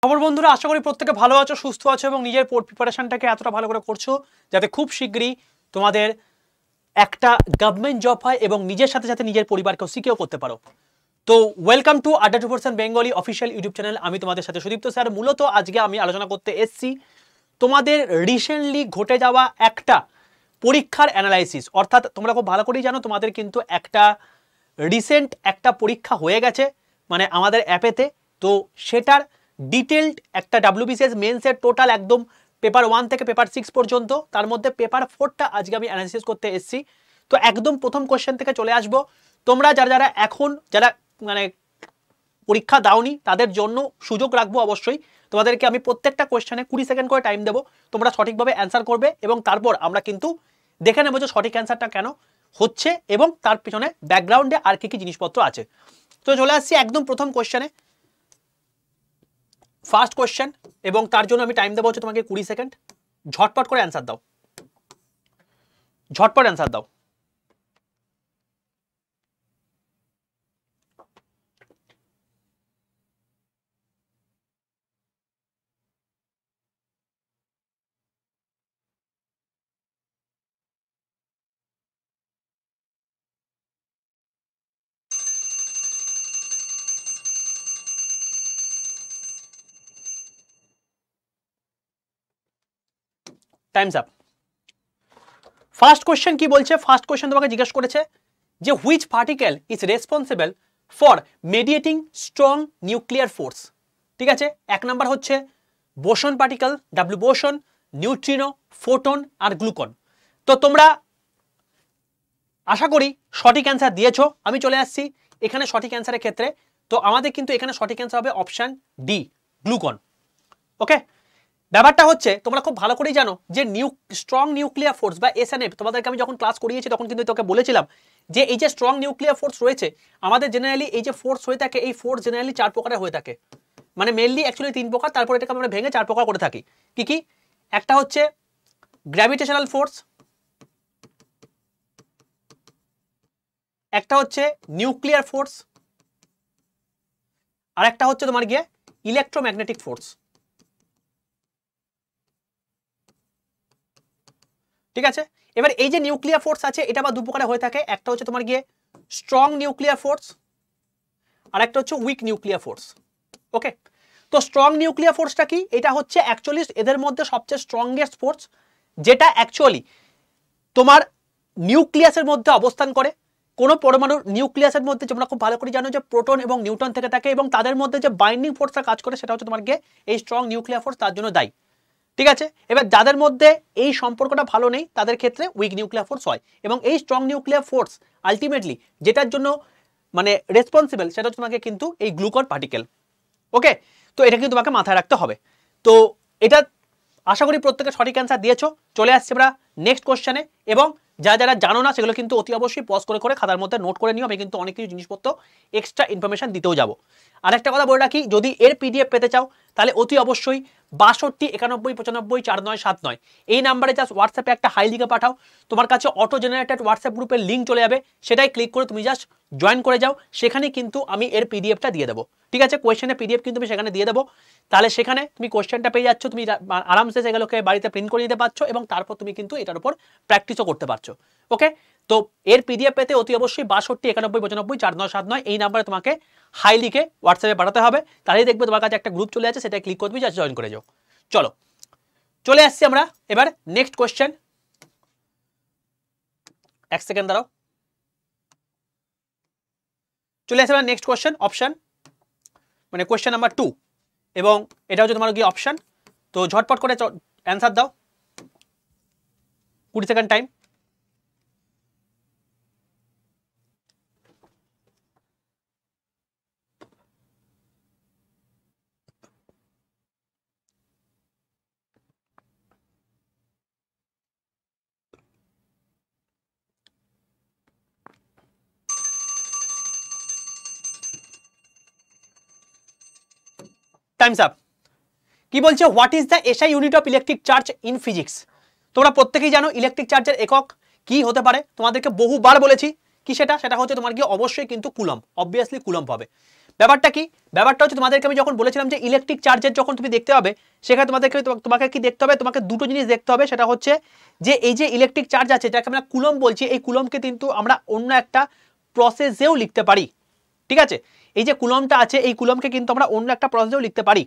আমার বন্ধুরা আশা করি প্রত্যেকে ভালো আছো, সুস্থ আছো এবং নিজের প্রিপারেশনটাকে এতটা ভালো করে করছো যাতে খুব শীঘ্রই তোমাদের একটা গভর্নমেন্ট জব হয় এবং নিজের সাথে সাথে নিজের পরিবারকেও সিকিউর করতে পারো। তো ওয়েলকাম টু আড্ডা 2% বেঙ্গলি অফিসিয়াল ইউটিউব চ্যানেল। আমি তোমাদের সাথে সুদীপ্ত স্যার। মূলত আজকে আমি আলোচনা করতে এসেছি তোমাদের রিসেন্টলি ঘটে যাওয়া একটা পরীক্ষার অ্যানালাইসিস। অর্থাৎ তোমরা খুব ভালো করেই জানো তোমাদের কিন্তু একটা রিসেন্ট একটা পরীক্ষা হয়ে গেছে মানে আমাদের অ্যাপেতে। তো সেটার ডিটেলড একটা WBCS মেন্সের টোটাল একদম পেপার 1 থেকে পেপার 6 পর্যন্ত, তার মধ্যে পেপার 4টা আজকে আমি অ্যানালাইসিস করতে এসেছি। তো একদম প্রথম কোশ্চেন থেকে চলে আসবো। তোমরা যারা এখন মানে পরীক্ষা দাওনি তাদের জন্য সুযোগ রাখবো অবশ্যই। তোমাদেরকে আমি প্রত্যেকটা কোশ্চেনে 20 সেকেন্ড করে টাইম দেবো, তোমরা সঠিকভাবে অ্যান্সার করবে এবং তারপর আমরা কিন্তু দেখে নেবো যে সঠিক অ্যান্সারটা কেন হচ্ছে এবং তার পিছনে ব্যাকগ্রাউন্ডে আর কি কি জিনিসপত্র আছে। তো চলে আসছি একদম প্রথম কোশ্চেনে, ফার্স্ট কোশ্চেন, এবং তার জন্য আমি টাইম দেবো হচ্ছে তোমাকে 20 সেকেন্ড। ঝটপট করে অ্যান্সার দাও, ঝটপট অ্যান্সার দাও। Times up. ফার্স্ট কোশ্চেন কি বলছে? ফার্স্ট কোশ্চেন তোমাকে জিজ্ঞেস করেছে যে which particle is responsible for mediating strong nuclear force. ঠিক আছে, এক নাম্বার হচ্ছে boson particle, W boson, neutrino, photon আর গ্লুকন। তো তোমরা আশা করি সঠিক অ্যান্সার দিয়েছো। আমি চলে আসছি এখানে সঠিক অ্যান্সারের ক্ষেত্রে। তো আমাদের কিন্তু এখানে সঠিক অ্যান্সার হবে অপশন ডি, গ্লুকন। ওকে, ব্যাপারটা হচ্ছে তোমরা খুব ভালো করেই জানো যে স্ট্রং নিউক্লিয়ার ফোর্স বা SNF, তোমাদেরকে আমি যখন ক্লাস করিয়েছি তখন কিন্তু তোকে বলেছিলাম যে এই যে স্ট্রং নিউক্লিয়ার ফোর্স রয়েছে আমাদের জেনারেলি এই যে ফোর্স হয়ে থাকে, এই ফোর্স জেনারেলি 4 প্রকারের হয়ে থাকে। মানে মেনলি অ্যাকচুয়ালি 3 প্রকার, তারপর এটাকে আমরা ভেঙে 4 প্রকার করে থাকি। কি কি? একটা হচ্ছে গ্র্যাভিটেশনাল ফোর্স, একটা হচ্ছে নিউক্লিয়ার ফোর্স, আর একটা হচ্ছে তোমার গিয়ে ইলেকট্রোম্যাগনেটিক ফোর্স। ঠিক আছে, এবার এই যে নিউক্লিয়ার ফোর্স আছে এটা বা দু প্রকারে হয়ে থাকে। একটা হচ্ছে তোমার গিয়ে স্ট্রং নিউক্লিয়ার ফোর্স আর একটা হচ্ছে উইক নিউক্লিয়ার ফোর্স। ওকে, তো স্ট্রং নিউক্লিয়ার ফোর্সটা কি? এটা হচ্ছে অ্যাকচুয়ালি এদের মধ্যে সবচেয়ে স্ট্রংগেস্ট ফোর্স, যেটা অ্যাকচুয়ালি তোমার নিউক্লিয়াসের মধ্যে অবস্থান করে। কোনো পরমাণুর নিউক্লিয়াসের মধ্যে তোমরা খুব ভালো করে জানো যে প্রোটন এবং নিউট্রন থেকে থাকে এবং তাদের মধ্যে যে বাইন্ডিং ফোর্সটা কাজ করে সেটা হচ্ছে তোমার গিয়ে এই স্ট্রং নিউক্লিয়ার ফোর্স তার জন্য দায়ী। ঠিক আছে, এবার যাদের মধ্যে এই সম্পর্কটা ভালো নেই তাদের ক্ষেত্রে উইক নিউক্লিয়ার ফোর্স হয় এবং এই স্ট্রং নিউক্লিয়ার ফোর্স আলটিমেটলি যেটার জন্য মানে রেসপন্সিবল সেটা হচ্ছে তোমাকে কিন্তু এই গ্লুকন পার্টিকেল। ওকে, তো এটা কিন্তু তোমাকে মাথায় রাখতে হবে। তো এটা আশা করি প্রত্যেকে সঠিক অ্যান্সার দিয়েছো। চলে আসছে আমরা নেক্সট কোশ্চেনে, এবং যারা জানো না সেগুলো কিন্তু অতি অবশ্যই পজ করে করে খাতার মধ্যে নোট করে নিও। আমি কিন্তু অনেক কিছু জিনিসপত্র এক্সট্রা ইনফরমেশন দিতেও যাবো। আর একটা কথা বলে রাখি, যদি এর PDF পেতে চাও তাহলে অতি অবশ্যই 62 91 95 4979 এই নাম্বারে জাস্ট হোয়াটসঅ্যাপে একটা হাই লিখে পাঠাও। তোমার কাছে অটো জেনারেটেড হোয়াটসঅ্যাপ গ্রুপের লিঙ্ক চলে যাবে, সেটাই ক্লিক করে তুমি জাস্ট জয়েন করে যাও। সেখানে কিন্তু আমি এর PDFটা দিয়ে দেবো। ঠিক আছে, কোয়েশ্চেনের PDF কিন্তু আমি সেখানে দিয়ে দেবো। তাহলে সেখানে তুমি কোয়েশ্চেনটা পেয়ে যাচ্ছ, তুমি আরামসে সেগুলোকে বাড়িতে প্রিন্ট করে নিতে পারছো এবং তারপর তুমি কিন্তু এটার উপর প্র্যাকটিসও করতে পারছো। ওকে, তো এর PDF পেতে অতি অবশ্যই 62 91 95 4979 এই নাম্বারে তোমাকে হাই লিখে হোয়াটসঅ্যাপে পাঠাতে হবে। তাহলেই দেখবে তোমার কাছে একটা গ্রুপ চলে আছে, সেটা ক্লিক করে তুমি জাস্ট জয়েন করে যাও। চলো চলে আসছি আমরা এবার নেক্সট কোয়েশ্চেন। এক সেকেন্ড দাঁড়াও, চলে আসছে নেক্সট কোয়েশ্চেন, অপশন মানে কোয়েশ্চেন নাম্বার 2, এবং এটা হচ্ছে তোমার গিয়ে অপশন। তো ঝটপট করে অ্যান্সার দাও, 20 সেকেন্ড টাইম। Times up. কি বলছে? What is the SI unit of electric charge in physics? তোমরা প্রত্যেকেই জানো ইলেকট্রিক চার্জের একক কি হতে পারে, তোমাদেরকে বহুবার বলেছি। কি সেটা? সেটা হচ্ছে তোমার গিয়ে অবশ্যই কিন্তু কুলম্ব, অবভিয়াসলি কুলম্ব হবে। ব্যাপারটা কি, ব্যাপারটা হচ্ছে তোমাদেরকে আমি যখন বলেছিলাম যে ইলেকট্রিক চার্জের যখন তুমি দেখতে হবে, সেখানে তোমাকে কি দেখতে হবে, তোমাকে দুটো জিনিস দেখতে হবে। সেটা হচ্ছে যে এই যে ইলেকট্রিক চার্জ আছে, যাকে আমরা কুলম বলছি, এই কুলমকে কিন্তু আমরা অন্য একটা প্রসেসেও লিখতে পারি। ঠিক আছে, এই যে কুলমটা আছে, এই কুলমকে কিন্তু আমরা অন্য একটা প্রসেসেও লিখতে পারি।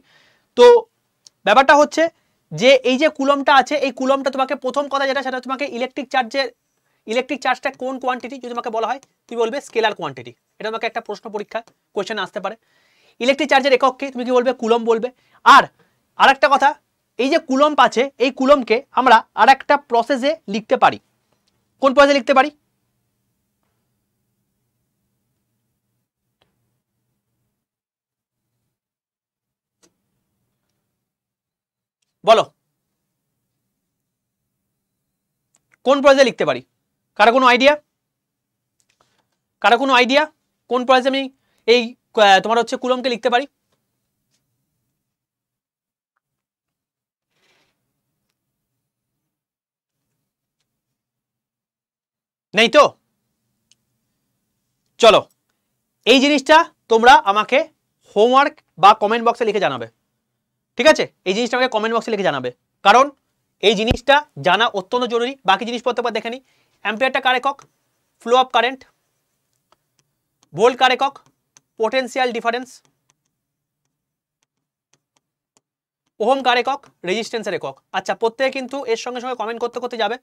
তো ব্যাপারটা হচ্ছে যে এই যে কুলমটা আছে, এই কুলমটা তোমাকে প্রথম কথা যেটা, সেটা তোমাকে ইলেকট্রিক চার্জটা কোন কোয়ান্টিটি যদি তোমাকে বলা হয়, তুমি বলবে স্কেলার কোয়ান্টিটি। এটা তোমাকে একটা প্রশ্ন পরীক্ষা কোয়েশ্চেন আসতে পারে। ইলেকট্রিক চার্জের এককে তুমি কি বলবে, কুলম বলবে। আর আরেকটা কথা, এই যে কুলম আছে, এই কুলমকে আমরা আরেকটা প্রসেসে লিখতে পারি। কোন প্রসেসে লিখতে পারি? বলো, কোন প্রসেসে লিখতে পারি? কারো কোনো আইডিয়া? কোন প্রসেসে আমি এই তোমার হচ্ছে কুলমকে লিখতে পারি? নেই তো? চলো, এই জিনিসটা তোমরা আমাকে হোমওয়ার্ক বা কমেন্ট বক্সে লিখে জানাবে। ঠিক আছে, এই জিনিসটা আমাকে কমেন্ট বক্সে লিখে জানাবে, কারণ এই জিনিসটা জানা অত্যন্ত জরুরি। বাকি জিনিসপত্র পর দেখে নিই। অ্যাম্পিয়ারটা কার একক? Flow of current. ভোল্ট কার একক? Potential difference. ওহম কার একক? রেজিস্ট্যান্সের একক। আচ্ছা, প্রত্যেকে কিন্তু এর সঙ্গে সঙ্গে কমেন্ট করতে করতে যাবে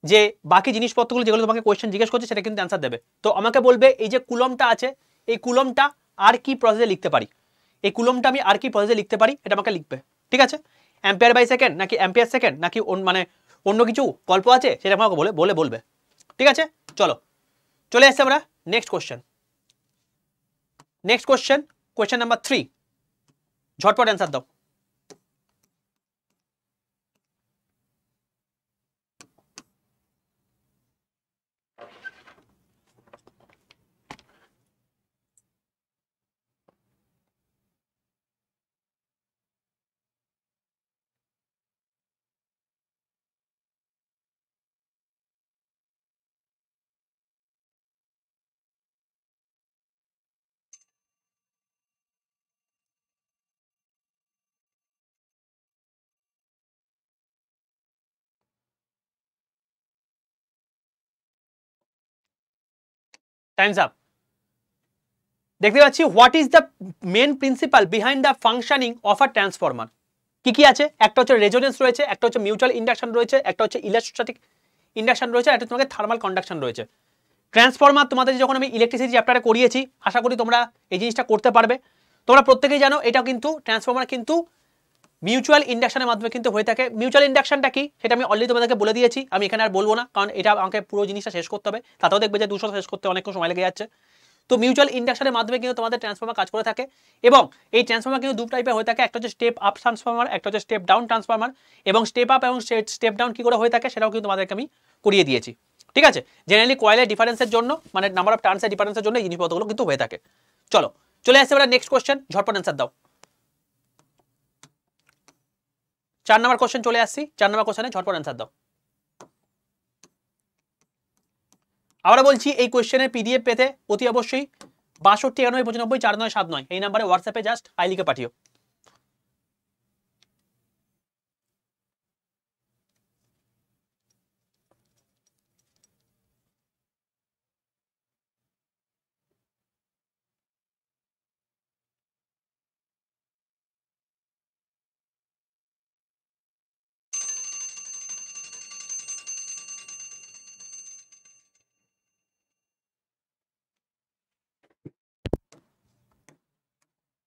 যে বাকি জিনিসপত্রগুলো যেগুলো তোমাকে কোয়েশ্চেন জিজ্ঞেস করছে সেটা কিন্তু অ্যান্সার দেবে। তো আমাকে বলবে এই যে কুলমটা আছে, এই কুলমটা আর কি প্রসেসে লিখতে পারি, এই কুলমটা আমি আর কি প্রসেসে লিখতে পারি, এটা আমাকে লিখবে। ঠিক আছে, অ্যাম্পিয়ার বাই সেকেন্ড নাকি অ্যাম্পিয়ার সেকেন্ড নাকি মানে অন্য কিছু গল্প আছে, সেটা আমাকে বলবে। ঠিক আছে, চলো চলে আসছে আমরা নেক্সট কোয়েশ্চেন। কোয়েশ্চেন নাম্বার 3, ঝটপট অ্যান্সার দাও। Times up. দেখতে পাচ্ছি what is the main principle behind the functioning of a transformer. কি কি আছে? একটা হচ্ছে রেজোনেন্স রয়েছে, একটা হচ্ছে মিউচুয়াল ইন্ডাকশন রয়েছে, একটা হচ্ছে ইলেকট্রোস্ট্যাটিক ইন্ডাকশন রয়েছে, একটা তোমাকে থার্মাল কন্ডাকশন রয়েছে। ট্রান্সফরমার তোমাদের যখন আমি ইলেকট্রিসিটি চ্যাপ্টারে করিয়েছি, আশা করি তোমরা এই জিনিসটা করতে পারবে। তোমরা প্রত্যেকেই জানো এটা কিন্তু ট্রান্সফরমার কিন্তু মিউচুয়াল ইন্ডাকশনের মাধ্যমে কিন্তু হয়ে থাকে। মিউচুয়াল ইন্ডাকশনটা কি সেটা আমি অলরেডি তোমাদেরকে বলে দিয়েছি, আমি এখানে আর বলবো না, কারণ এটা আমাকে পুরো জিনিসটা শেষ করতে হবে। তাতেও দেখবে যে 200 শেষ করতে অনেক সময় লেগে যাচ্ছে। তো মিউচুয়াল ইন্ডাকশনের মাধ্যমে কিন্তু তোমাদের ট্রান্সফরমার কাজ করে থাকে, এবং এই ট্রান্সফরমার কিন্তু দু টাইপের হয়ে থাকে। একটা হচ্ছে স্টেপ আপ ট্রান্সফরমার, একটা হচ্ছে স্টেপ ডাউন ট্রান্সফরমার। এবং স্টেপ আপ এবং স্টেপ ডাউন কি করে হয়ে থাকে সেটাও কিন্তু তোমাদেরকে আমি করিয়ে দিয়েছি। ঠিক আছে, জেনারেলি কয়েলের ডিফারেন্সের জন্য, মানে নাম্বার অফ টার্নসের ডিফারেন্সের জন্য এই জিনিসপত্রগুলো কিন্তু হয়ে থাকে। চলো চলে আসছে এবার নেক্সট কোশ্চেন, ঝটপট অ্যান্সার দাও। 4 নম্বর কোশ্চেন চলে আসছি। 4 নম্বর কোশ্চেনে ঝটপট অ্যান্সার দাও। আমরা বলছি এই কোশ্চেনের পিডিএফ পেতে অতি অবশ্যই 62 91 95 4979 এই নাম্বারে হোয়াটসঅ্যাপে জাস্ট হাই লিখে পাঠিও।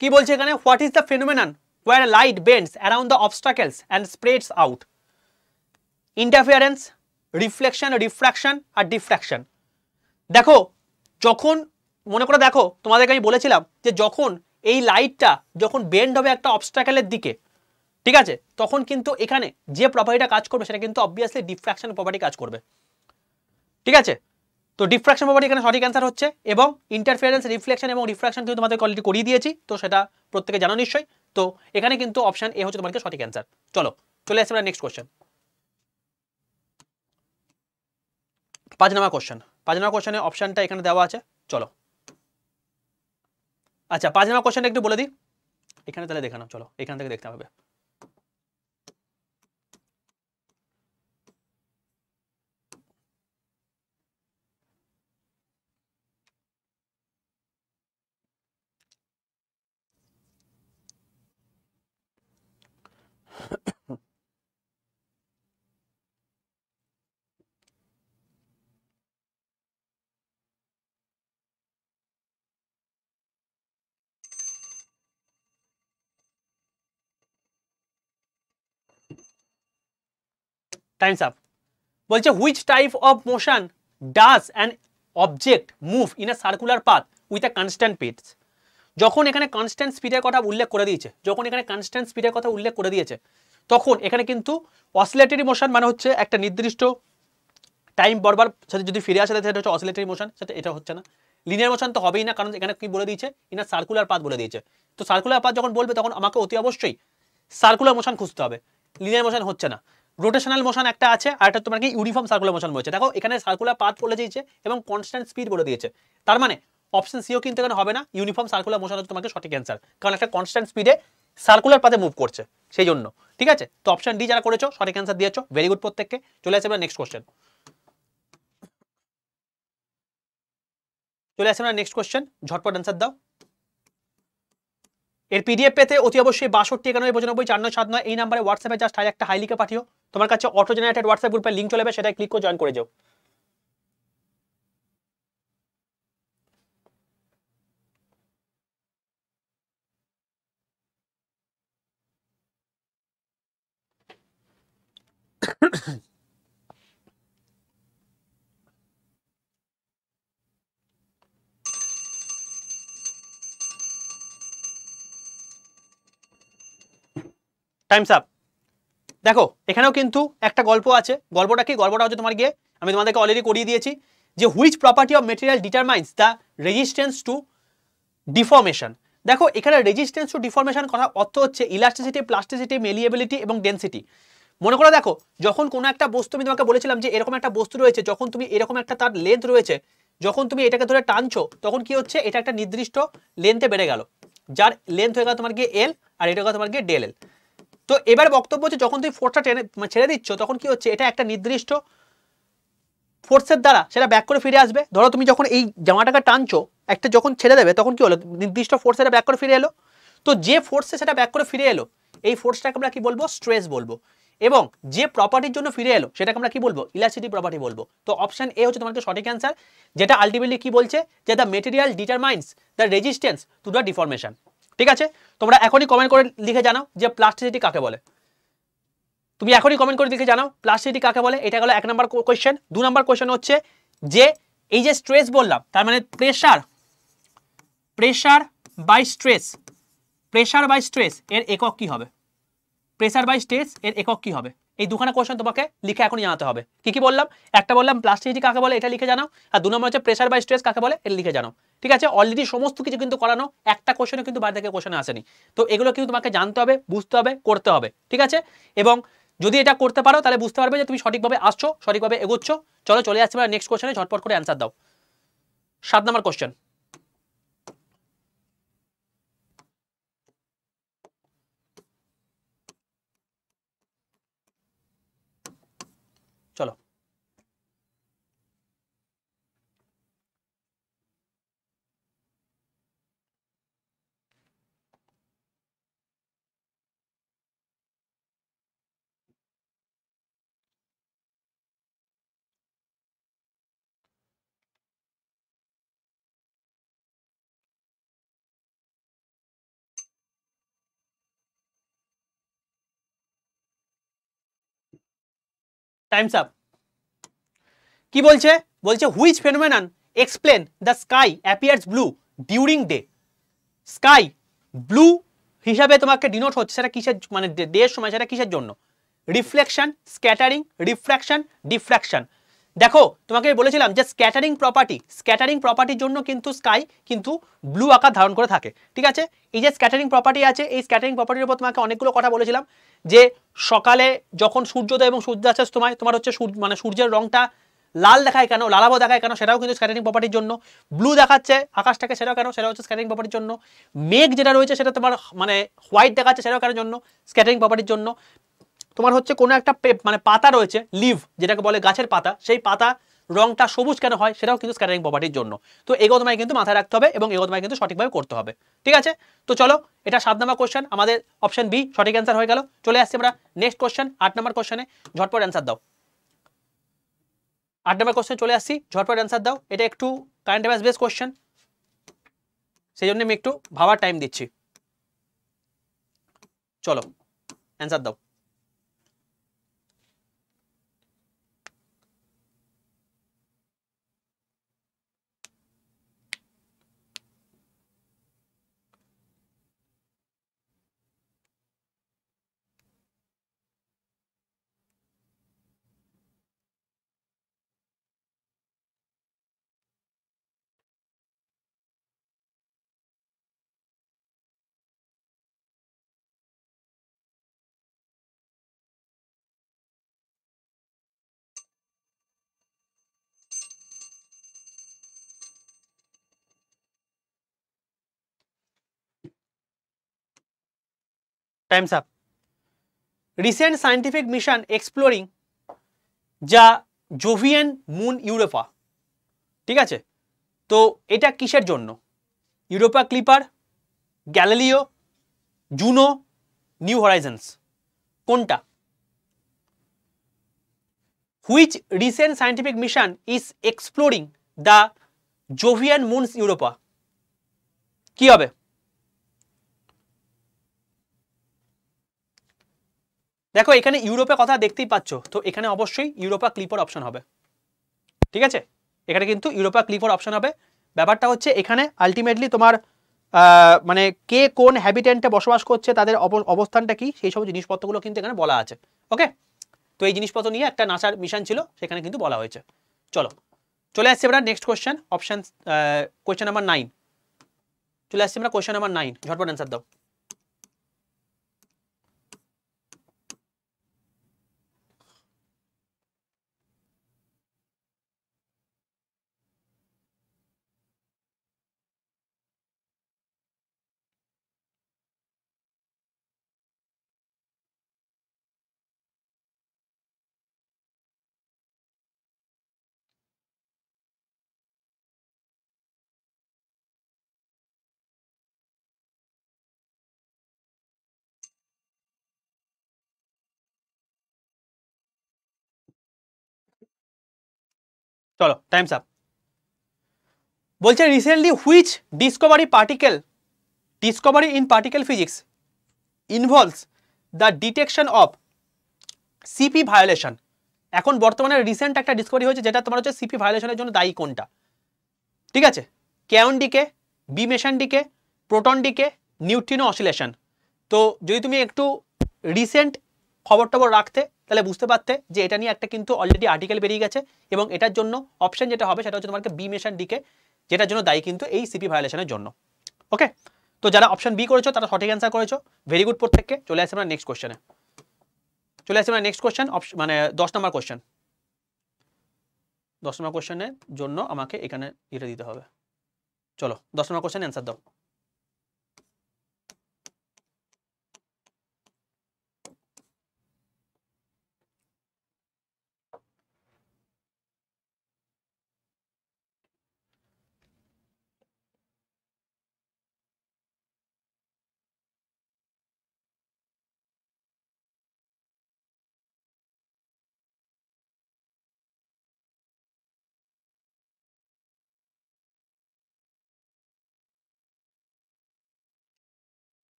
কি বলছে এখানে? What is the phenomenon where light bends around the obstacles and spreads out? Interference, reflection, refraction আর ডিফ্র্যাকশন। দেখো, যখন মনে করে দেখো, তোমাদেরকে আমি বলেছিলাম যে যখন এই লাইটটা যখন বেন্ড হবে একটা অবস্ট্যাকেলের দিকে, ঠিক আছে, তখন কিন্তু এখানে যে প্রপার্টিটা কাজ করবে সেটা কিন্তু অবভিয়াসলি ডিফ্র্যাকশন প্রপার্টি কাজ করবে। ঠিক আছে, তো ডিফ্র্যাকশন প্রপার্টি এখানে সঠিক অ্যান্সার হচ্ছে, এবং ইন্টারফিয়ারেন্স, রিফ্লেকশন এবং রিফ্র্যাকশন কিন্তু তোমাদের অলরেডি করিয়ে দিয়েছি, তো সেটা প্রত্যেকে জানো নিশ্চয়ই। তো এখানে কিন্তু অপশন এ হচ্ছে তোমাদের সঠিক অ্যান্সার। চলো চলে আসছে আমরা নেক্সট কোশ্চেন। 5 নম্বর কোশ্চেন। 5 নম্বর কোশ্চেনে অপশনটা এখানে দেওয়া আছে। চলো, আচ্ছা 5 নম্বর কোশ্চেনটা একটু বলে দিই, এখানে তাহলে দেখানো, চলো এখান থেকে দেখতে হবে। Times up. বলছে which type of motion does an object move in a circular path with a constant speed. যখন এখানে কনস্ট্যান্ট স্পিডের কথা উল্লেখ করে দিয়েছে, যখন এখানে কনস্ট্যান্ট স্পিডের কথা উল্লেখ করে দিয়েছে, তখন এখানে কিন্তু অসিলেটরি মোশন মানে হচ্ছে একটা নির্দিষ্ট টাইম বরাবর সাথে যদি ফিরে আসে সেটা হচ্ছে অসিলেটরি মোশন, সেটা এটা হচ্ছে না। লিনিয়ার মোশন তো হবেই না, কারণ এখানে কি বলে দিয়েছে, ইনার সার্কুলার পাথ বলে দিয়েছে। তো সার্কুলার পাথ যখন বলবে তখন আমাকে অতি অবশ্যই সার্কুলার মোশন খুঁজতে হবে, লিনিয়ার মোশন হচ্ছে না। রোটেশনাল মোশন একটা আছে, আর একটা তোমাকে ইউনিফর্ম সার্কুলার মোশন বলছে। দেখো এখানে সার্কুলার পাথ বলে দিয়েছে এবং কনস্ট্যান্ট স্পিড বলে দিয়েছে, তার মানে অপশন সিও কিন্তু এখানে হবে না, ইউনিফর্ম সার্কুলার মোশন হচ্ছে তোমাকে সঠিক অ্যান্সার, কারণ একটা কনস্ট্যান্ট স্পিডে সার্কুলার পাথে মুভ করছে সেই জন্য। ঠিক আছে, তো অপশন ডি যারা করেছো সঠিক অ্যান্সার দিয়েছো, ভেরি গুড প্রত্যেককে। চলে আসে আমরা নেক্সট কোশ্চেন, চলে আসে আমরা নেক্সট কোশ্চেন, ঝটপট অ্যান্সার দাও। এর পিডিএফ পেতে অতি অবশ্যই 6291954979 এই নাম্বারে হোয়াটসঅ্যাপে জাস্ট একটা হাই লিখে পাঠিও। তোমার কাছে অটো জেনারেটেড হোয়াটসঅ্যাপ গ্রুপের লিঙ্ক চলে যাবে, সেটাই ক্লিক করে জয়েন করে যাও। Times up. দেখো এখানেও কিন্তু একটা গল্প আছে, গল্পটা কি, গল্পটা হচ্ছে তোমার গিয়ে আমি তোমাদেরকে অলরেডি করিয়ে দিয়েছি যে which property of material determines the resistance to deformation. দেখো এখানে রেজিস্ট্যান্স টু ডিফর্মেশন কথা অর্থ হচ্ছে ইলাস্টিসিটি, প্লাস্টিসিটি, মেলিয়েবিলিটি এবং ডেন্সিটি। মনে করে দেখো যখন কোনো একটা বস্তু, আমি তোমাকে বলেছিলাম যে এরকম একটা বস্তু রয়েছে, যখন তুমি এরকম একটা তার লেন্থ রয়েছে, যখন তুমি এটাকে ধরে টানছো তখন কি হচ্ছে, এটা একটা নির্দিষ্ট লেন্থে বেড়ে গেল, যার লেন্থ হয়ে গেল তোমার গিয়ে এল, আর এটা গেল তোমার গিয়ে ডেল এল। তো এবার বক্তব্য হচ্ছে যখন তুমি ফোর্সটা ছেড়ে দিচ্ছ তখন কি হচ্ছে, এটা একটা নির্দিষ্ট ফোর্সের দ্বারা সেটা ব্যাক করে ফিরে আসবে। ধরো তুমি যখন এই জামাটাকে টানছো, একটা যখন ছেড়ে দেবে তখন কি হলো, নির্দিষ্ট ফোর্স সেটা ব্যাক করে ফিরে এলো। তো যে ফোর্সে সেটা ব্যাক করে ফিরে এলো, এই ফোর্সটাকে আমরা কি বলবো, স্ট্রেস বলবো। এবং যে প্রপার্টির জন্য ফিরে এলো সেটাকে আমরা কি বলবো, ইলাস্টিসিটি প্রপার্টি বলবো। তো অপশন এ হচ্ছে তোমাকে সঠিক অ্যান্সার, যেটা আলটিমেটলি কি বলছে, যে the material determines the resistance to the deformation. ঠিক আছে, তোমরা এখনই কমেন্ট করে লিখে জানাও যে প্লাস্টিসিটি কাকে বলে। তুমি এখনই কমেন্ট করে লিখে জানাও প্লাস্টিসিটি কাকে বলে। এটা গেল 1 নম্বর কোয়েশ্চেন। 2 নম্বর কোয়েশ্চেন হচ্ছে যে এই যে স্ট্রেস বললাম, তার মানে pressure by stress, pressure by stress এর একক কি হবে, প্রেসার বাই স্ট্রেস এর একক কি হবে। এই দুখানা কোয়েশ্চেন তোমাকে লিখে এখনই জানাতে হবে। কি কি বললাম, একটা বললাম প্লাস্টিসিটি কাকে বলে, এটা লিখে জানাও, আর 2 নম্বর হচ্ছে প্রেসার বাই স্ট্রেস কাকে বলে, এটা লিখে জানাও। ঠিক আছে, অলরেডি সমস্ত কিছু কিন্তু করানো, একটা কোয়েশ্চেনও কিন্তু বাইরে থেকে কোয়েশ্চেন আসেনি। তো এগুলো কিন্তু তোমাকে জানতে হবে, বুঝতে হবে, করতে হবে। ঠিক আছে, এবং যদি এটা করতে পারো তাহলে বুঝতে পারবে যে তুমি সঠিকভাবে আসছো, সঠিকভাবে এগোচ্ছ। চলো চলে আসছে নেক্সট কোয়েশ্চেনে, ঝটপট করে অ্যান্সার দাও। 7 নম্বর কোয়েশ্চেন, চলো। Times up. কি বলছে, বলছে which phenomenon explain the sky appears blue during day. Sky blue হিসাবে তোমাকে ডিনোট হচ্ছে, সেটা কিসের, মানে ডে সময় সেটা কিসের জন্য, রিফ্লেকশন, স্ক্যাটারিং, রিফ্র্যাকশন, ডিফ্র্যাকশন। দেখো তোমাকে বলেছিলাম যে স্ক্যাটারিং প্রপার্টির জন্য কিন্তু স্কাই কিন্তু ব্লু আকার ধারণ করে থাকে। ঠিক আছে, এই যে স্ক্যাটারিং প্রপার্টি আছে, এই স্ক্যাটারিং প্রপার্টির উপর তোমাকে অনেকগুলো কথা বলেছিলাম, যে সকালে যখন সূর্যোদয় এবং সূর্যাস্তের সময় তোমার হচ্ছে মানে সূর্যের রংটা লাল দেখায় কেন, লালাভ দেখায় কেন, সেটাও কিন্তু স্ক্যাটারিং প্রপার্টির জন্য। ব্লু দেখাচ্ছে আকাশটাকে, সেটাও কেন, সেটা হচ্ছে স্ক্যাটারিং প্রপার্টির জন্য। মেঘ যেটা রয়েছে সেটা তোমার মানে হোয়াইট দেখাচ্ছে, সেটাও কেন জন্য, স্ক্যাটারিং প্রপার্টির জন্য। তোমার হচ্ছে কোনো একটা মানে পাতা রয়েছে, লিভ যেটাকে বলে গাছের পাতা, সেই পাতা রংটা সবুজ কেন হয়, সেটাও কিন্তু স্ক্যাটারিং প্রপার্টির জন্য। তো এগুলো তোমায় কিন্তু মাথায় রাখতে হবে এবং এগুলো তোমায় কিন্তু সঠিকভাবে করতে হবে, ঠিক আছে? তো চলো, এটা 7 নম্বর কোশ্চেন, আমাদের অপশন বি সঠিক অ্যান্সার হয়ে গেল। চলে আসছি আমরা নেক্সট কোশ্চেন, 8 নম্বর কোশ্চেনে। ঝটপট অ্যান্সার দাও। 8 নম্বর কোশ্চেন চলে আসছি, ঝটপট অ্যান্সার দাও। এটা একটু কারেন্ট অ্যাফেয়ার্স বেস কোশ্চেন, সেই জন্য আমি একটু ভাবার টাইম দিচ্ছি। চলো অ্যান্সার দাও। Times up. Recent scientific mission exploring যা জোভিয়ান মুন ইউরোপা, ঠিক আছে? তো এটা কিসের জন্য? Europa Clipper, Galileo, Juno, New Horizons, কোনটা? Which recent scientific mission is exploring the Jovian moons Europa, কি হবে? দেখো এখানে ইউরোপের কথা দেখতেই পাচ্ছ, তো এখানে অবশ্যই ইউরোপা ক্লিপার অপশন হবে, ঠিক আছে? এখানে কিন্তু ইউরোপা ক্লিপার অপশন হবে। ব্যাপারটা হচ্ছে এখানে আলটিমেটলি তোমার মানে কে কোন হ্যাবিটেন্টে বসবাস করছে, তাদের অবস্থানটা কি, সেই সব জিনিসপত্রগুলো কিন্তু এখানে বলা আছে। ওকে, তো এই জিনিসপত্র নিয়ে একটা নাসার মিশন ছিল, সেখানে কিন্তু বলা হয়েছে। চলো চলে আসছি আমরা next question, option question number 9। চলে আসছি আমরা কোয়েশ্চেন নাম্বার 9, ঝটপট অ্যান্সার দাও। চলো টাইমস আপ। বলছে recently which Discovery in particle physics involves the detection of CP violation. এখন বর্তমানে রিসেন্ট একটা ডিসকভারি হয়েছে যেটা তোমার হচ্ছে সিপি ভায়োলেশনের জন্য দায়ী, কোনটা? ঠিক আছে, kaon decay, B meson decay, proton decay, neutrino oscillation. তো যদি তুমি একটু রিসেন্ট খবর টবর রাখতে তাহলে বুঝতে পারতে যে এটা নিয়ে একটা কিন্তু অলরেডি আর্টিকেল বেরিয়ে গেছে এবং এটার জন্য অপশন যেটা হবে সেটা হচ্ছে তোমাকে বি মেশন ডিকে, যেটার জন্য দায়ী কিন্তু এই সিপি ভায়োলেশনের জন্য। ওকে, তো যারা অপশন বি করেছো তারা সঠিক অ্যান্সার করেছো, ভেরি গুড প্রত্যেককে। চলে আসি আমরা নেক্সট কোশ্চেনে। চলে আসি আমরা নেক্সট কোশ্চেন, মানে 10 নম্বর কোশ্চেন। 10 নম্বর কোশ্চেনের জন্য আমাকে এখানে এটা দিতে হবে। চলো 10 নম্বর কোশ্চেন অ্যান্সার দাও।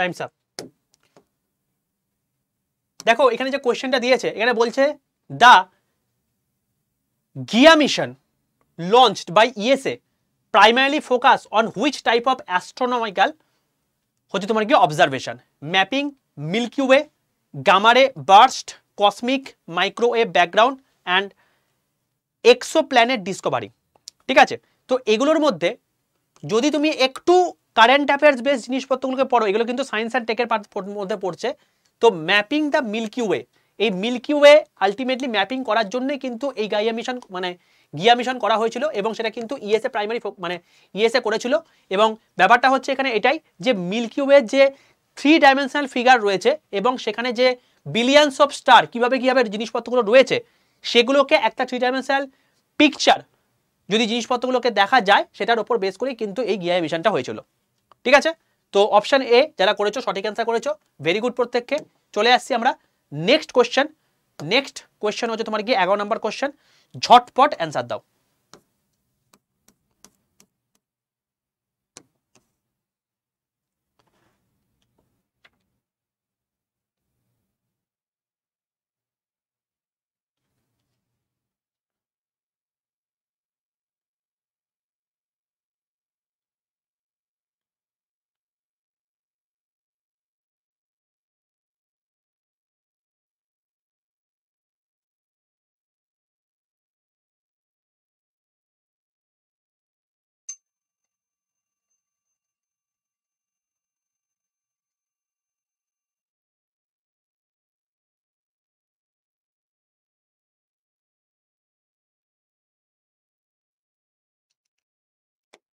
Times up. দেখো এখানে যে কোশ্চেনটা দিয়েছে এখানে বলছে the Gaia mission launched by ESA primarily focus on which type of astronomical হচ্ছে তোমার কি observation, mapping, Milky Way, gamma ray burst, cosmic microwave background and exoplanet discovery. ঠিক আছে, তো এগুলোর মধ্যে যদি তুমি একটু কারেন্ট অ্যাফেয়ার্স বেস জিনিসপত্রগুলোকে পড়ো, এগুলো কিন্তু সায়েন্স অ্যান্ড টেকের মধ্যে পড়ছে, তো ম্যাপিং দ্য মিল্কি ওয়ে, এই মিল্কি ওয়ে আলটিমেটলি ম্যাপিং করার জন্যই কিন্তু এই গাইয়া মিশন মানে গিয়া মিশন করা হয়েছিল, এবং সেটা কিন্তু ইএসএ প্রাইমারি মানে ইএসএ করেছিল। এবং ব্যাপারটা হচ্ছে এখানে এটাই যে মিল্কি ওয়ে যে 3 ডাইমেনশনাল ফিগার রয়েছে এবং সেখানে যে বিলিয়নস অফ স্টার কিভাবে জিনিসপত্রগুলো রয়েছে সেগুলোকে একটা 3 ডাইমেনশনাল পিকচার যদি জিনিসপত্রগুলোকে দেখা যায় সেটার উপর বেস করেই কিন্তু এই গিয়া মিশনটা হয়েছিল। ঠিক আছে, তো অপশন এ যারা করেছো সঠিক অ্যান্সার করেছো, ভেরি গুড প্রত্যেককে। চলে আসছি আমরা নেক্সট কোশ্চেন। নেক্সট কোশ্চেন হচ্ছে তোমার গিয়ে 11 নম্বর কোশ্চেন, ঝটপট অ্যান্সার দাও।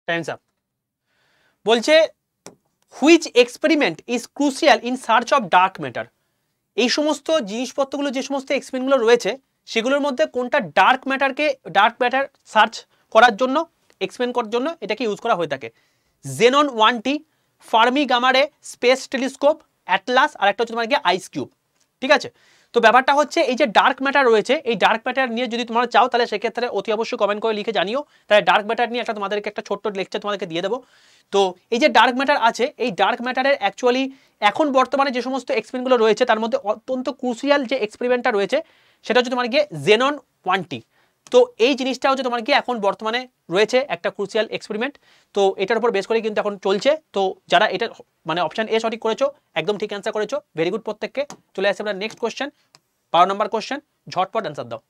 Times up. বলছে which experiment is crucial in search of dark matter. এই সমস্ত জিনিসপত্রগুলো যে সমস্ত এক্সপেরিমেন্টগুলো রয়েছে সেগুলোর মধ্যে কোনটা ডার্ক ম্যাটার সার্চ করার জন্য এক্সপেরিমেন্ট করার জন্য এটাকে ইউজ করা হয়ে থাকে? Xenon 1T, Fermi gamma ray space telescope, ATLAS, আর একটা হচ্ছে তোমার কি আইস কিউব। ঠিক আছে, তো ব্যাপারটা হচ্ছে এই যে ডার্ক ম্যাটার রয়েছে, এই ডার্ক ম্যাটার নিয়ে যদি তোমরা চাও তাহলে সেক্ষেত্রে অতি অবশ্যই কমেন্ট করে লিখে জানিও, তাহলে ডার্ক ম্যাটার নিয়ে একটা তোমাদেরকে একটা ছোট্ট লেকচার তোমাদেরকে দিয়ে দেবো। তো এই যে ডার্ক ম্যাটার আছে, এই ডার্ক ম্যাটারের অ্যাকচুয়ালি এখন বর্তমানে যে সমস্ত এক্সপেরিমেন্টগুলো রয়েছে তার মধ্যে অত্যন্ত ক্রুশিয়াল যে এক্সপেরিমেন্টটা রয়েছে সেটা হচ্ছে তোমার গিয়ে জেনন 1T। তো এই জিনিসটা হচ্ছে তোমার কি এখন বর্তমানে রয়েছে একটা ক্রুশিয়াল এক্সপেরিমেন্ট, তো এটার উপর বেস করে কিন্তু এখন চলছে। তো যারা এটা মানে অপশন এ সঠিক করেছো, একদম ঠিক অ্যান্সার করেছো, ভেরি গুড প্রত্যেককে। চলে আসছে আমরা নেক্সট কোশ্চেন, 12 নম্বর কোশ্চেন, ঝটপট অ্যান্সার দাও।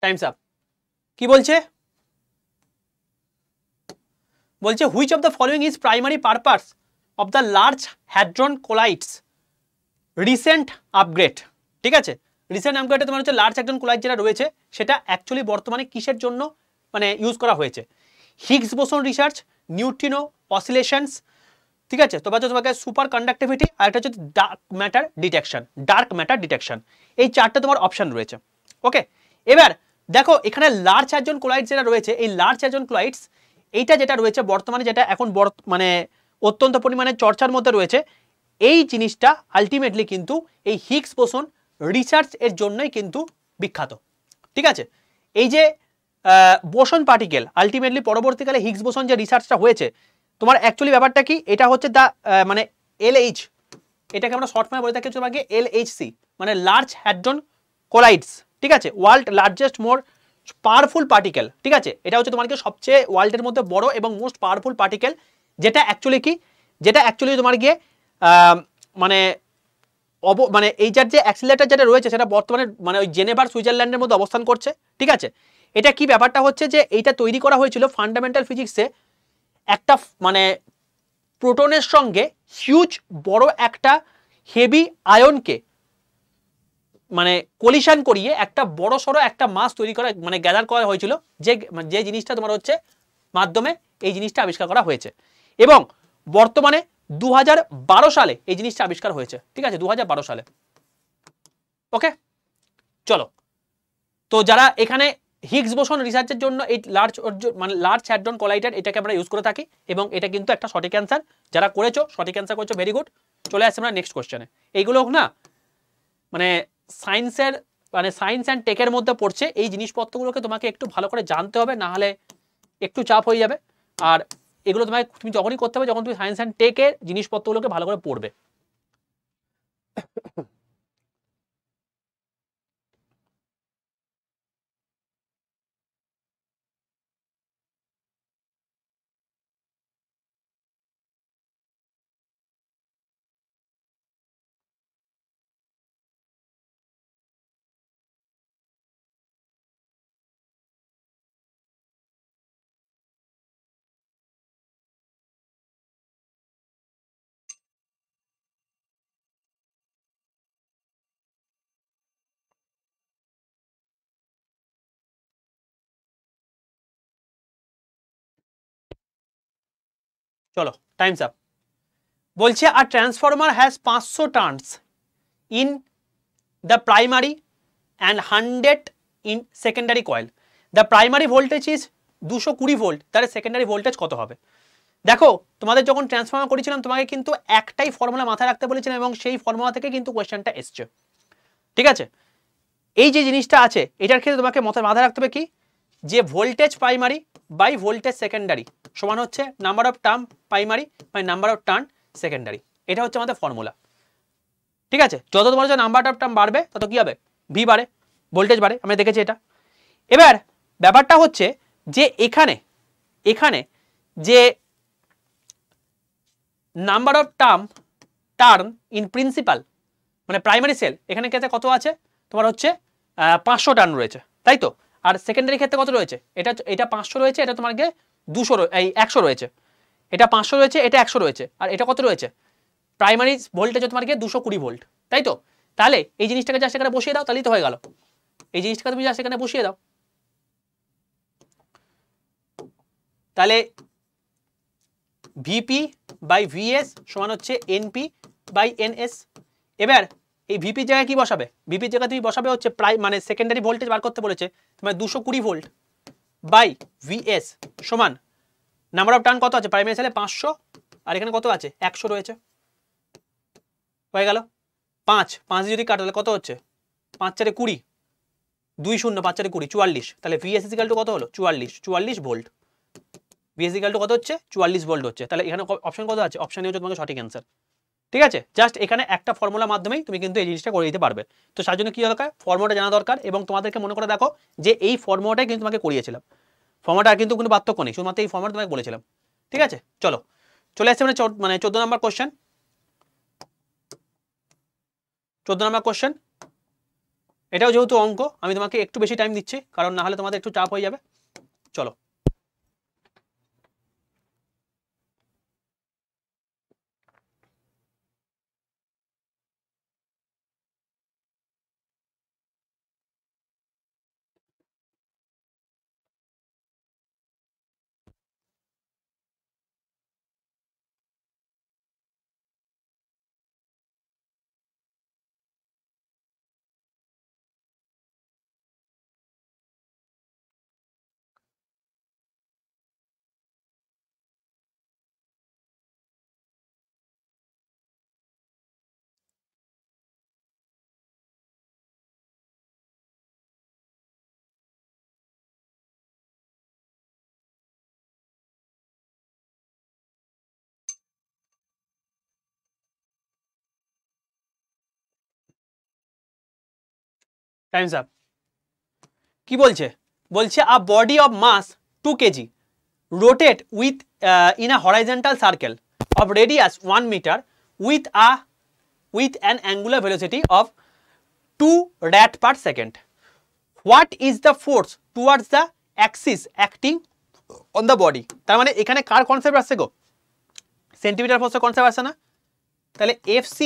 Times up. কি বলছে? বলছে which of the following is primary purpose of the large hadron কোলাইডস recent upgrade. ঠিক আছে, রিসেন্ট আপগ্রেডে তোমার হচ্ছে লার্জ হ্যাড্রন কোলাইড যেটা রয়েছে সেটা অ্যাকচুয়ালি বর্তমানে কিসের জন্য মানে ইউজ করা হয়েছে? হিগস বোসন রিসার্চ, নিউট্রিনো অসিলেশনস, ঠিক আছে, তো তোমাকে সুপার কন্ডাক্টিভিটি, আর একটা হচ্ছে ডার্ক ম্যাটার ডিটেকশন। এই চারটে তোমার অপশন রয়েছে। ওকে, এবার দেখো এখানে লার্জ হ্যাড্রন কোলাইডস যেটা রয়েছে, এই লার্জ হ্যাড্রন কোলাইডস এইটা যেটা রয়েছে বর্তমানে, যেটা এখন মানে অত্যন্ত পরিমাণে চর্চার মধ্যে রয়েছে, এই জিনিসটা আলটিমেটলি কিন্তু এই হিগস বোসন রিসার্চ এর জন্যই কিন্তু বিখ্যাত। ঠিক আছে, এই যে বোসন পার্টিকেল আলটিমেটলি পরবর্তীকালে হিগস বোসন যে রিসার্চটা হয়েছে, তোমার অ্যাকচুয়ালি ব্যাপারটা কি, এটা হচ্ছে দা মানে LH, এটাকে আমরা শর্ট ফর্মে বলে থাকি তোমাকে LHC, মানে লার্জ হ্যাড্রন কোলাইডস। ঠিক আছে, world largest more powerful particle. ঠিক আছে, এটা হচ্ছে তোমাকে সবচেয়ে ওয়ার্ল্ডের মধ্যে বড় এবং মোস্ট পাওয়ারফুল পার্টিকেল, যেটা অ্যাকচুয়ালি কি, যেটা অ্যাকচুয়ালি তোমার গিয়ে মানে মানে এই যার যে অ্যাক্সিলারেটর যেটা রয়েছে সেটা বর্তমানে মানে ওই জেনেভার সুইজারল্যান্ডের মধ্যে অবস্থান করছে। ঠিক আছে, এটা কি ব্যাপারটা হচ্ছে যে এইটা তৈরি করা হয়েছিল ফান্ডামেন্টাল ফিজিক্সে একটা মানে প্রোটনের সঙ্গে হিউজ বড় একটা হেভি আয়নকে মানে কলিশন করিয়ে একটা বড় সড়ো একটা মাস তৈরি করা মানে গ্যাদার করা হয়েছিল, যে জিনিসটা তোমার হচ্ছে মাধ্যমে এই জিনিসটা আবিষ্কার করা হয়েছে, এবং বর্তমানে 2012 সালে এই জিনিসটা আবিষ্কার হয়েছে। ঠিক আছে, 2012 সালে। ওকে, চলো, তো যারা এখানে হিগস বোসন রিসার্চের জন্য এই লার্জ হ্যাড্রন কোলাইডার এটাকে আমরা ইউজ করে থাকি, এবং এটা কিন্তু একটা সঠিক অ্যান্সার, যারা করেছো সঠিক অ্যান্সার করেছো, ভেরি গুড। চলে আসছে আমরা নেক্সট কোশ্চেনে। এইগুলো না মানে সায়েন্সের মানে সায়েন্স অ্যান্ড টেকের মধ্যে পড়ছে, এই জিনিসপত্রগুলোকে তোমাকে একটু ভালো করে জানতে হবে, না হলে একটু চাপ হয়ে যাবে। আর এগুলো তুমি যখনই করতে হবে যখন তুমি সায়েন্স অ্যান্ড টেকের জিনিসপত্রগুলোকে ভালো করে পড়বে। চলো টাইমস আপ। বলছে আর transformer has 500 turns in the primary and 100 in secondary coil. The primary voltage is 220 volt, তাহলে সেকেন্ডারি ভোল্টেজ কত হবে? দেখো তোমাদের যখন ট্রান্সফরমার করেছিলাম তোমাকে কিন্তু একটাই ফর্মুলা মাথায় রাখতে বলেছিলাম এবং সেই ফর্মুলা থেকে কিন্তু কোয়েশ্চেনটা এসছে, ঠিক আছে? এই যে জিনিসটা আছে এটার ক্ষেত্রে তোমাকে মাথায় রাখতে হবে কি, যে voltage primary by voltage secondary সমান হচ্ছে number of term primary by number of turn secondary. এটা হচ্ছে আমাদের ফর্মুলা, ঠিক আছে? যত তোমার নাম্বার অফ টার্ম বাড়বে তত কি হবে, ভি বাড়ে, ভোল্টেজ বাড়ে, আমরা দেখেছি এটা। এবার ব্যাপারটা হচ্ছে যে এখানে এখানে যে number of turn in principal মানে প্রাইমারি সেল এখানে ক্ষেত্রে কত আছে তোমার হচ্ছে 500 টার্ন রয়েছে, তাই তো? আর সেকেন্ডারি ক্ষেত্রে কত রয়েছে, এটা 500 রয়েছে, এটা তোমাকে 100 রয়েছে, এটা 500 রয়েছে, এটা 100 রয়েছে, আর এটা কত রয়েছে, প্রাইমারি ভোল্টেজ তোমাকে 220 ভোল্ট, তাই তো? তাহলে এই জিনিসটাকে যা সেখানে বসিয়ে দাও, তাহলেই তো হয়ে গেল। এই জিনিসটাকে তুমি যা সেখানে বসিয়ে দাও, তাহলে ভিপি বাই ভিএস সমান হচ্ছে এনপি বাই এনএস। এবার এই ভিপির জায়গায় কি বসাবে, ভিপির জায়গায় তুমি বসাবে হচ্ছে মানে সেকেন্ডারি ভোল্টেজ বার করতে বলেছে তোমার 220 ভোল্ট বাই ভিএস সমান নাম্বার অফ টার্ন কত আছে প্রাইমারি সেলে 500 আর এখানে কত আছে 100 রয়েছে, হয়ে গেল। 5 যদি কাটো তাহলে কত হচ্ছে 5 4 20, 2 0 5 4 20 44, তাহলে ভিএস ইকুয়াল টু কত হলো 44 ভোল্ট, ভিএস ইকুয়াল টু কত হচ্ছে 44 ভোল্ট হচ্ছে। তাহলে এখানে অপশন কত আছে, অপশনে হচ্ছে তোমাকে সঠিক অ্যান্সার, ঠিক আছে? জাস্ট এখানে একটা ফর্মুলার মাধ্যমেই তুমি কিন্তু এই জিনিসটা করে দিতে পারবে। তো তার জন্য কি দরকার, ফর্মুলাটা জানা দরকার, এবং তোমাদেরকে মনে করে দেখো যে এই ফর্মুলাটাই কিন্তু তোমাকে করিয়েছিলাম, ফর্মুলাটা কিন্তু কোনো পার্থক্য নেই, শুধুমাত্র এই ফর্মুলা তোমাকে বলেছিলাম, ঠিক আছে? চলো চলে আসছে মানে 14 নম্বর কোশ্চেন। 14 নম্বর কোশ্চেন, এটাও যেহেতু অঙ্ক আমি তোমাকে একটু বেশি টাইম দিচ্ছি, কারণ না হলে তোমাদের একটু চাপ হয়ে যাবে। চলো টাইমস আপ। কি বলছে, বলছে a body of mass 2 kg rotate with in a horizontal circle of radius 1 metre with an angular velocity of 2 rad per second. What is the force towards the axis acting on the body? তার মানে এখানে কার concept আসছে গো, centimetre ফোর্সের concept আসছে না? তাহলে FC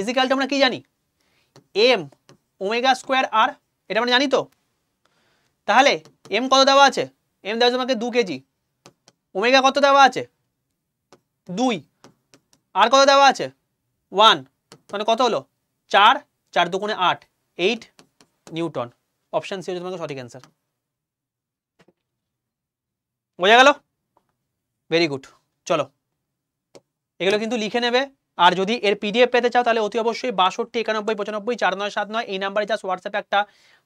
is equal two আমরা কি জানি, m ওমেগা স্কোয়ার আর, এটা আমরা জানি তো। তাহলে m কত দেওয়া আছে, m দেওয়া আছে তোমাকে 2 কেজি, ওমেগা কত দেওয়া আছে 2, আর কত দেওয়া আছে 1, মানে কত হলো 4, 4 দুগুণে 8, 8 নিউটন। অপশন সি হচ্ছে তোমাকে সঠিক অ্যান্সার। বোঝা গেল? Very good. চলো এগুলো কিন্তু লিখে নেবে, আর যদি এর পিডিএফ পেতে চাও তাহলে অতি অবশ্যই 62 91 95 49 79 এই নাম্বারে জাস্ট হোয়াটসঅ্যাপে একটা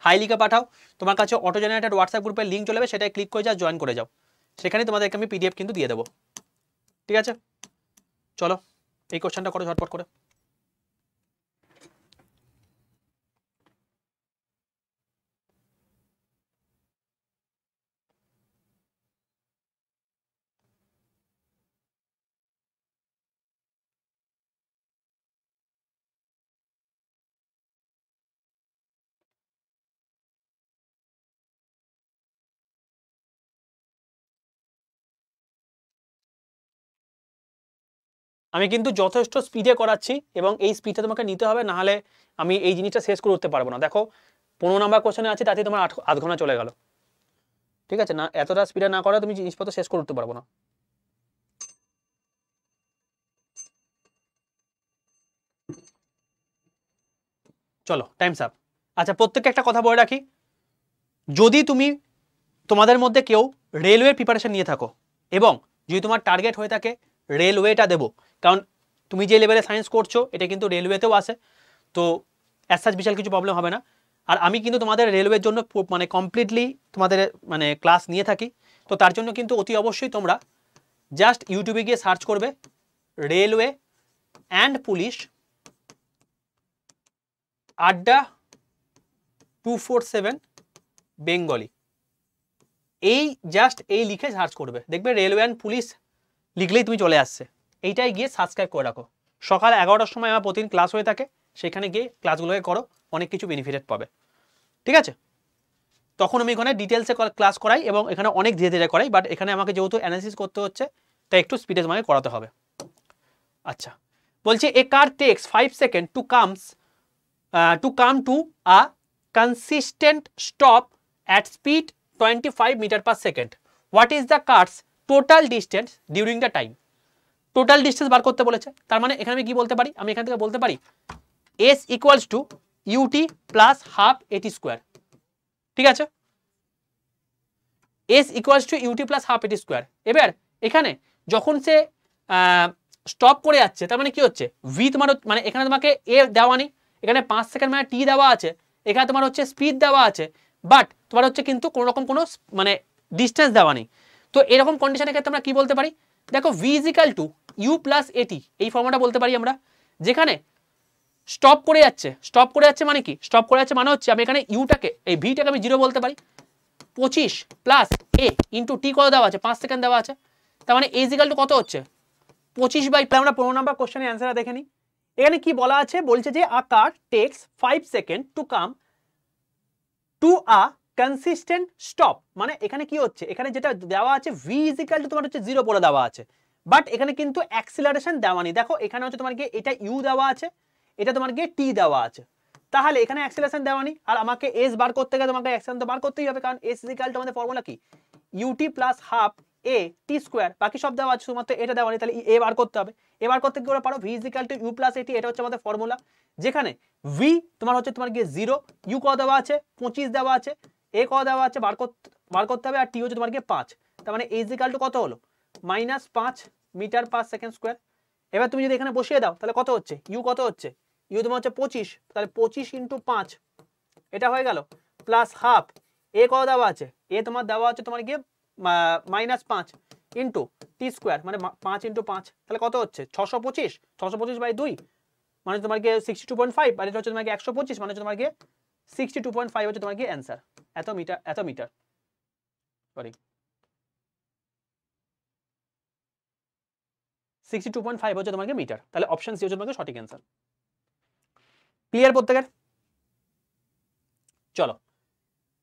হাই লিখে পাঠাও, তোমার কাছে অটো জেনারেটেড হোয়াটসঅ্যাপ গ্রুপের লিঙ্ক চলে যাবে, সেটাই ক্লিক করে যা জয়েন করে যাও, সেখানে তোমাদেরকে আমি পিডিএফ কিন্তু দিয়ে দেবো। ঠিক আছে, চলো এই কোশ্চেনটা করো ঝটপট করে। আমি কিন্তু যথেষ্ট স্পিডে করাচ্ছি এবং এই স্পিডটা তোমাকে নিতে হবে, না হলে আমি এই জিনিসটা শেষ করে উঠতে পারবো না। দেখো 15 নাম্বার কোশ্চেনে আছে, তাতে তোমার আধ ঘন্টা চলে গেল। ঠিক আছে, না এতটা স্পিডে না করে তুমি জিনিসপত্র শেষ করে উঠতে পারবো না। চলো টাইমস আপ। আচ্ছা, প্রত্যেককে একটা কথা বলে রাখি, যদি তুমি তোমাদের মধ্যে কেউ রেলওয়ে প্রিপারেশন নিয়ে থাকো এবং যদি তোমার টার্গেট হয়ে থাকে রেলওয়েটা দেবো, কারণ তুমি যে লেভেলে সায়েন্স করছো এটা কিন্তু রেলওয়েতেও আসে, তো অ্যাজ সাচ বিশাল কিছু প্রবলেম হবে না। আর আমি কিন্তু তোমাদের রেলওয়ের জন্য মানে কমপ্লিটলি তোমাদের মানে ক্লাস নিয়ে থাকি, তো তার জন্য কিন্তু অতি অবশ্যই তোমরা জাস্ট ইউটিউবে গিয়ে সার্চ করবে রেলওয়ে অ্যান্ড পুলিশ আড্ডা 247 বেঙ্গলি, এই জাস্ট এই লিখে সার্চ করবে, দেখবে রেলওয়ে অ্যান্ড পুলিশ লিখলেই তুমি চলে আসছে। এইটাই গিয়ে সাবস্ক্রাইব করে রাখো, সকাল 11টার সময় আমার প্রতিদিন ক্লাস হয়ে থাকে, সেখানে গিয়ে ক্লাসগুলোকে করো, অনেক কিছু বেনিফিটেড পাবে। ঠিক আছে, তখন আমি এখানে ডিটেলসে ক্লাস করাই এবং এখানে অনেক ধীরে ধীরে করাই, বাট এখানে আমাকে যেহেতু অ্যানালিসিস করতে হচ্ছে তাই একটু স্পিডে আমাকে করাতে হবে। আচ্ছা, বলছে a car takes 5 second to come to a consistent stop at speed 25 metre per second, what is the car's total distance during the time. Total distance বার করতে বলেছে, তার মানে এখানে আমি কি বলতে পারি, আমি এখান থেকে বলতে পারি S equals to UT plus half AT square. ঠিক আছে, S equals to UT plus half AT square. এবার এখানে যখন সে স্টপ করে যাচ্ছে তার মানে কি হচ্ছে, ভি তোমার মানে এখানে তোমাকে এ দেওয়া নেই, এখানে 5 সেকেন্ড মানে টি দেওয়া আছে, এখানে তোমার হচ্ছে স্পিড দেওয়া আছে, বাট তোমার হচ্ছে কিন্তু কোনো রকম কোনো মানে ডিস্টেন্স দেওয়া নেই। তো এরকম কন্ডিশনের ক্ষেত্রে আমরা কি বলতে পারি, দেখো V equal to U plus AT, এই ফর্মুলাটা বলতে পারি আমরা, যেখানে স্টপ করে যাচ্ছে মানে কি, স্টপ করে যাচ্ছে মানে হচ্ছে আমি এখানে ইউটাকে এই ভিটাকে আমি 0 বলতে পারি, 25 প্লাস এ ইন্টু টি কত দেওয়া আছে, 5 সেকেন্ড দেওয়া আছে, তার মানে ইজিক্যাল টু কত হচ্ছে 25/, আমরা 15 নাম্বার কোশ্চেনের অ্যান্সারটা দেখে নিই। এখানে কি বলা আছে, বলছে যে a car takes 5 second to come to a consistent stop, মানে এখানে কি হচ্ছে, এখানে যেটা দেওয়া আছে ভি ইজিক্যাল টু তোমার হচ্ছে 0 বলে দেওয়া আছে, বাট এখানে কিন্তু অ্যাক্সিলারেশন দেওয়া নেই। দেখো এখানে হচ্ছে তোমার গিয়ে এটা ইউ দেওয়া আছে, এটা তোমার গিয়ে টি দেওয়া আছে, তাহলে এখানে অ্যাক্সিলারেশন দেওয়া নেই, আর আমাকে এস বার করতে গেলে তোমাকে অ্যাক্সিলারেশন তো বার করতেই হবে, কারণ এস ইজিক্যাল টু আমাদের ফর্মুলা কি ইউটি প্লাস হাফ এ টি স্কোয়ার, বাকি সব দেওয়া আছে শুধুমাত্র এটা দেওয়া নেই, তাহলে এ বার করতে হবে। এবার করতে কি করে পারো, V equal to U plus AT, এটা হচ্ছে আমাদের ফর্মুলা, যেখানে ভি তোমার হচ্ছে তোমার গিয়ে 0, ইউ কত দেওয়া আছে 25 দেওয়া আছে, এ কত দেওয়া আছে বার করতে হবে, আর টি হচ্ছে তোমার গিয়ে 5, তার মানে ইজিক্যাল টু কত হলো -5 মিটার পার সেকেন্ড স্কোয়ার। এবার তুমি যদি এখানে বসিয়ে দাও তাহলে কত হচ্ছে, ইউ কত হচ্ছে, ইউ তোমার হচ্ছে 25, তাহলে 25 ইন্টু 5 এটা হয়ে গেল, প্লাস হাফ এ কত দেওয়া আছে, এ তোমার দেওয়া আছে তোমার গিয়ে -5 ইন্টু টি স্কোয়ার, মানে 5 ইন্টু 5, তাহলে কত হচ্ছে 625/2, মানে তোমার গিয়ে 62.5, আর এটা হচ্ছে তোমার গিয়ে 125, মানে হচ্ছে তোমার গিয়ে 62.5 হচ্ছে তোমার গিয়ে অ্যান্সার, এত মিটার সরি 62.5 হচ্ছে তোমার মিটার, তাহলে অপশন সি হচ্ছে তোমার সঠিক অ্যান্সার। ক্লিয়ার প্রত্যেকের? চলো,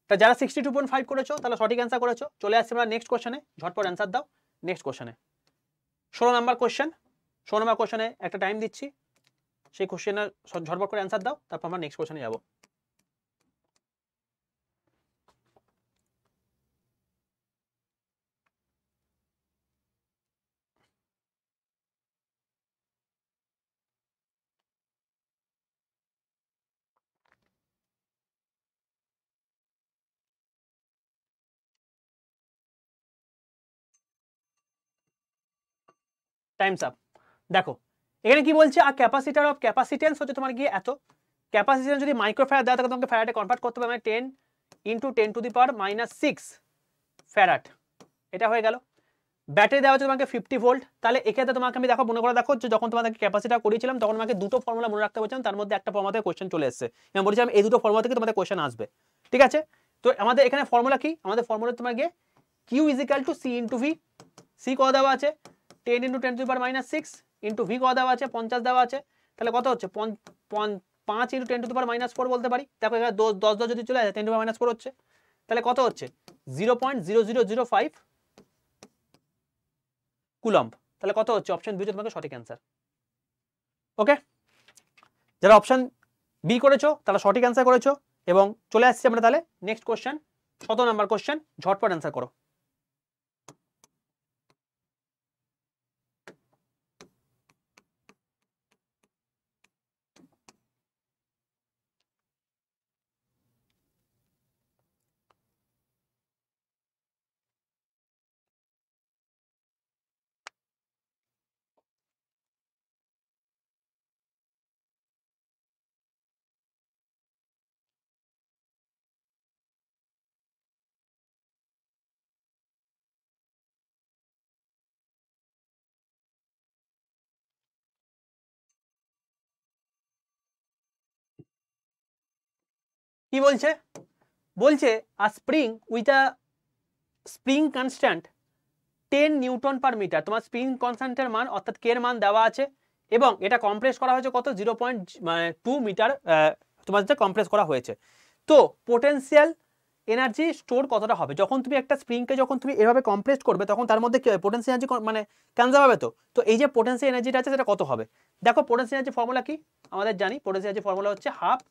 তা যারা 62.5 করেছো তাহলে সঠিক অ্যান্সার করেছো, চলে আসছে আমরা নেক্সট কোশ্চেনে, ঝটপট অ্যান্সার দাও নেক্সট কোশ্চেনে। 16 নাম্বার কোশ্চেন, 16 নাম্বার কোশ্চেনে একটা টাইম দিচ্ছি, সেই কোশ্চেনের ঝটপট করে অ্যান্সার দাও, তারপর আমরা নেক্সট কোশ্চেনে যাবো। Times up. দেখো এখানে কি বলছে আর ক্যাপাসিটার অফ ক্যাপাসিটেন্স হচ্ছে তোমার গিয়ে এত, ক্যাপাসিটেন্স যদি মাইক্রোফ্যারাড দেওয়া থাকে তোমাকে ফ্যারাডে কনভার্ট করতে হবে, মানে 10 ইন্টু 10⁻⁻6 ফ্যারাড, এটা হয়ে গেল। ব্যাটারি দেওয়া হচ্ছে তোমাকে 50 ভোল্ট, তাহলে এক্ষেত্রে তোমাকে আমি দেখো মনে করে দেখো যে যখন তোমাদেরকে ক্যাপাসিটার করিয়েছিলাম তখন আমাকে দুটো ফর্মুলা মনে রাখতে বলছিলাম, তার মধ্যে একটা ফর্মুলা থেকে কোশ্চেন চলে এসেছে, আমি বলেছিলাম এই দুটো ফর্মুলা থেকে তোমাদের কোশ্চেন আসবে, ঠিক আছে। তো আমাদের এখানে ফর্মুলা কি, আমাদের ফর্মুলা তোমার গিয়ে Q is equal to C into V, C কত দেওয়া আছে 10 ইন্টু 10⁻⁻6 ইন্টু ভি কত দেওয়া আছে 50 দেওয়া আছে, তাহলে কত হচ্ছে 5 ইন্টু 10⁻⁻4 বলতে পারি। দেখো এখানে 10 যদি চলে আসে 10⁻⁻4 হচ্ছে, তাহলে কত হচ্ছে 0.0005 কুলম্ব, তাহলে কত হচ্ছে অপশন বি তোমাকে সঠিক অ্যান্সার। ওকে, যারা অপশন বি করেছো তারা সঠিক অ্যান্সার করেছো, এবং চলে আসছি আমরা তাহলে নেক্সট কোশ্চেন, 17 নাম্বার কোশ্চেন, ঝটপট অ্যান্সার করো। কি বলছে, বলছে a spring with a spring constant 10 newton per metre, তোমার স্প্রিং কনস্ট্যান্টের মান অর্থাৎ কে এর মান দেওয়া আছে, এবং এটা কম্প্রেস করা হয়েছে কত 0.2 মিটার তোমার যেটা কম্প্রেস করা হয়েছে। তো পোটেনশিয়াল এনার্জি স্টোর কতটা হবে, যখন তুমি একটা স্প্রিংকে যখন তুমি এভাবে কম্প্রেস করবে তখন তার মধ্যে কি হবে পোটেনশিয়াল এনার্জি মানে কনজার্ভ হবে। তো এই যে পোটেনশিয়াল এনার্জিটা আছে সেটা কত হবে, দেখো পোটেনশিয়াল এনার্জি ফর্মুলা কি আমাদের জানি, পোটেনশিয়াল এনার্জি ফর্মুলা হচ্ছে হাফ।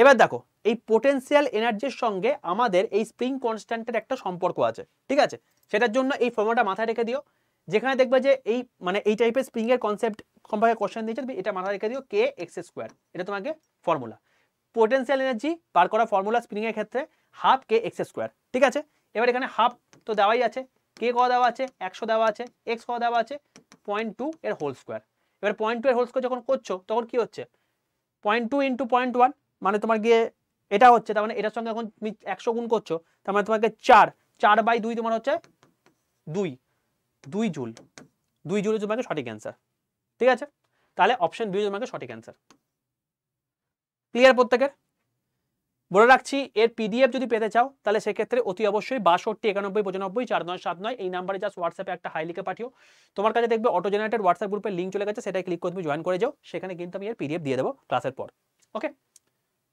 এবার দেখো এই পোটেনশিয়াল এনার্জির সঙ্গে আমাদের এই স্প্রিং কনস্ট্যান্টের একটা সম্পর্ক আছে, ঠিক আছে, সেটার জন্য এই ফর্মুলাটা মাথায় রেখে দিও, যেখানে দেখবে যে এই মানে এই টাইপের স্প্রিং এর কনসেপ্ট সম্পর্কে কোশ্চেন দিয়েছে, তুমি এটা মাথায় রেখে দিও কে এক্স স্কোয়ার, এটা তোমাকে ফর্মুলা, পোটেনশিয়াল এনার্জি বার করা ফর্মুলা স্প্রিং এর ক্ষেত্রে হাফ কে এক্স স্কোয়ার, ঠিক আছে। এবার এখানে হাফ তো দেওয়াই আছে, কে কত দেওয়া আছে 100 দেওয়া আছে, এক্স কত দেওয়া আছে 0.2 এর হোল স্কোয়ার। এবার 0.2 এর হোল স্কোয়ার যখন করছো তখন কি হচ্ছে 0.2 ইন্টু 0.1 মানে তোমার গিয়ে এটা হচ্ছে, তার মানে এটার সঙ্গে এখন তুমি 100 গুণ করছো, তার মানে তোমাকে 4/2 তোমার হচ্ছে 2 জুল, 2 জুল তোমাকে সঠিক অ্যান্সার, ঠিক আছে। তাহলে অপশন বি তোমাকে সঠিক অ্যান্সার। ক্লিয়ার প্রত্যেকের? বলে রাখছি এর পিডিএফ যদি পেতে চাও তাহলে সেক্ষেত্রে অতি অবশ্যই 62 91 95 4979 এই নাম্বারে জাস্ট হোয়াটসঅ্যাপে একটা হাই লিখে পাঠিও, তোমার কাছে দেখবে অটো জেনারেটেড হোয়াটসঅ্যাপ গ্রুপের লিঙ্ক চলে গেছে, সেটাই ক্লিক করে তুমি জয়েন করে যাও, সেখানে কিন্তু আমি এর পিডিএফ দিয়ে দেবো ক্লাসের পর। ওকে,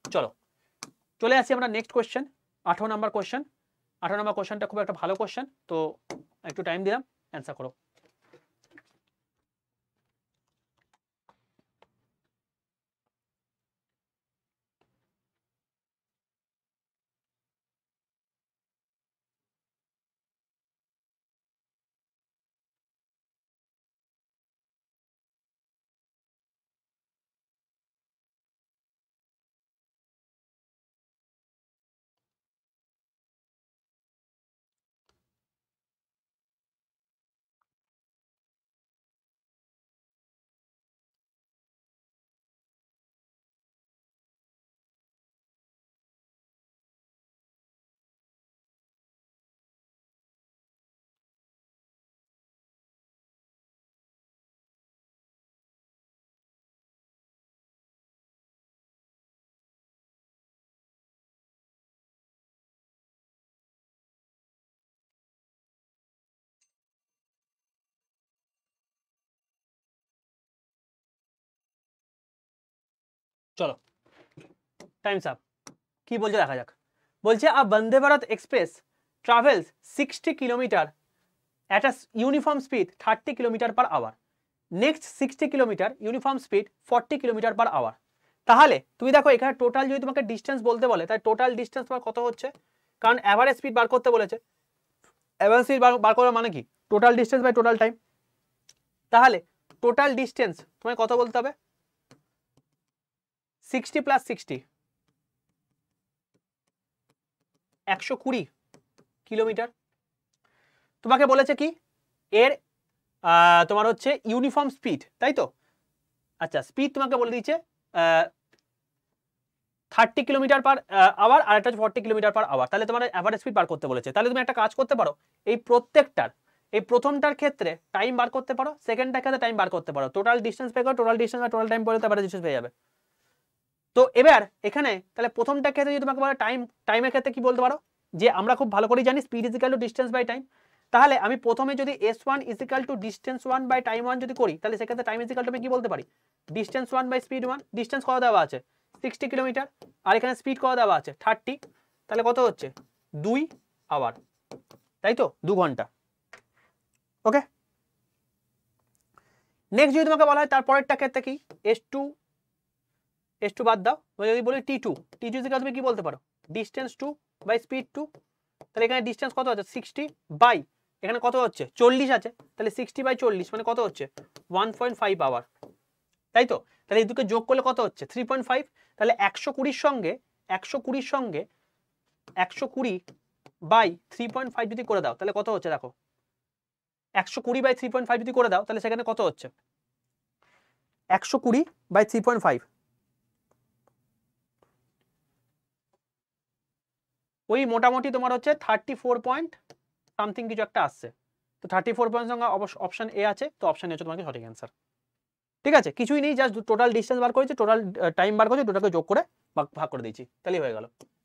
চলো চলে আসি আমরা next question, 18 number question. 18 number কোয়েশ্চেনটা খুব একটা ভালো কোয়েশ্চেন, তো একটু টাইম দিলাম, অ্যান্সার করো। চলো টাইমস আপ, কি বলছে দেখা যাক। বলছে a Vande Bharat express travels 60 kilometre at a uniform speed 30 kilometre per hour, next 60 kilometre uniform speed 40 kilometre per hour. তাহলে তুমি দেখো এখানে টোটাল যদি তোমাকে ডিস্টেন্স বলতে বলে তাহলে টোটাল ডিস্টেন্স তোমার কত হচ্ছে, কারণ অ্যাভারেজ স্পিড বার করতে বলেছে, অ্যাভারেজ স্পিড বার করার মানে কি total distance by total time, তাহলে টোটাল ডিস্টেন্স তোমায় কত বলতে হবে 60 প্লাস 60 120 কিলোমিটার। তোমাকে বলেছে কি এর তোমার হচ্ছে ইউনিফর্ম স্পিড, তাই তো? আচ্ছা, স্পিড তোমাকে বলে দিচ্ছে 30 কিলোমিটার পার আওয়ার, আর একটা 40 কিলোমিটার পার আওয়ার। তাহলে তোমার অ্যাভারেজ স্পিড বার করতে বলেছে। তাহলে তুমি একটা কাজ করতে পারো, এই প্রত্যেকটার, এই প্রথমটার ক্ষেত্রে টাইম বার করতে পারো, সেকেন্ডটার ক্ষেত্রে টাইম বার করতে পারো, টোটাল ডিস্টেন্স পেয়ে গেলো, টোটাল ডিস্টেন্স আর টোটাল টাইম পরে অ্যাভারেজ ডিস্টেন্স পেয়ে যাবে। তো এবার এখানে তাহলে প্রথমটার ক্ষেত্রে যদি তোমাকে বলে টাইমের ক্ষেত্রে কি বলতে পারো, যে আমরা খুব ভালো করেই জানি speed is equal to distance by time. তাহলে আমি প্রথমে যদি s1 is equal to distance 1 by time 1 যদি করি, তাহলে সেক্ষেত্রে টাইম ইজ ইকাল টু আমি কি বলতে পারি, ডিস্টেন্স 1 বাই স্পিড 1। ডিস্টেন্স কত দেওয়া আছে 60 কিলোমিটার, আর এখানে স্পিড কত দেওয়া আছে 30, তাহলে কত হচ্ছে 2 আওয়ার, তাই তো, 2 ঘন্টা। ওকে, নেক্সট যদি তোমাকে বলা হয় তারপরেরটা ক্ষেত্রে কি, s2 বাদ দাও, যদি বলি t2 ইজ ইকাল তুমি কি বলতে পারো, ডিস্টেন্স 2 বাই স্পিড 2। তাহলে এখানে ডিস্টেন্স কত আছে 60 বাই, এখানে কত হচ্ছে 40 আছে, তাহলে 60 বাই 40 মানে কত হচ্ছে 1.5 আওয়ার, তাই তো? তাহলে এই দুটো যোগ করলে কত হচ্ছে 3.5। তাহলে 120 সঙ্গে 120 বাই 3.5 যদি করে দাও তাহলে কত হচ্ছে, দেখো 120 বাই 3.5 যদি করে দাও তাহলে সেখানে কত হচ্ছে 120 বাই 3.5, ওই মোটামুটি তোমার হচ্ছে 34 পয়েন্ট সামথিং কিছু একটা আসছে। তো 34 পয়েন্ট সঙ্গে অপশন এ আছে, তো অপশন এ হচ্ছে তোমাকে সঠিক অ্যান্সার। ঠিক আছে, কিছুই নেই, জাস্ট টোটাল ডিস্টেন্স বার করেছি, টোটাল টাইম বার করেছি, দুটোকে যোগ করে ভাগ করে দিয়েছি, তাহলেই হয়ে গেল।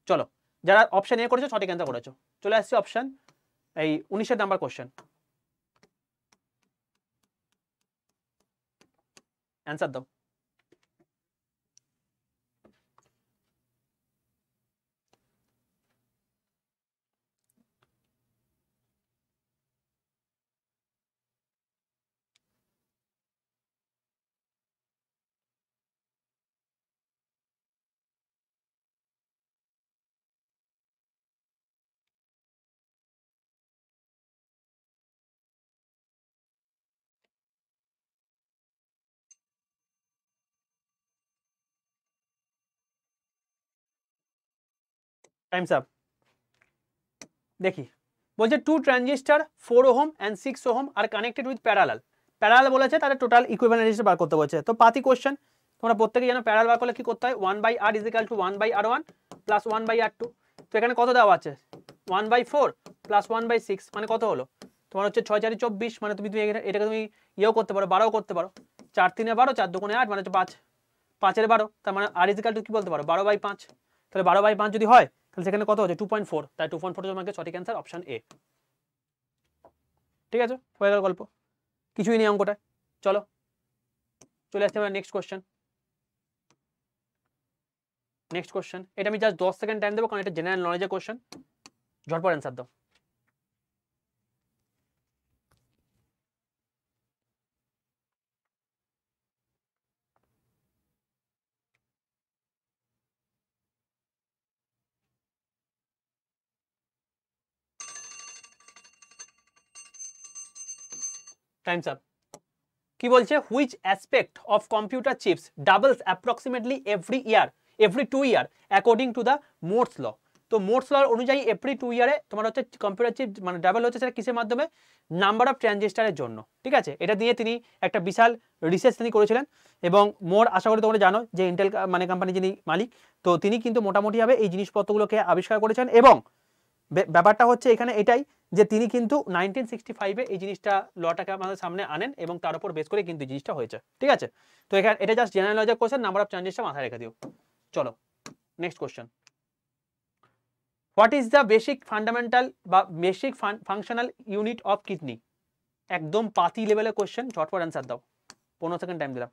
চলো, যারা অপশন এ করেছো সঠিক অ্যান্সার করেছো। চলে আসছি অপশন এই 19 নাম্বার কোশ্চেন, অ্যান্সার দাও। Times up. দেখি, বলছে 2 transistor 4 ohm and 6 ohm are connected with parallel. Parallel বলেছে, তাদের টোটাল ইকুইভ্যালেন্ট রেজিস্ট্যান্স বার করতে বলেছে। তো পাতি কোশ্চেন, তোমরা প্রত্যেকেই জানো প্যারালাল বার করলে কি করতে হয়, 1/r is equal two 1/r1 plus 1/r2। তো এখানে কত দেওয়া আছে 1/4 প্লাস 1/6 মানে কত হলো তোমার হচ্ছে 6 4 24, মানে তুমি এটাকে তুমি ইয়েও করতে পারো, 12 করতে পারো, 4 3 12, 4 2 8 মানে হচ্ছে 5, 5 এর 12, তার মানে r ইজ ইকাল টু কি বলতে পারো 12/5। তাহলে 12/5 যদি হয় তাহলে সেখানে কত হচ্ছে 2.4, তাই 2.4 তোমাকে সঠিক অ্যান্সার অপশন এ। ঠিক আছে, হয়ে গেল গল্প, কিছুই নেই অঙ্কটা। চলো চলে আসতে আমরা নেক্সট কোশ্চেন। নেক্সট কোশ্চেন, এটা আমি জাস্ট 10 সেকেন্ড টাইম দেবো, কারণ এটা জেনারেল নলেজের কোশ্চেন, ঝটপট অ্যান্সার দাও। Times up. কি বলছে, which aspect of computer chips doubles approximately every 2 year according to the Moore's law. তো মোর্স ল অনুযায়ী এভরি 2 ইয়ারে তোমার হচ্ছে কম্পিউটার চিপ মানে ডাবল হচ্ছে, সেটা কিসের মাধ্যমে, নাম্বার অফ ট্রানজিস্টারের জন্য। ঠিক আছে, এটা দিয়ে তিনি একটা বিশাল রিসার্চ তিনি করেছিলেন, এবং মোর আশা করি তোমরা জানো যে ইন্টেল মানে কোম্পানি যিনি মালিক, তো তিনি কিন্তু মোটামুটিভাবে এই জিনিসপত্রগুলোকে আবিষ্কার করেছেন। এবং ব্যাপারটা হচ্ছে এখানে এটাই যে তিনি কিন্তু 1965-এ এই জিনিসটা লটাকে আমাদের সামনে আনেন, এবং তার উপর বেস করে কিন্তু জিনিসটা হয়েছে। ঠিক আছে, তো এখানে এটা জাস্ট জেনারেল নলেজের কোশ্চেন, নাম্বার অফ ট্রানজিস্টার মাথায় রেখে দিও। চলো next question, what is the basic fundamental বা basic functional unit of kidney? একদম পাতি লেভেলের কোশ্চেন, ঝটপট অ্যান্সার দাও, 15 সেকেন্ড টাইম দিলাম।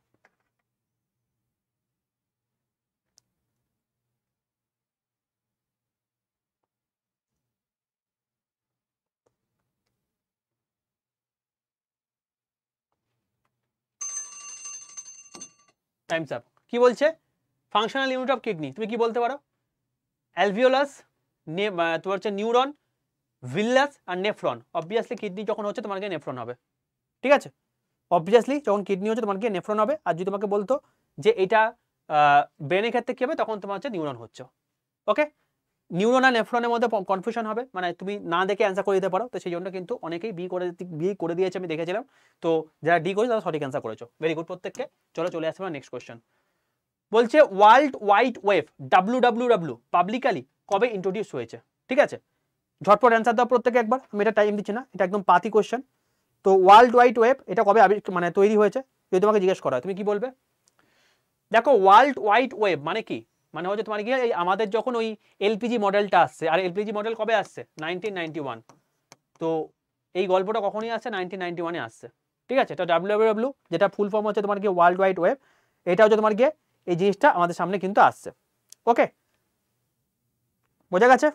Times up. কি বলছে, ফাংশনাল ইউনিট অফ কিডনি, তুমি কি বলতে পারো, অ্যালভিওলাস, তোমার হচ্ছে নিউরন, ভিল্লাস আর নেফ্রন। অবভিয়াসলি কিডনি যখন হচ্ছে তোমাকে নেফ্রন হবে। ঠিক আছে, অবভিয়াসলি যখন কিডনি হচ্ছে তোমাকে নেফ্রন হবে। আর যদি তোমাকে বলতো যে এটা ব্রেনের ক্ষেত্রে কি হবে, তখন তোমার হচ্ছে নিউরন হচ্ছে। ওকে, নিউরন আর নেফ্রনের মধ্যে কনফিউশন হবে, মানে তুমি না দেখে অ্যান্সার করে দিতে পারো, তো সেই জন্য কিন্তু অনেকেই বি করে দিয়েছে, আমি দেখেছিলাম। তো যারা ডি করেছে তারা সঠিক অ্যান্সার করেছো, ভেরি গুড প্রত্যেককে। চলো চলে আসবে নেক্সট কোয়েশ্চেন। বলছে world wide web WWW publicly কবে ইন্ট্রোডিউস হয়েছে? ঠিক আছে, ঝটপট অ্যান্সার দাও প্রত্যেকে একবার, আমি এটা টাইম দিচ্ছি না, এটা একদম পাতি কোয়েশ্চেন। তো ওয়ার্ল্ড ওয়াইড ওয়েব এটা কবে মানে তৈরি হয়েছে যদি তোমাকে জিজ্ঞেস করা হয়, তুমি কি বলবে? দেখো ওয়ার্ল্ড ওয়াইড ওয়েব মানে কি, মানে হচ্ছে তোমার গিয়ে এই আমাদের যখন ওই এলপিজি মডেলটা আসছে, আর এলপিজি মডেল কবে আসছে? 1991। তো এই গল্পটা কখনই আসছে? 1991-এ আসছে। ঠিক আছে, তো WWW যেটা ফুল ফর্ম হচ্ছে তোমার গিয়ে ওয়ার্ল্ড ওয়াইড ওয়েব, এটা হচ্ছে তোমার গিয়ে এই জিনিসটা আমাদের সামনে কিন্তু আসছে। ওকে, বোঝা গেছে?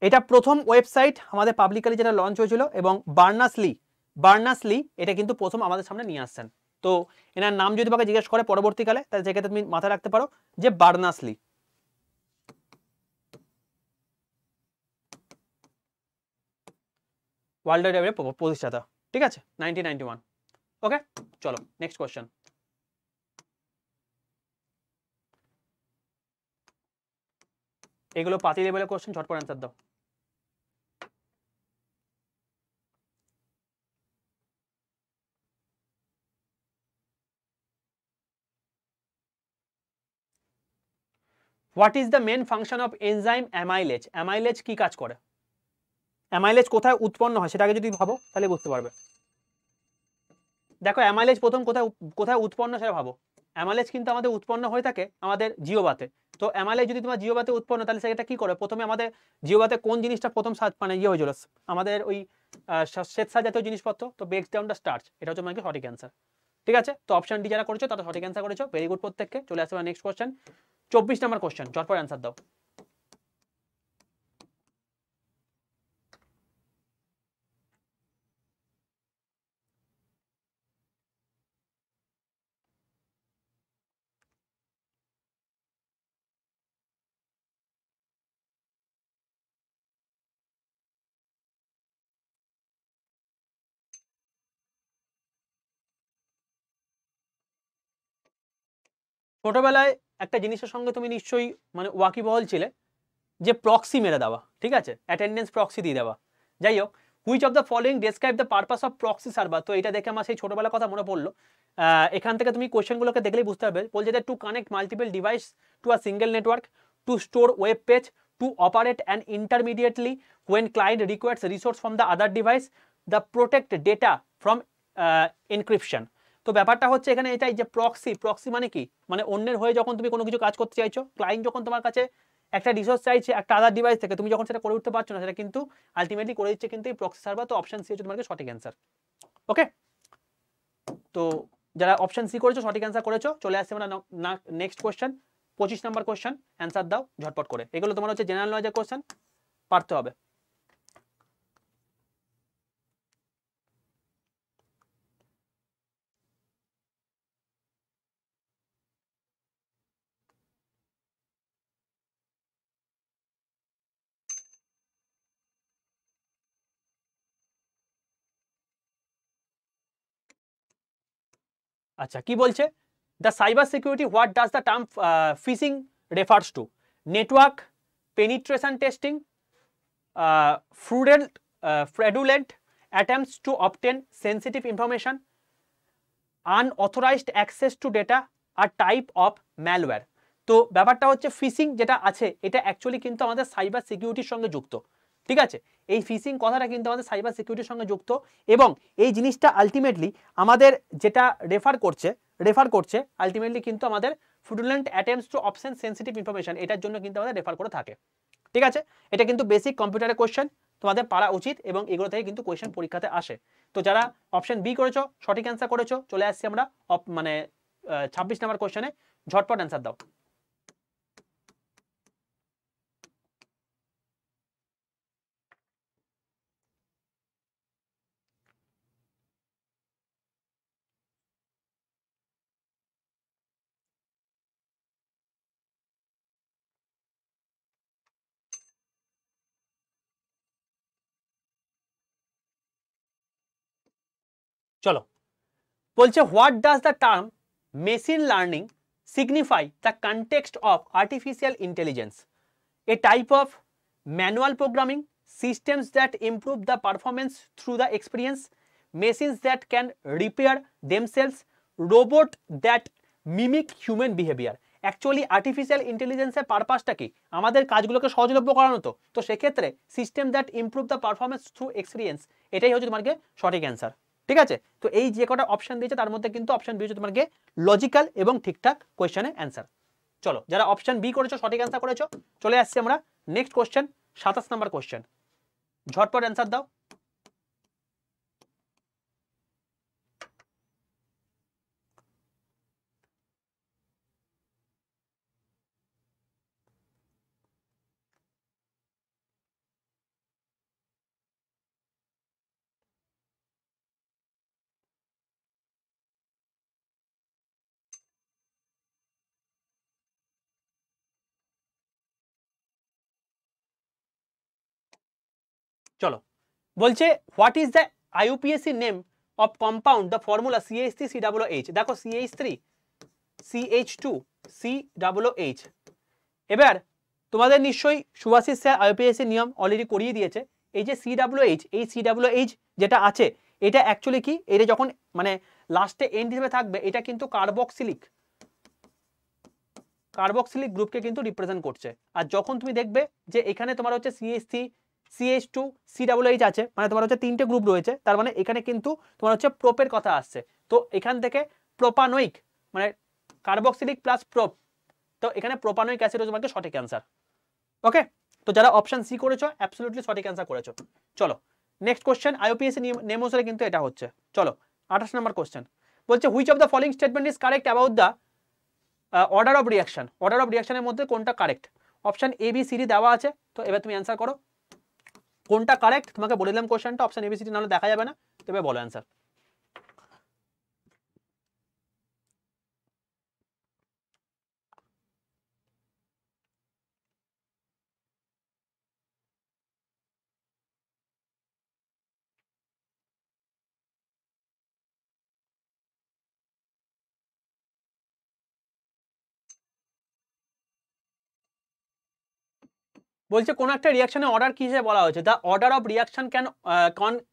এটা প্রথম ওয়েবসাইট আমাদের পাবলিকালি যেটা লঞ্চ হয়েছিল, এবং বার্নাস লি এটা কিন্তু প্রথম আমাদের সামনে নিয়ে আসছেন। তো এনার নাম যদি তোমাকে জিজ্ঞেস করে পরবর্তীকালে, তাহলে সেক্ষেত্রে তুমি মাথায় রাখতে পারো যে বার্নাস লি। ওয়ার্ল্ড ওয়াইড ওয়েবের প্রতিষ্ঠাতা। ঠিক আছে, 1991। ওকে, চলো নেক্সট কোয়েশ্চেন। এগুলো পাতি লেভেলের কোয়েশ্চেন, ঝটপট অ্যান্সার দাও। What is the main function of enzyme amylase? Amylase কি কাজ করে? অ্যামাইলেজ কোথায় উৎপন্ন হয় সেটা আগে যদি ভাবো তাহলে বুঝতে পারবে। দেখো অ্যামাইলেজ প্রথম কোথায় উৎপন্ন সেটা ভাবো। অ্যামাইলেজ কিন্তু আমাদের উৎপন্ন হয়ে থাকে আমাদের জিওবাতে। তো অ্যামাইলেজ যদি তোমার জিওবাতে উৎপন্ন, তাহলে সেটা কি করে? প্রথমে আমাদের জিওবাতে কোন জিনিসটা প্রথম মানে ইয়ে হয়েছিল, আমাদের ওই শ্বেতসার জাতীয় জিনিসপত্র, তো ব্রেকস ডাউন দ্য স্টার্চ, এটা হচ্ছে আমাকে সঠিক অ্যান্সার। ঠিক আছে, তো অপশন ডি যারা করেছো তারা সঠিক অ্যান্সার করেছো, ভেরি গুড প্রত্যেককে। চলে আসবে নেক্সট কোয়েশ্চেন, 24 নম্বর কোয়েশ্চেন, ঝটপট অ্যান্সার দাও। ছোটবেলায় একটা জিনিসের সঙ্গে তুমি নিশ্চয়ই মানে ওয়াকিবহল ছিলে, যে প্রক্সি মেরে দেওয়া, ঠিক আছে, অ্যাটেন্ডেন্স প্রক্সি দিয়ে দেওয়া। যাই হোক, which of the following describe the purpose of proxy server? তো এটা দেখে আমার সেই ছোটবেলার কথা মনে পড়লো। এখান থেকে তুমি কোয়েশ্চেনগুলোকে দেখলেই বুঝতে পারবে। বলছে যে to connect multiple device to a single network, two store web page, two operate and ইন্টারমিডিয়েটলি when client requires resource from the other device, the protect data from encryption। তো ব্যাপারটা হচ্ছে এখানে এটাই যে প্রক্সি মানে কি, মানে অন্যের হয়ে যখন তুমি কোনো কিছু কাজ করতে চাইছো, ক্লায়েন্ট যখন তোমার কাছে একটা রিসোর্স চাইছে একটা আদার ডিভাইস থেকে, তুমি যখন সেটা করে উঠতে পারছো না, সেটা কিন্তু আলটিমেটলি করে দিচ্ছে কিন্তু এই প্রক্সি সার্ভার। তো অপশন সি হচ্ছে তোমাকে সঠিক অ্যান্সার। ওকে, তো যারা অপশন সি করেছো সঠিক অ্যান্সার করেছো, চলে আসছে আমরা নেক্সট কোয়েশ্চেন, 25 নম্বর কোয়েশ্চেন, অ্যান্সার দাও ঝটপট করে। এগুলো তোমার হচ্ছে জেনারেল নলেজের কোয়েশ্চেন, পারতে হবে। আচ্ছা, কি বলছে? The cyber security, what does the term phishing refers to? Network penetration testing, fraudulent attempts to obtain sensitive information, unauthorized access to data, আর টাইপ অফ ম্যালওয়্যার। তো ব্যাপারটা হচ্ছে ফিশিং যেটা আছে এটা অ্যাকচুয়ালি কিন্তু আমাদের সাইবার সিকিউরিটির সঙ্গে যুক্ত। ঠিক আছে, এই ফিশিং কথাটা কিন্তু আমাদের সাইবার সিকিউরিটির সঙ্গে যুক্ত, এবং এই জিনিসটা আলটিমেটলি আমাদের যেটা রেফার করছে আলটিমেটলি কিন্তু আমাদের fraudulent attempts two obtain sensitive information, এটার জন্য কিন্তু আমাদের রেফার করে থাকে। ঠিক আছে, এটা কিন্তু বেসিক কম্পিউটারের কোয়েশ্চেন, তোমাদের পারা উচিত, এবং এগুলো থেকে কিন্তু কোয়েশ্চেন পরীক্ষাতে আসে। তো যারা অপশন বি করেছো সঠিক অ্যান্সার করেছো, চলে আসছি আমরা মানে 26 নম্বর কোয়েশ্চেনে, ঝটপট অ্যান্সার দাও। চলো, বলছে what does the term machine learning signify the context of artificial intelligence? A type of manual programming, systems that improve the performance through the experience, machines that can repair themselves, robot that mimic human behavior. Actually artificial ইন্টেলিজেন্সের পারপাসটা কি? আমাদের কাজগুলোকে সহজলভ্য করানো। তো সেক্ষেত্রে system that improve the performance through experience, এটাই হচ্ছে তোমাকে সঠিক অ্যান্সার। ঠিক আছে, তো এই যে কটা অপশন দিয়েছে তার মধ্যে কিন্তু অপশন বি হচ্ছে তোমাকে লজিক্যাল এবং ঠিকঠাক কোয়েশ্চেনের অ্যান্সার। চলো, যারা অপশন বি করেছো সঠিক অ্যান্সার করেছো, চলে আসছি আমরা নেক্সট কোয়েশ্চেন, 27 নম্বর কোয়েশ্চেন। ঝটপট অ্যান্সার দাও। চলো, বলছে what is the IUPAC name of compound the formula CH3 COOH। দেখো CH3 CH2 COOH। এবার তোমাদের নিশ্চয়ই সুভাষিস স্যার আইইউপিএসি নিয়ম অলরেডি করিয়ে দিয়েছে। এই যে COOH, এই COOH যেটা আছে এটা অ্যাকচুয়ালি কি, এটা যখন মানে লাস্টে এন্ড হিসেবে থাকবে এটা কিন্তু কার্বক্সিলিক গ্রুপকে কিন্তু রিপ্রেজেন্ট করছে। আর যখন তুমি দেখবে যে এখানে তোমার হচ্ছে CH3 CH2 COOH আছে, মানে তোমার হচ্ছে তিনটে গ্রুপ রয়েছে, তার মানে এখানে কিন্তু তোমার হচ্ছে প্রোপের কথা আসছে। তো এখান থেকে প্রোপানোইক মানে কার্বক্সিলিক প্লাস প্রোপ, তো এখানে প্রোপানোইক অ্যাসিড হচ্ছে তোমাকে সঠিক অ্যান্সার। ওকে, তো যারা অপশন সি করেছো অ্যাবসলিউটলি সঠিক অ্যান্সার করেছো। চলো নেক্সট কোশ্চেন, আইইউপিএসি নেম অনুসারে কিন্তু এটা হচ্ছে। চলো 28 নম্বর কোশ্চেন, বলছে which of the following statement is correct about the order of reaction. Order of রিয়াকশনের মধ্যে কোনটা correct? Option A B C D দেওয়া আছে, তো এবার তুমি অ্যান্সার করো কোনটা কারেক্ট। তোমাকে বলে দিলাম কোশ্চেনটা, option A B C D নাহলে দেখা যাবে না, তবে বলো অ্যান্সার। বলছে কোন একটা রিয়াকশনের অর্ডার কি হিসেবে বলা হয়েছে? The order of reaction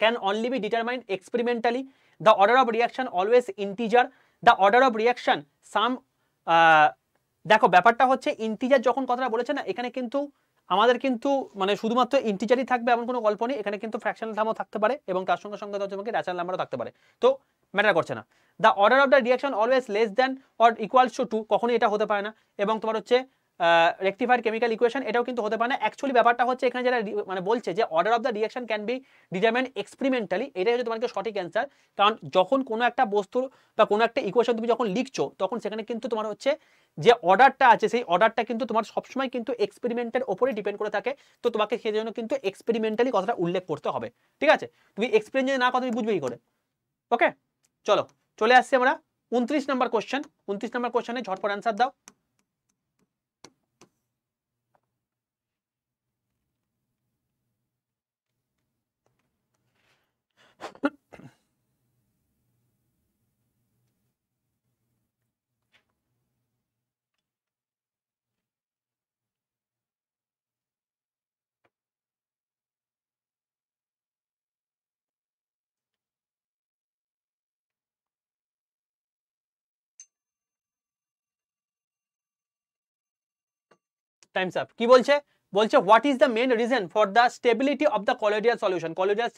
can only be determined experimentally, the order of reaction always integer, the order of reaction sum. দেখো ব্যাপারটা হচ্ছে ইন্টিজার যখন কথাটা বলেছে না, এখানে কিন্তু আমাদের কিন্তু মানে শুধুমাত্র ইন্টিজারই থাকবে এমন কোনো গল্প নেই, এখানে কিন্তু ফ্র্যাকশনাল টার্মও থাকতে পারে এবং তার সঙ্গে সঙ্গে তোমাকে ন্যাচারাল নাম্বারও থাকতে পারে, তো ম্যাটার করছে না। The order of the reaction always less than or equals to 2, কখনোই এটা হতে পারে না। এবং তোমার হচ্ছে রেকটিফাইড কেমিক্যাল ইকুয়েশন, এটাও কিন্তু হতে পারে না। অ্যাকচুয়ালি ব্যাপারটা হচ্ছে এখানে যারা মানে বলছে যে order of the reaction can be determined experimentally, এটাই হচ্ছে তোমাকে সঠিক অ্যান্সার। কারণ যখন কোনো একটা বস্তুর বা কোনো একটা ইকুয়েশন তুমি যখন লিখছো তখন সেখানে কিন্তু তোমার হচ্ছে যে অর্ডারটা আছে সেই অর্ডারটা কিন্তু তোমার সবসময় কিন্তু এক্সপেরিমেন্টের ওপরে ডিপেন্ড করে থাকে, তো তোমাকে সেই জন্য কিন্তু এক্সপেরিমেন্টালি কথাটা উল্লেখ করতে হবে। ঠিক আছে, তুমি এক্সপেরিমেন্ট যদি না কথা তুমি বুঝবে কি করে? ওকে, চলো চলে আসছি আমরা 29 নম্বর কোশ্চেন। 29 নম্বর কোশ্চেনে ঝটপট অ্যান্সার দাও। Times up. কি বলছে? বলছে what is the main reason for the stability of the colloidal solution. Colloidal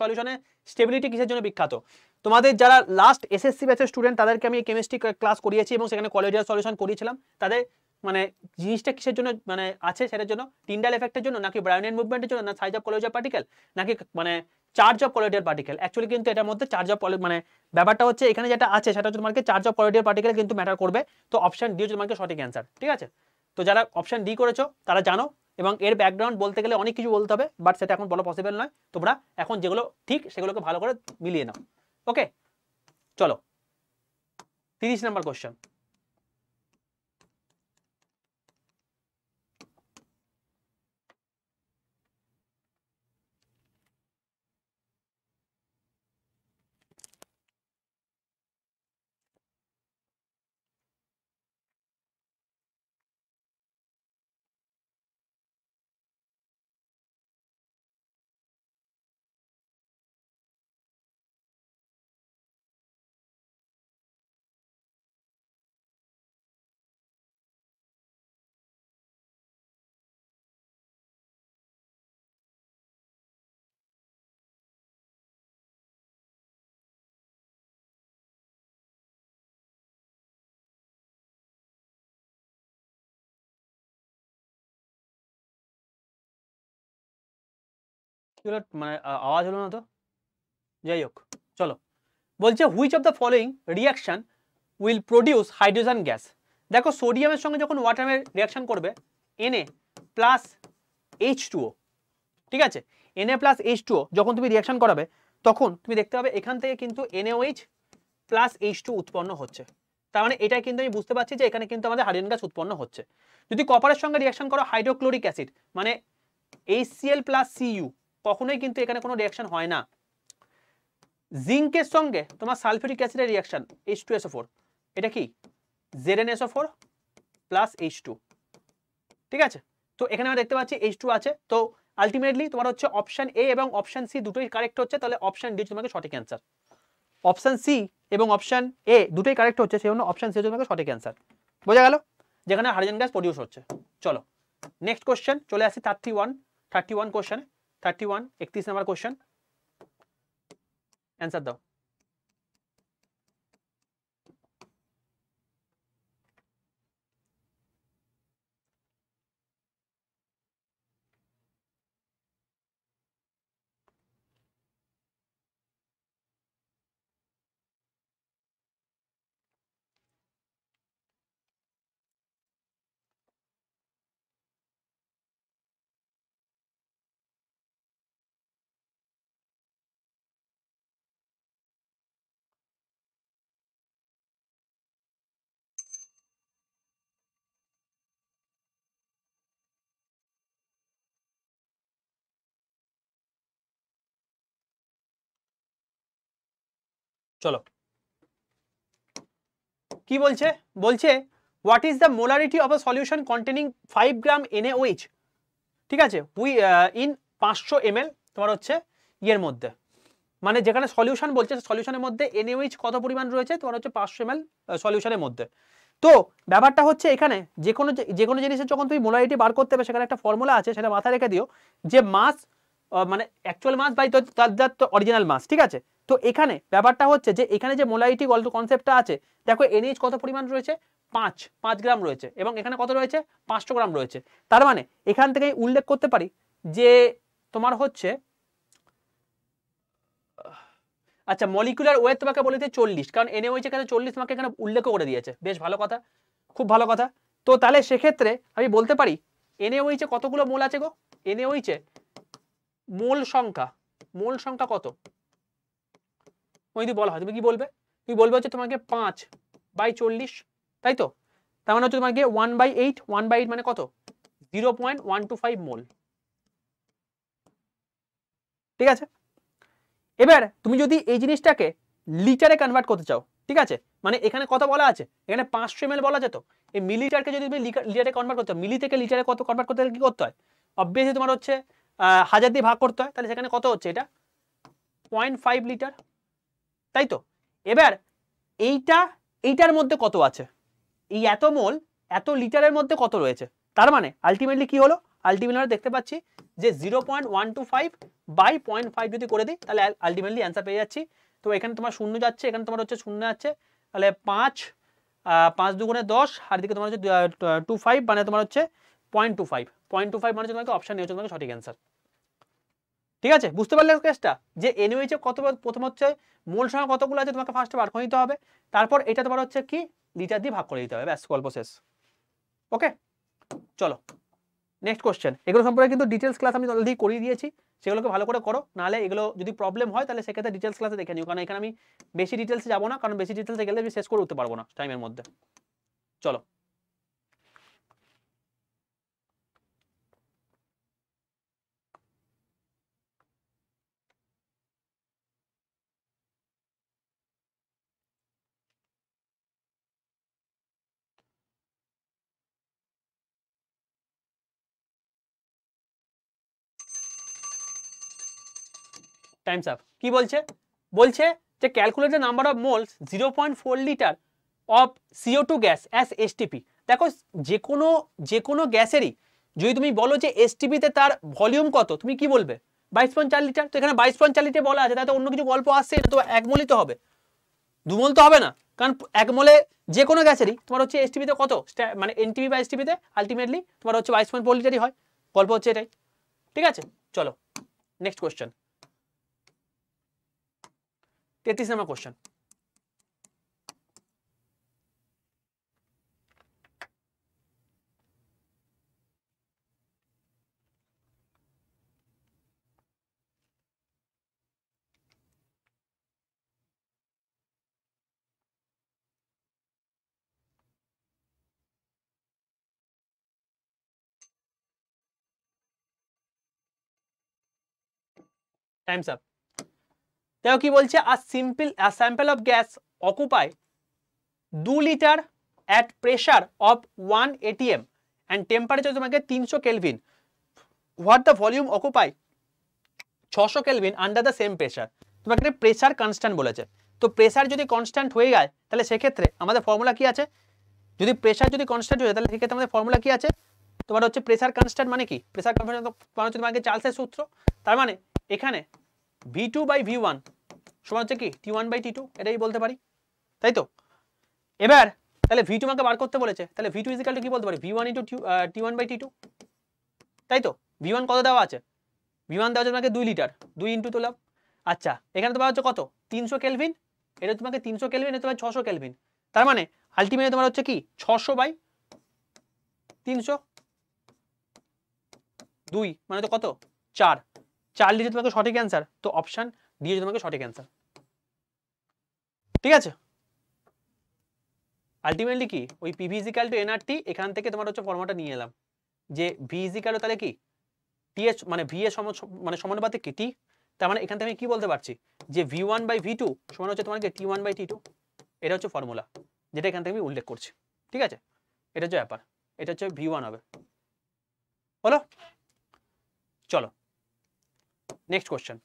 সলিউশনের স্টেবিলিটি কিসের জন্য বিখ্যাত? তোমাদের যারা লাস্ট এসএসসি ব্যাচের স্টুডেন্ট তাদেরকে আমি কেমিস্ট্রি ক্লাস করিয়েছি এবং সেখানে কলোইডাল সলিউশন করিয়েছিলাম। তাদের মানে জিনিসটা কিসের জন্য মানে আছে সেটার জন্য, টিন্ডাল এফেক্টের জন্য নাকি ব্রাউনিয়ান মুভমেন্টের জন্য, না সাইজ অফ কলোইডাল পার্টিকেল, নাকি মানে charge of colloidal particle? Actually কিন্তু এটার মধ্যে চার্জ অফ মানে ব্যাপারটা হচ্ছে এখানে যেটা আছে সেটা হচ্ছে তোমাকে চার্জ অফ কলোইডাল পার্টিকেল কিন্তু ম্যাটার করবে। তো অপশন ডি হচ্ছে তোমাকে সঠিক অ্যান্সার। ঠিক আছে, তো যারা অপশন ডি করেছো তারা জানো, এবং এর ব্যাকগ্রাউন্ড বলতে গেলে অনেক কিছু বলতে হবে, বাট সেটা এখন বলা পসিবল নয়। তোমরা এখন যেগুলো ঠিক সেগুলোকে ভালো করে মিলিয়ে নাও। ওকে, চলো 30 নম্বর কোশ্চেন। মানে আওয়াজ হলো না তো, যাই হোক চলো। বলছে which of the following reaction will produce hydrogen gas. দেখো সোডিয়ামের সঙ্গে যখন ওয়াটারের রিয়াকশন করবে Na প্লাস H2O, ঠিক আছে, Na প্লাস H2O যখন তুমি রিয়াকশন করাবে তখন তুমি দেখতে পাবে এখান থেকে কিন্তু NaOH প্লাস H2 উৎপন্ন হচ্ছে। তার মানে এটাই কিন্তু আমি বুঝতে পারছি যে এখানে কিন্তু আমাদের হাইড্রোজেন গ্যাস উৎপন্ন হচ্ছে। যদি কপারের সঙ্গে রিয়াকশন করো হাইড্রোক্লোরিক অ্যাসিড মানে HCl প্লাস Cu, কখনোই কিন্তু এখানে কোনো রিয়াকশন হয় না। জিঙ্কের সঙ্গে তোমার সালফিউরিক অ্যাসিডের রিয়াকশন H2SO4, এটা কি ZnSO4 প্লাস H2, ঠিক আছে। তো এখানে আমরা দেখতে পাচ্ছি H2 আছে। তো আলটিমেটলি তোমার হচ্ছে অপশন এ এবং অপশন সি দুটোই কারেক্ট হচ্ছে, তাহলে অপশন ডি তোমাকে সঠিক অ্যান্সার। অপশন সি এবং অপশন এ দুটোই কারেক্ট হচ্ছে, সেই জন্য অপশন সি তোমাকে সঠিক অ্যান্সার। বোঝা গেল, যেখানে হাইড্রোজেন গ্যাস প্রডিউস হচ্ছে। চলো নেক্সট কোশ্চেন চলে আসি 31 কোশ্চেন, 31 নাম্বার কোশ্চেন, অ্যান্সার দাও। চলো কি বলছে, বলছে what is the molarity of a solution containing 5 gram NaOH, ঠিক আছে, ইন 500 ml তোমার হচ্ছে ইয়ের মধ্যে, মানে যেখানে সলিউশন বলছে সলিউশনের মধ্যে NaOH কত পরিমাণ রয়েছে তোমার হচ্ছে 500 ml সলিউশনের মধ্যে। তো ব্যাপারটা হচ্ছে এখানে যে কোনো জিনিসের যখন তুমি মোলারিটি বার করতে হবে সেখানে একটা ফর্মুলা আছে, সেটা মাথায় রেখে দিও যে মাস মানে অ্যাকচুয়াল মাস বাই তার অরিজিনাল মাস, ঠিক আছে। তো এখানে ব্যাপারটা হচ্ছে যে এখানে যে মোলারিটি কনসেপ্টটা আছে, দেখো NaOH কত পরিমাণ রয়েছে 5 গ্রাম রয়েছে এবং এখানে কত রয়েছে 500 গ্রাম রয়েছে। তার মানে এখান থেকেই উল্লেখ করতে পারি যে তোমার হচ্ছে আচ্ছা মলিকুলার ওয়েট তোমাকে বলে দিতে 40, কারণ NaOH এখানে 40 তোমাকে এখানে উল্লেখ করে দিয়েছে, বেশ ভালো কথা, খুব ভালো কথা। তো তাহলে সেক্ষেত্রে আমি বলতে পারি NaOH এ কতগুলো মোল আছে গো, NaOH এ মোল সংখ্যা কত ওই যদি বলা হয় তুমি কি বলবে, তুমি বলবে হচ্ছে তোমাকে 5/40, তাই তো। তার মানে হচ্ছে তোমাকে 1/8 মানে কত 0.125 মোল, ঠিক আছে। এবার তুমি যদি এই জিনিসটাকে লিটারে কনভার্ট করতে চাও, ঠিক আছে, মানে এখানে কত বলা আছে, এখানে 500 ml বলা আছে, তো এই মিলিটারকে যদি তুমি লিটারে কনভার্ট করতে চাও, মিলি থেকে লিটারে কত কনভার্ট করতে কি করতে হয়, অবভিয়াসলি তোমার হচ্ছে 1000 দিয়ে ভাগ করতে হয়, তাহলে সেখানে কত হচ্ছে এটা 0.5 লিটার, তাই তো। এবার এইটার মধ্যে কত আছে, এই এত মোল এত লিটারের মধ্যে কত রয়েছে, তার মানে আলটিমেটলি কি হলো, আলটিমেটলি আমরা দেখতে পাচ্ছি যে 0.125/0.5 যদি করে দিই তাহলে আলটিমেটলি অ্যান্সার পেয়ে যাচ্ছি। তো এখানে তোমার শূন্য যাচ্ছে, এখানে তোমার হচ্ছে শূন্য যাচ্ছে, তাহলে 5 দুগুণে 10 আর দিকে তোমার হচ্ছে 25 মানে তোমার হচ্ছে 0.25 মানে তোমাকে অপশন নিয়ে তোমাকে সঠিক অ্যান্সার, ঠিক আছে। বুঝতে পারলে কেসটা যে NaOH কত, প্রথম হচ্ছে মোল সংখ্যা কতগুলো আছে তোমাকে ফার্স্টে বার করে নিতে হবে, তারপর এটা তোমার হচ্ছে কি লিটার দিয়ে ভাগ করে দিতে হবে, ব্যাস গল্প শেষ। ওকে চলো নেক্সট কোশ্চেন। এগুলো সম্পর্কে কিন্তু ডিটেলস ক্লাস আমি অলরেডি করিয়ে দিয়েছি, সেগুলোকে ভালো করে করো, নাহলে এগুলো যদি প্রবলেম হয় তাহলে সেক্ষেত্রে ডিটেলস ক্লাসে দেখে নিও, কারণ এখানে আমি বেশি ডিটেলসে যাবো না, কারণ বেশি ডিটেলসে গেলে আমি শেষ করে উঠতে পারবো না টাইমের মধ্যে। চলো টাইমস আপ। কি বলছে, বলছে যে calculate the number of moles 0.4 litre of CO2 gas as STP। দেখো যে কোনো গ্যাসেরই যদি তুমি বলো যে STP-তে তার ভলিউম কত, তুমি কি বলবে 22.4 লিটার। তো এখানে 22.4 লিটার বলা আছে, তাতে অন্য কিছু গল্প আসছে না, তো 1 মোলই তো হবে, 2 মোল তো হবে না, কারণ 1 মোলে যে কোনো গ্যাসেরই তোমার হচ্ছে STP-তে কত, মানে NTP বা STP-তে আলটিমেটলি তোমার হচ্ছে 22.4 লিটারই হয়, গল্প হচ্ছে এটাই, ঠিক আছে। চলো নেক্সট কোয়েশ্চেন, 33 নম্বর কোয়েশ্চেন। Times up. দেখো কি বলছে, a sample of gas occupy 2 litre at pressure of 1 atm and temperature তোমাকে 300 kelvin, what the volume occupy 600 kelvin under the same pressure। তোমাকে একটা প্রেসার কনস্ট্যান্ট বলেছে। তো প্রেসার যদি কনস্ট্যান্ট হয়ে যায় তাহলে সেক্ষেত্রে আমাদের ফর্মুলা কি আছে, যদি প্রেসার যদি কনস্ট্যান্ট হয়ে যায় তাহলে সেক্ষেত্রে আমাদের ফর্মুলা কি আছে, তোমার হচ্ছে প্রেসার কনস্ট্যান্ট মানে কি, প্রেসার কনস্ট্যান্ট মানে হচ্ছে তোমাকে চার্লসের সূত্র। তার মানে এখানে V2 বাই V1 সমান হচ্ছে কি T1 বাই T2, এটাই বলতে পারি, তাই তো। এবার তাহলে V2 আমাকে বার করতে বলেছে, তাহলে V2 ইজিক্যাল টু কি বলতে পারি, V1 into T1 by T2, তাই তো। V1 কত দেওয়া আছে, V1 দেওয়া আছে তোমাকে 2 লিটার, 2 ইন্টু তোলাম। আচ্ছা এখানে তোমার হচ্ছে কত 300 কেলভিন, এটা তোমাকে 300 কেলভিন, এটা তোমার 600 কেলভিন। তার মানে আলটিমেটলি তোমার হচ্ছে কি 600 বাই 300, 2 মানে তো কত 4, 4 লিটার তোমাকে সঠিক অ্যান্সার। তো অপশন ডি তোমাকে সঠিক অ্যান্সার, ঠিক আছে। আলটিমেটলি কি ওই PV ইজিক্যাল টু nRT, এখান থেকে তোমার হচ্ছে ফর্মুলাটা নিয়ে এলাম যে V ইজিক্যাল টু তাহলে কি TH মানে V এর মানে সমানুপাতিক কি T। তার মানে এখান থেকে আমি কি বলতে পারছি যে V1 বাই V2 সমান হচ্ছে তোমাকে T1 বাই T2, এটা হচ্ছে ফর্মুলা যেটা এখান থেকে আমি উল্লেখ করছি, ঠিক আছে। এটা হচ্ছে ব্যাপার, এটা হচ্ছে V1 হবে, হলো। চলো নেক্সট কোশ্চেন।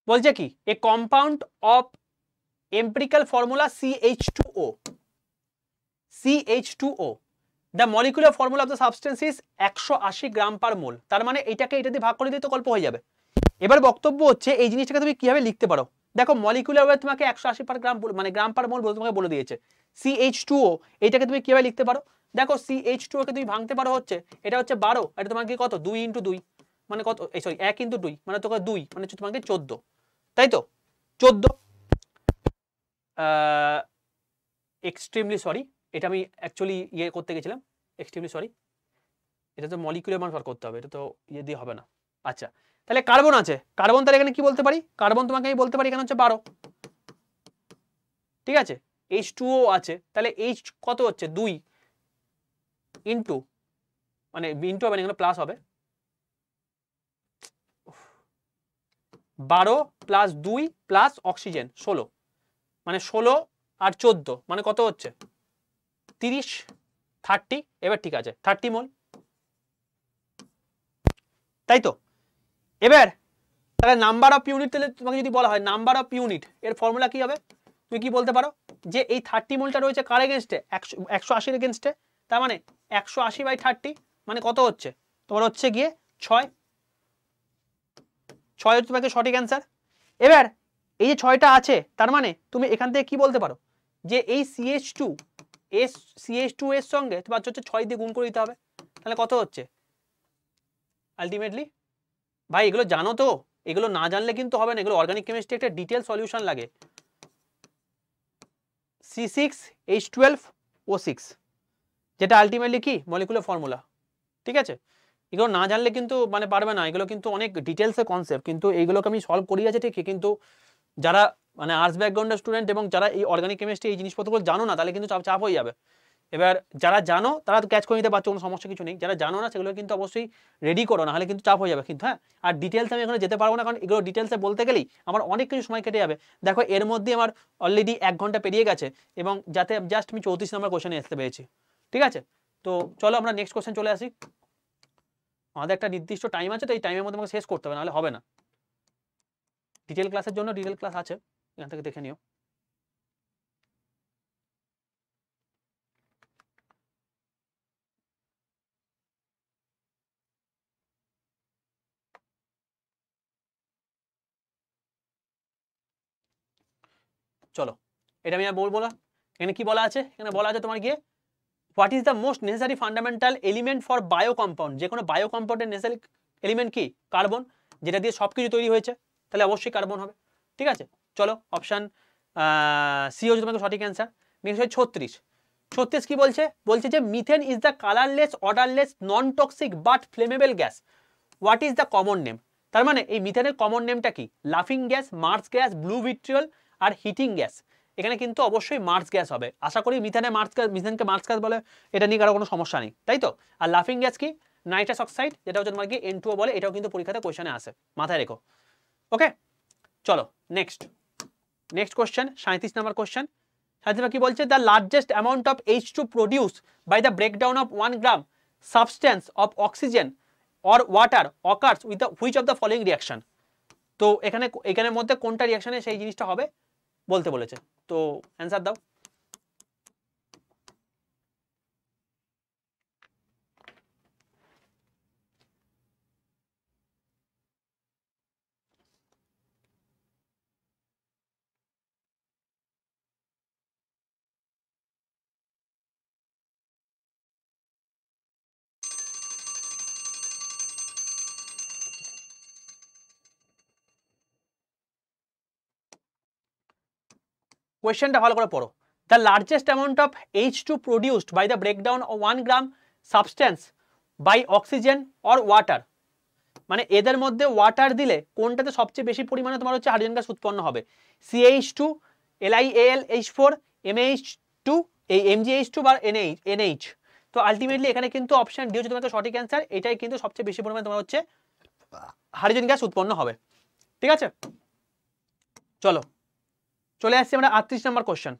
বলছে কি এ compound of empirical formula CH2O, CH2O the molecular formula of the substance is 180 গ্রাম পার মোল। তার মানে এটাকে এটা দিয়ে ভাগ করে দিতে গল্প হয়ে যাবে। এবার বক্তব্য হচ্ছে এই জিনিসটাকে তুমি কিভাবে লিখতে পারো, দেখো মলিকুলার ওয়েট তোমাকে 180 পার গ্রাম মানে গ্রাম পার মোল তোমাকে বলে দিয়েছে। CH2O এইটাকে তুমি কিভাবে লিখতে পারো, দেখো CH2O কে তুমি ভাঙতে পারো হচ্ছে এটা হচ্ছে 12, এটা তোমাকে কত 2 ইন্টু 2 মানে কত, এই সরি 1 ইন্টু 2 মানে তোমাকে 2 মানে হচ্ছে তোমাকে 14, তাই তো 14। এক্সট্রিমলি সরি, এটা আমি অ্যাকচুয়ালি ইয়ে করতে গেছিলাম, এক্সট্রিমলি সরি, এটা তো মলিকুলার মান বার করতে হবে, এটা তো ইয়ে দিয়ে হবে না। আচ্ছা তাহলে কার্বন আছে, কার্বন তাহলে এখানে কি বলতে পারি, কার্বন তোমাকে আমি বলতে পারি এখানে হচ্ছে 12, ঠিক আছে। H2O আছে, তাহলে H কত হচ্ছে 2 ইন্টু মানে ইন্টু হবে না এখানে প্লাস হবে 12 প্লাস 2 প্লাস অক্সিজেন 16, মানে 16 আর 14 মানে কত হচ্ছে 30, 30। এবার ঠিক আছে 30 মোল, তাই তো। এবার তাহলে নাম্বার অফ ইউনিট, তাহলে তোমাকে যদি বলা হয় নাম্বার অফ ইউনিট এর ফর্মুলা কি হবে, তুমি কি বলতে পারো যে এই 30 মোলটা রয়েছে কার এগেনস্টে 180 এর এগেনস্টে, তার মানে 180 বাই 30 মানে কত হচ্ছে তোমার হচ্ছে গিয়ে 6, 6 হচ্ছে তোমাকে সঠিক অ্যান্সার। এবার এই যে 6টা আছে তার মানে তুমি এখান থেকে কি বলতে পারো যে এই CH2 এর সঙ্গে তোমার হচ্ছে 6 দিয়ে গুণ করে দিতে হবে, তাহলে কত হচ্ছে আলটিমেটলি। ভাই এগুলো জানো তো, এগুলো না জানলে কিন্তু হবে না, এগুলো অর্গানিক কেমিস্ট্রি একটা ডিটেল সলিউশন লাগে। C6H12O6 যেটা আলটিমেটলি কি মলিকুলার ফর্মুলা, ঠিক আছে। এগুলো না জানলে কিন্তু মানে পারবে না, এগুলো কিন্তু অনেক ডিটেলসের কনসেপ্ট, কিন্তু এইগুলোকে আমি সলভ করি আছে ঠিকই, কিন্তু যারা মানে আর্টস ব্যাকগ্রাউন্ডের স্টুডেন্ট এবং যারা এই অর্গানিক কেমিস্ট্রি এই জিনিসপত্রগুলো জানো না তাহলে কিন্তু চাপ হয়ে যাবে। এবার যারা জানো তারা তো ক্যাচ করে নিতে পারছো, কোনো সমস্যা কিছু নেই, যারা জানো না সেগুলো কিন্তু অবশ্যই রেডি করো, না হলে কিন্তু চাপ হয়ে যাবে কিন্তু। হ্যাঁ আর ডিটেলস আমি এখানে যেতে পারবো না, কারণ এগুলো ডিটেলসে বলতে গেলেই আমার অনেক কিছু সময় কেটে যাবে। দেখো এর মধ্যে আমার অলরেডি 1 ঘন্টা পেরিয়ে গেছে এবং যাতে জাস্ট আমি 34 নম্বর কোশ্চেনে আসতে পেরেছি, ঠিক আছে। তো চলো আমরা নেক্সট কোশ্চেন চলে আসি, আমাদের একটা নির্দিষ্ট টাইম আছে, তো এই টাইমের মধ্যে আমাকে শেষ করতে হবে, নাহলে হবে না। ডিটেল ক্লাসের জন্য ডিটেল ক্লাস আছে, এখান থেকে দেখে নিও। চলো এটা আমি আর বলবো না। এখানে কি বলা আছে, এখানে বলা আছে তোমার গিয়ে what is the most necessary fundamental element for bio compound. যে কোনো বায়ো কম্পাউন্ডের নেসেসারি এলিমেন্ট কি? কার্বন, যেটা দিয়ে সবকিছু তৈরি হয়েছে, তাহলে অবশ্যই কার্বন হবে। ঠিক আছে, চলো অপশন সি হচ্ছে তোমাকে সঠিক অ্যান্সার। নেক্সট হয় 36। 36 কি বলছে? বলছে যে methane is the colourless, odourless, non toxic but flammable gas. What is the common name? তার মানে এই মিথেনের কমন নেমটা কি? লাফিং gas, marsh gas, blue vitriol আর হিটিং গ্যাস। এখানে কিন্তু অবশ্যই মার্স গ্যাস হবে। আশা করি মিথেনে মার্স গ্যাস, মিথেনকে মার্স গ্যাস বলে, এটা নিয়ে কারো কোনো সমস্যা নেই, তাই তো? আর লাফিং গ্যাস কি? নাইট্রাস অক্সাইড, যেটা হচ্ছে তোমার কি N2O বলে। এটাও কিন্তু পরীক্ষাতে কোশ্চেনে আসে, মাথায় রেখো। ওকে, চলো নেক্সট কোশ্চেন, 37 নম্বর কোশ্চেন। 37 কি বলছে? The largest amount of H2 produce by the breakdown of 1 gram substance of oxygen or water occurs with the which of the following reaction. তো এখানের মধ্যে কোনটা রিয়াকশনে সেই জিনিসটা হবে বলতে বলেছে, তো অ্যান্সার দাও। কোয়েশ্চেনটা ভালো করে পড়ো। The largest amount of H2 produced by the breakdown of 1 gram substance by oxygen or water, মানে এদের মধ্যে ওয়াটার দিলে কোনটাতে সবচেয়ে বেশি পরিমাণে তোমার হচ্ছে হাইড্রোজেন গ্যাস উৎপন্ন হবে? CH2, LiAlH4, MH2, এই MgH2 বা NH। তো আলটিমেটলি এখানে কিন্তু অপশন ডি হচ্ছে তোমাদের সঠিক অ্যান্সার। এটাই কিন্তু সবচেয়ে বেশি পরিমাণে তোমার হচ্ছে হাইড্রোজেন গ্যাস উৎপন্ন হবে। ঠিক আছে, চলো চলে আসছি আমরা 38 নম্বর কোশ্চেন।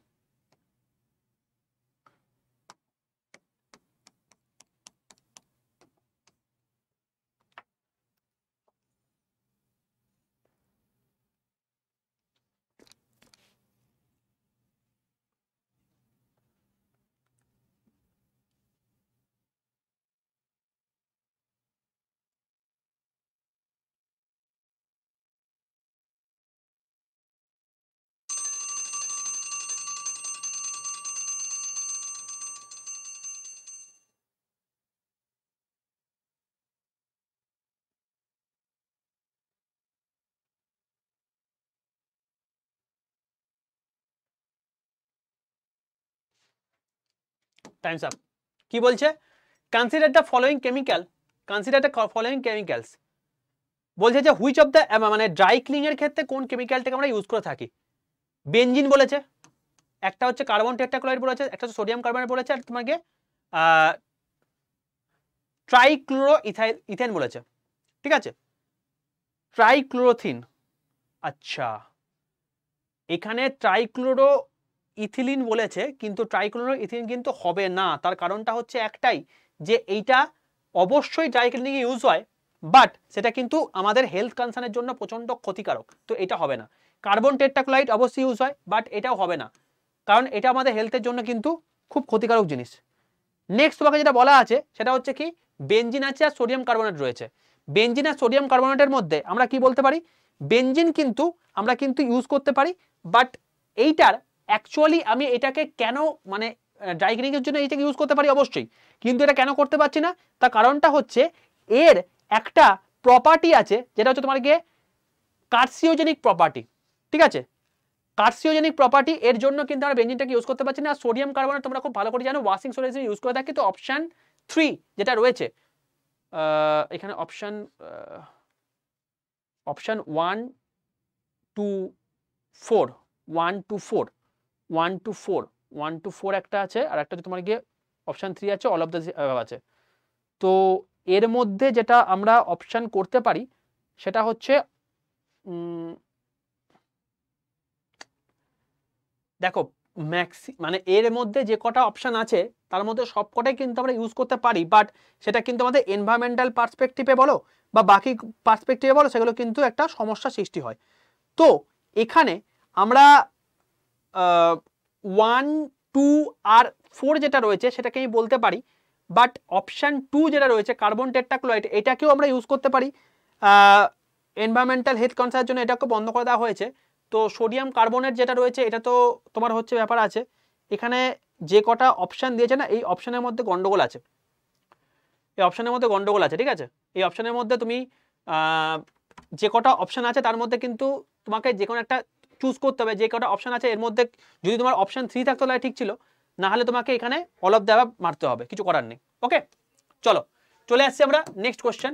Times up. কি বলছে? Consider the following chemical, consider the following chemicals. বলছে যে হুইচ অফ দ্য, মানে ড্রাই ক্লিং এর ক্ষেত্রে কোন কেমিক্যালটাকে আমরা ইউজ করে থাকি? বেনজিন বলেছে, একটা হচ্ছে কার্বন টেট্রাক্লোরাইড বলেছে, একটা হচ্ছে সোডিয়াম কার্বনেট বলেছে, আর তোমাকে ট্রাইক্লোরো ইথেন বলেছে। ঠিক আছে, ট্রাইক্লোরোথিন। আচ্ছা, এখানে ট্রাইক্লোরো ইথিলিন বলেছে, কিন্তু ট্রাইক্লোরো ইথিলিন কিন্তু হবে না। তার কারণটা হচ্ছে একটাই, যে এইটা অবশ্যই ড্রাই ক্লিনিংয়ে ইউজ হয়, বাট সেটা কিন্তু আমাদের হেলথ কনসার্নের জন্য প্রচন্ড ক্ষতিকারক, তো এটা হবে না। কার্বন টেট্রাক্লোরাইড অবশ্যই ইউজ হয়, বাট এটাও হবে না, কারণ এটা আমাদের হেলথের জন্য কিন্তু খুব ক্ষতিকারক জিনিস। নেক্সট তোমাকে যেটা বলা আছে সেটা হচ্ছে কি, বেনজিন আছে আর সোডিয়াম কার্বনেট রয়েছে। বেনজিন আর সোডিয়াম কার্বনেটের মধ্যে আমরা কি বলতে পারি? বেনজিন কিন্তু আমরা কিন্তু ইউজ করতে পারি, বাট এইটার অ্যাকচুয়ালি আমি এটাকে কেন, মানে ড্রাই ক্লিনিংয়ের জন্য এইটাকে ইউজ করতে পারি অবশ্যই, কিন্তু এটা কেন করতে পারছি না? তার কারণটা হচ্ছে এর একটা প্রপার্টি আছে, যেটা হচ্ছে তোমার গিয়ে কার্সিওজেনিক প্রপার্টি। ঠিক আছে, কার্সিওজেনিক প্রপার্টি, এর জন্য কিন্তু আমরা বেনজিনটাকে ইউজ করতে পারছি না। সোডিয়াম কার্বনেট তোমরা খুব ভালো করে জানো ওয়াশিং সোডা হিসেবে ইউজ করে থাকি। তো অপশন 3 যেটা রয়েছে এখানে অপশন 1 2 4 1 2 4 1 2 4 1 2 4 একটা আছে, আর একটা তোমার গিয়ে অপশন 3 আছে, অল অফ দ্য আছে। তো এর মধ্যে যেটা আমরা অপশন করতে পারি সেটা হচ্ছে দেখো মানে এর মধ্যে যে কটা অপশন আছে তার মধ্যে সব কটাই কিন্তু আমরা ইউজ করতে পারি, বাট সেটা কিন্তু আমাদের এনভায়রনমেন্টাল পার্সপেক্টিভে বলো বা বাকি পার্সপেক্টিভে বলো, সেগুলো কিন্তু একটা সমস্যা সৃষ্টি হয়। তো এখানে আমরা 1, 2 আর 4 যেটা রয়েছে সেটাকে আমি বলতে পারি, বাট অপশান 2 যেটা রয়েছে কার্বন টেট্রাক্লোরাইড এটাকেও আমরা ইউজ করতে পারি এনভায়রনমেন্টাল হেলথ কনসার্নের জন্য, এটাকে বন্ধ করে দেওয়া হয়েছে। তো সোডিয়াম কার্বনেট যেটা রয়েছে এটা তো তোমার হচ্ছে ব্যাপার আছে, এখানে যে কটা অপশান দিয়েছে না এই অপশানের মধ্যে গন্ডগোল আছে, এই অপশানের মধ্যে গন্ডগোল আছে, ঠিক আছে। এই অপশানের মধ্যে তুমি যে কটা অপশান আছে তার মধ্যে কিন্তু তোমাকে যে কোনো একটা চুজ করতে হবে। যে কটা অপশান আছে এর মধ্যে যদি তোমার অপশান 3 থাকতো তাহলে ঠিক ছিল, না হলে তোমাকে এখানে অল অফ দ্য অ্যাবাভ মারতে হবে, কিছু করার নেই। ওকে, চলো চলে আসছি আমরা নেক্সট কোশ্চেন,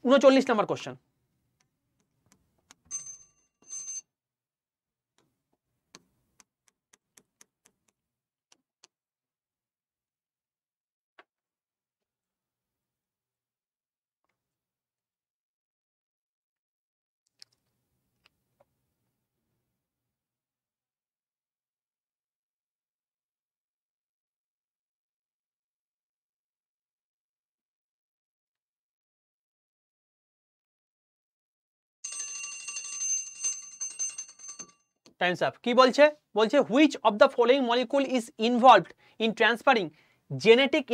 39 নম্বর কোশ্চেন। Times up. কি বলছে? বলছে which of the following molecule is involved in transferring genetic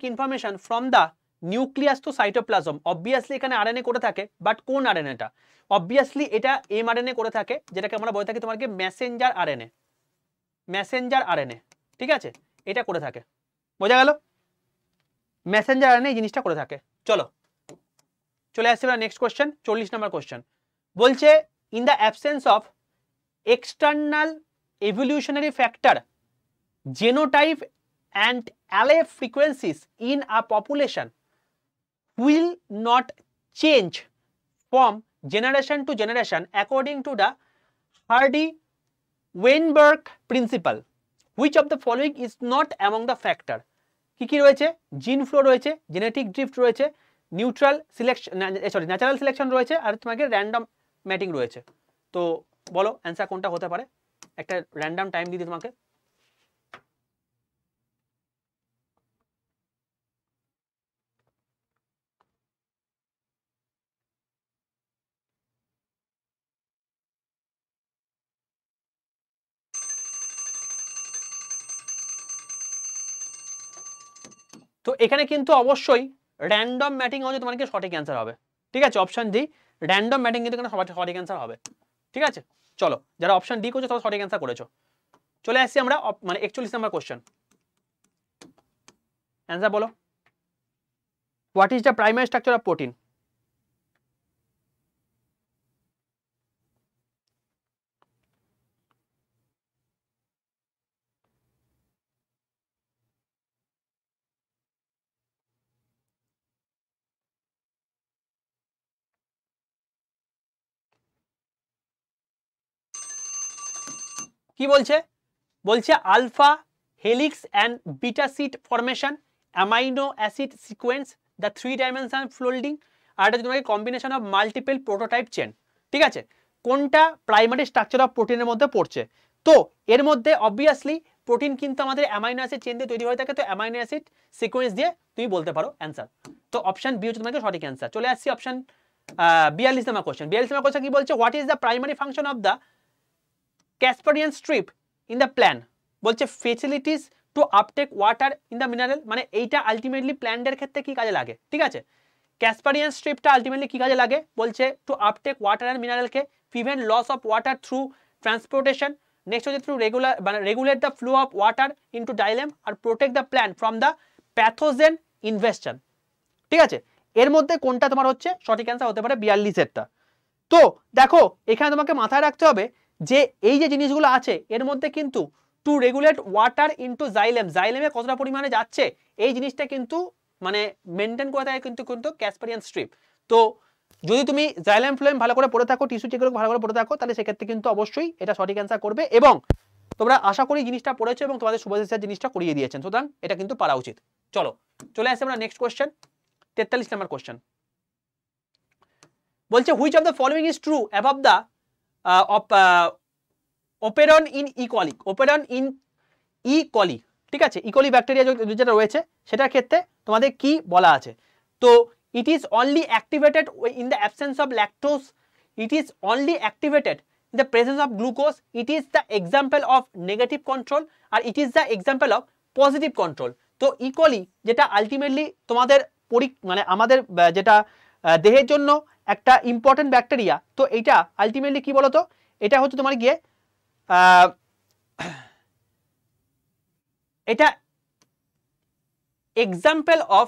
information from the nucleus to cytoplasm. Obviously এখানে আরএনএ করে থাকে, বাট কোন আরএনএটা? অবভিয়াসলি এটা এমআরএনএ করে থাকে, যেটাকে আমরা বলে থাকি তোমাকে মেসেঞ্জার আরএনএ, ঠিক আছে, এটা করে থাকে, বোঝা গেল? মেসেঞ্জার আরএনএ এই জিনিসটা করে থাকে। চলো চলে আসছে আমরা নেক্সট কোশ্চেন, 40 নম্বর কোশ্চেন। বলছে in the absence of external evolutionary factor, genotype and allele frequencies in a population will not change from generation to generation according to the Hardy-Weinberg principle. Which of the following is not among the factor? কি রয়েছে? জিন flow রয়েছে, genetic drift রয়েছে, natural selection রয়েছে, আর তোমাকে random matting রয়েছে। তো বলো অ্যান্সার কোনটা হতে পারে? একটা র্যান্ডম টাইম দিই তোমাকে। তো এখানে কিন্তু অবশ্যই র্যান্ডম ম্যাটিং হচ্ছে তোমাকে সঠিক অ্যান্সার হবে, ঠিক আছে। অপশন ডি র্যান্ডম ম্যাটিং কিন্তু এখানে সঠিক অ্যান্সার হবে, ঠিক আছে। চলো যারা অপশন ডি করেছো তারা সঠিক অ্যান্সার করেছো। চলে আসছি আমরা মানে 41 নম্বর কোশ্চেন। অ্যান্সার বলো। What is the primary structure of protein? কি বলছে? বলছে alpha helix and beta sheet formation, amino acid sequence, the 3 dimensional folding, আর এটা তোমাকে combination of multiple prototype chain, ঠিক আছে। কোনটা প্রাইমারি স্ট্রাকচার অফ প্রোটিনের মধ্যে পড়ছে? তো এর মধ্যে অবভিয়াসলি প্রোটিন কিন্তু আমাদের অ্যামাইনো অ্যাসিড চেন দিয়ে তৈরি হয়ে থাকে, তো অ্যামাইনো অ্যাসিড সিকোয়েন্স দিয়ে তুমি বলতে পারো অ্যান্সার। তো অপশন বি হচ্ছে তোমাকে সঠিক অ্যান্সার। চলে আসছি অপশন 42 নম্বর কোশ্চেন। 42 নম্বর কোশ্চেন কি বলছে? What is the primary function of the Casparian strip in the plant? বলছে facilitates to uptake water in the mineral, মানে এইটা আলটিমেটলি প্ল্যান্টের ক্ষেত্রে কি কাজে লাগে, ঠিক আছে। ক্যাসপারিয়ান স্ট্রিপটা আলটিমেটলি কি কাজে লাগে? বলছে টু আপটেক ওয়াটার অ্যান্ড মিনারেলকে, prevent loss of water through transportation, next হচ্ছে through regulate the flow of water into xylem, আর protect the plant from the pathogen invasion, ঠিক আছে। এর মধ্যে কোনটা তোমার হচ্ছে সঠিক অ্যান্সার হতে পারে? 42-এরটা। তো দেখো এখানে তোমাকে মাথায় রাখতে হবে যে এই যে জিনিসগুলো আছে এর মধ্যে কিন্তু to regulate water into xylem, জাইলেমে কতটা পরিমাণে যাচ্ছে এই জিনিসটা কিন্তু মানে মেনটেন করে থাকে কিন্তু ক্যাসপারিয়ান স্ট্রিপ। তো যদি তুমি জাইলেম ফ্লোয়েম ভালো করে পড়ে থাকো, টিস্যু চেকগুলো ভালো করে পড়ে থাকো, তাহলে সেক্ষেত্রে কিন্তু অবশ্যই এটা সঠিক অ্যান্সার করবে। এবং তোমরা আশা করি জিনিসটা পড়েছো এবং তোমাদের শুভাশিস স্যার জিনিসটা করিয়ে দিয়েছেন, সুতরাং এটা কিন্তু পারা উচিত। চলো চলে আসি আমরা নেক্সট কোশ্চেন, 43 নম্বর কোশ্চেন। বলছে which of the following is true above the operon in E. coli, operon in E. coli, ঠিক আছে। ইকলি ব্যাকটেরিয়া যেটা রয়েছে সেটার ক্ষেত্রে তোমাদের কি বলা আছে? তো it is only activated in the absence of lactose it is only activated in the presence of glucose, it is the example of negative control আর it is the example of positive control. তো equally যেটা ultimately তোমাদের মানে আমাদের যেটা দেহের জন্য একটা ইম্পর্টেন্ট ব্যাকটেরিয়া, তো এটা আলটিমেটলি কি বলতো, এটা হচ্ছে তোমার গিয়ে এটা এক্সাম্পল অফ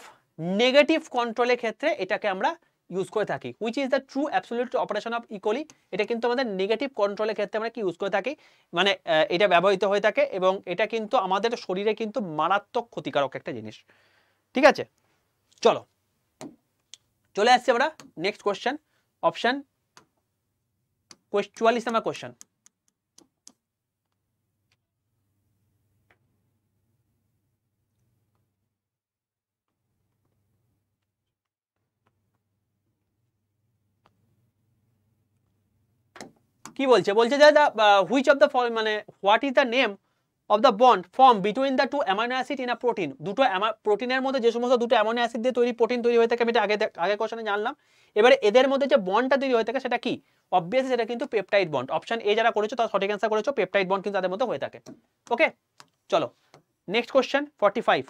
নেগেটিভ কন্ট্রোলের ক্ষেত্রে এটাকে আমরা ইউজ করে থাকি, which is the true absolute operation of E. coli. এটা কিন্তু আমাদের নেগেটিভ কন্ট্রোলের ক্ষেত্রে আমরা কি ইউজ করে থাকি, মানে এটা ব্যবহৃত হয়ে থাকে এবং এটা কিন্তু আমাদের শরীরে কিন্তু মারাত্মক ক্ষতিকারক একটা জিনিস। ঠিক আছে, চলো চলে আসছি আমরা next question, option 44 number question. কি বলছে, বলছে যে হুইচ অফ দ্য মানে what is the name of the bond form between the two amino acid in a protein. দুটো প্রোটিনের মধ্যে যে সমস্ত দুটো অ্যামাইনো অ্যাসিড দিয়ে তৈরি প্রোটিন তৈরি হয়ে থাকে, আমি এটা আগে কোশ্চেনে জানলাম। এবারে এদের মধ্যে যে বন্ডটা তৈরি হয়ে থাকে সেটা কি, অবভিয়াসলি সেটা কিন্তু পেপটাইড বন্ড। অপশন এ যারা করেছো তারা সঠিক অ্যান্সার করেছো, পেপটাইড বন্ড কিন্তু তাদের মধ্যে হয়ে থাকে। ওকে, চলো নেক্সট কোশ্চেন 45।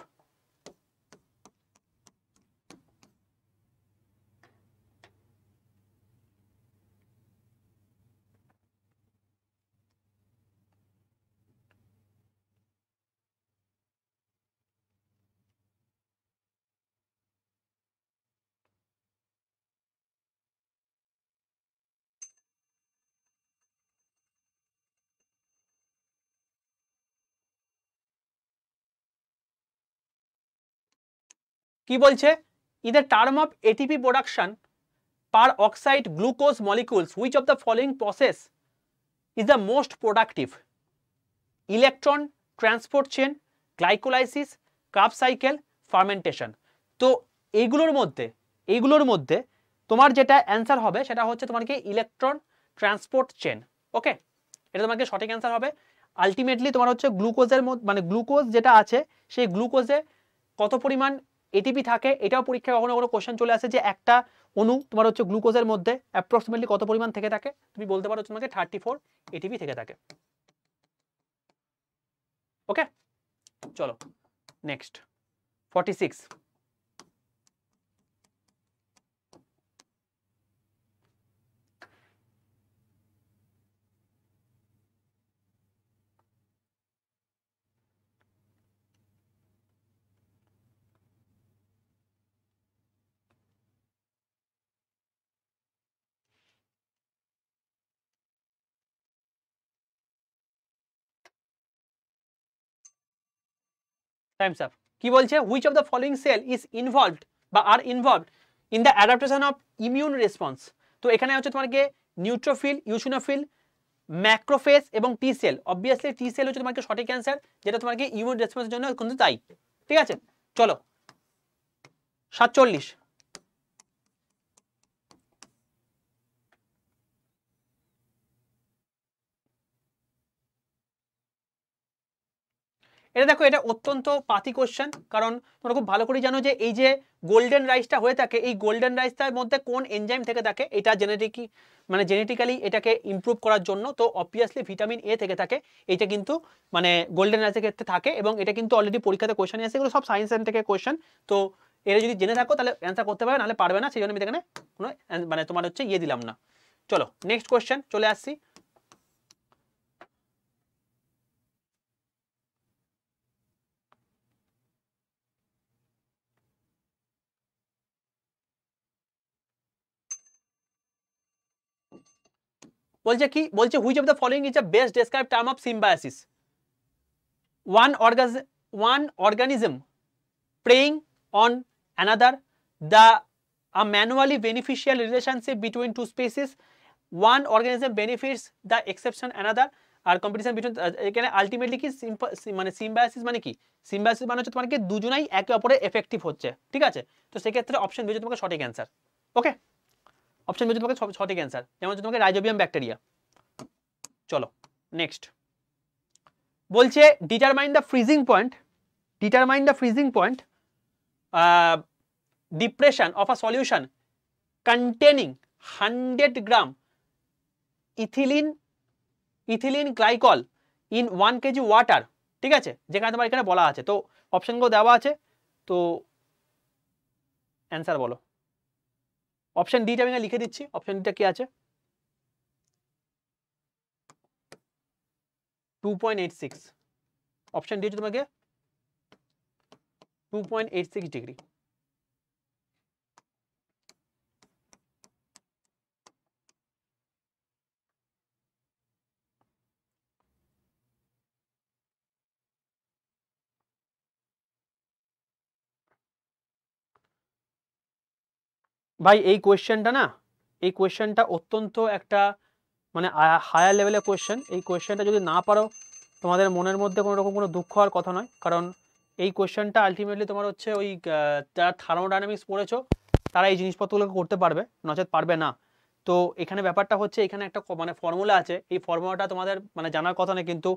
কি বলছে, in the term of ATP production per oxide glucose molecules, which of the following process is the most productive? Electron transport chain, glycolysis, Krebs cycle, fermentation. তো এইগুলোর মধ্যে তোমার যেটা অ্যান্সার হবে সেটা হচ্ছে তোমার কি ইলেকট্রন ট্রান্সপোর্ট চেন। ওকে, এটা তোমাকে সঠিক অ্যান্সার হবে। আলটিমেটলি তোমার হচ্ছে গ্লুকোজের মধ্যে, মানে গ্লুকোজ যেটা আছে সেই গ্লুকোজে কত পরিমাণ এটিপি থাকে, এটাও পরীক্ষায় কখনো কোনো কোশ্চেন চলে আসে যে একটা অণু তোমার হচ্ছে গ্লুকোজের মধ্যে অ্যাপ্রক্সিমেটলি কত পরিমাণ থেকে থাকে, তুমি বলতে পারো তোমাকে 34 এটিপি থেকে থাকে। ওকে, চলো নেক্সট 46। Times up. কি বলছে, which of the following cell is involved বা আর involved in the adaptation of immune response. তো এখানে হচ্ছে তোমাকে নিউট্রোফিল, ইউসিনোফিল, ম্যাক্রোফেজ এবং T cell. Obviously T cell হচ্ছে তোমাকে সঠিক অ্যান্সার, যেটা তোমাকে ইমিউন রেসপন্সের জন্য কিন্তু তাই। ঠিক আছে, চলো 47। এটা দেখো, এটা অত্যন্ত পাতি কোশ্চেন, কারণ তোমরা খুব ভালো করে জানো যে এই যে গোল্ডেন রাইসটা হয়ে থাকে, এই গোল্ডেন রাইসটার মধ্যে কোন এনজাইম থেকে থাকে, এটা জেনেটিক্যালি এটাকে ইমপ্রুভ করার জন্য। তো অবভিয়াসলি ভিটামিন এ থেকে থাকে, এটা কিন্তু মানে গোল্ডেন রাইসের ক্ষেত্রে থাকে এবং এটা কিন্তু অলরেডি পরীক্ষাতে কোশ্চেন এসে, এগুলো সব সায়েন্স থেকে কোশ্চেন। তো এটা যদি জেনে থাকো তাহলে অ্যান্সার করতে পারবে, নাহলে পারবে না, সেই জন্য আমি এখানে কোনো মানে তোমার হচ্ছে দিলাম না। চলো নেক্সট কোশ্চেন চলে আসছি। বলছে কি, বলছে which of the following is the best describe term of symbiosis. one organism preying on another, a manually beneficial relationship between two species, one organism benefits the exception another, আর competition between. এখানে ultimately কি মানে symbiosis মানে কি, symbiosis মানে হচ্ছে তোমার কি দুজনেই একে অপরের এফেক্টিভ হচ্ছে। ঠিক আছে, তো সেক্ষেত্রে অপশন বি তোমাকে সঠিক অ্যান্সার। ওকে, অপশন বি তোমাকে সঠিক অ্যান্সার, যেমন হচ্ছে তোমাকে রাইজোবিয়াম ব্যাকটেরিয়া। চলো নেক্সট, বলছে determine the freezing point depression of a solution containing 100 gram ethylene glycol in 1 KG water, ঠিক আছে, যেখানে তোমার এখানে বলা আছে। তো অপশনগুলো দেওয়া আছে, তো অ্যান্সার বলো। অপশন ডিটা আমি লিখে দিচ্ছি, অপশন ডিটা কি আছে, 2.86। অপশন ডি হচ্ছে তোমাকে 2.86 ডিগ্রি। ভাই এই কোয়েশ্চেনটা না, এই কোয়েশ্চেনটা অত্যন্ত একটা মানে হায়ার লেভেলের কোয়েশ্চেন। এই কোয়েশ্চেনটা যদি না পারো, তোমাদের মনের মধ্যে কোনো রকম কোনো দুঃখ হওয়ার কথা নয়, কারণ এই কোয়েশ্চেনটা আলটিমেটলি তোমার হচ্ছে ওই যারা থার্মোডাইনামিক্স পড়েছো তারা এই জিনিসপত্রগুলোকে করতে পারবে, নচেত পারবে না। তো এখানে ব্যাপারটা হচ্ছে, এখানে একটা মানে ফর্মুলা আছে, এই ফর্মুলাটা তোমাদের মানে জানার কথা নেই, কিন্তু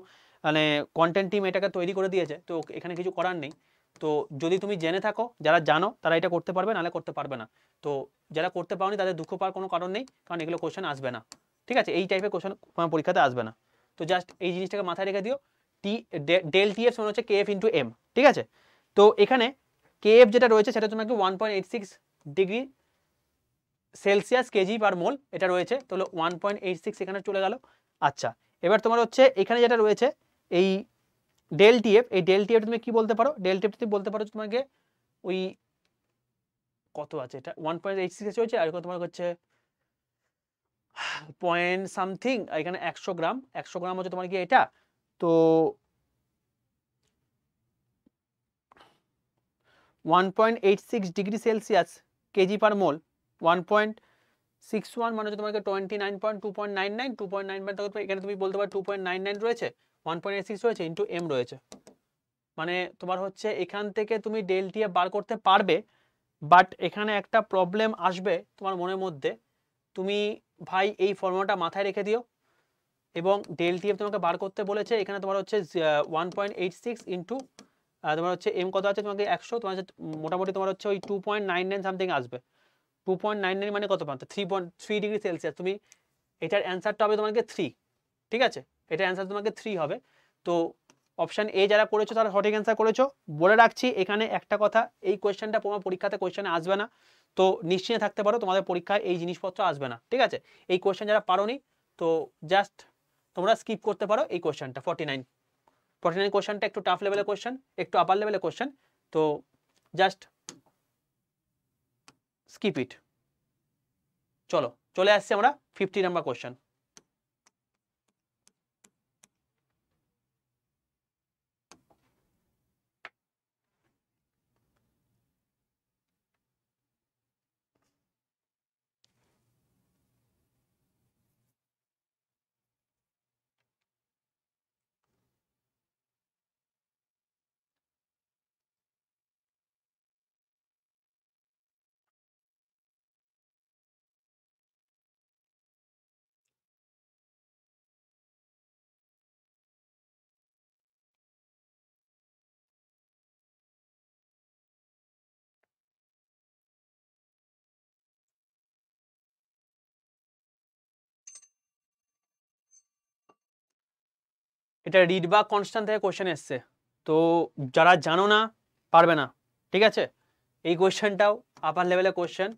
মানে কন্টেন্ট টিম এটাকে তৈরি করে দিয়েছে, তো এখানে কিছু করার নেই। তো যদি তুমি জেনে থাকো, যারা জানো তারা এটা করতে পারবে, নাহলে করতে পারবে না। তো যারা করতে পারোনি তাদের দুঃখ পাওয়ার কোনো কারণ নেই, কারণ এগুলো কোয়েশ্চেন আসবে না, ঠিক আছে, এই টাইপের কোয়েশ্চেন তোমার পরীক্ষাতে আসবে না। তো জাস্ট এই জিনিসটাকে মাথায় রেখে দিও, ডেল টি এফ সমান হচ্ছে কেএফ ইন্টু এম, ঠিক আছে। তো এখানে কেএফ যেটা রয়েছে সেটা তোমাকে 1.86 ডিগ্রি সেলসিয়াস কেজি পার মোল এটা রয়েছে, তাহলে 1.86 এখানে চলে গেল। আচ্ছা, এবার তোমার হচ্ছে এখানে যেটা রয়েছে এই ডেল টিএফ, এই ডেল টিএফ তুমি কি বলতে পারো, ডেল টিএফ তুমি বলতে পারো তোমাকে ওই কত আছে, এটা 1.86 হয়েছে, আর তোমার হচ্ছে পয়েন্ট সামথিং, এখানে 100 গ্রাম, 100 গ্রাম হচ্ছে তোমার কি এটা, তো 1.86 ডিগ্রি সেলসিয়াস কেজি পার মোল, 1.61 মানে হচ্ছে তোমাকে 29.2.99, 2.9 এখানে তুমি বলতে পারো 2.99 রয়েছে, 1.86 রয়েছে ইন্টু এম রয়েছে, মানে তোমার হচ্ছে এখান থেকে তুমি ডেল টিএফ বার করতে পারবে। বাট এখানে একটা প্রবলেম আসবে তোমার মনের মধ্যে, তুমি ভাই এই ফর্মুলাটা মাথায় রেখে দিও, এবং ডেল টিএফ তোমাকে বার করতে বলেছে, এখানে তোমার হচ্ছে 1.86 ইন্টু তোমার হচ্ছে এম কত আছে তোমাকে 100, তোমার মোটামুটি তোমার হচ্ছে ওই 2.99 সামথিং আসবে। 2.99 মানে কত পাচ্ছ, 3.3 ডিগ্রি সেলসিয়াস। তুমি এটার অ্যান্সারটা হবে তোমাকে 3, ঠিক আছে, এটার অ্যান্সার তোমাকে 3 হবে। তো অপশান এ যারা করেছো তারা সঠিক অ্যান্সার করেছো। বলে রাখছি এখানে একটা কথা, এই কোয়েশ্চেনটা তোমার পরীক্ষাতে কোয়েশ্চেনে আসবে না, তো নিশ্চিন্তে থাকতে পারো তোমাদের পরীক্ষায় এই জিনিসপত্র আসবে না, ঠিক আছে। এই কোয়েশ্চেন যারা পারোনি, তো জাস্ট তোমরা স্কিপ করতে পারো এই কোয়েশ্চেনটা, 49 কোয়েশ্চেনটা একটু টাফ লেভেলের কোয়েশ্চেন, একটু আপার লেভেলের কোয়েশ্চেন, তো জাস্ট স্কিপ ইট। চলো চলে আসছি আমরা 50 নাম্বার কোয়েশ্চেন। এটা রিড বা কনস্ট্যান্ট থেকে কোয়েশ্চেন এসছে, তো যারা জানো না পারবে না, ঠিক আছে। এই কোয়েশ্চেনটাও আপার লেভেলের কোয়েশ্চেন,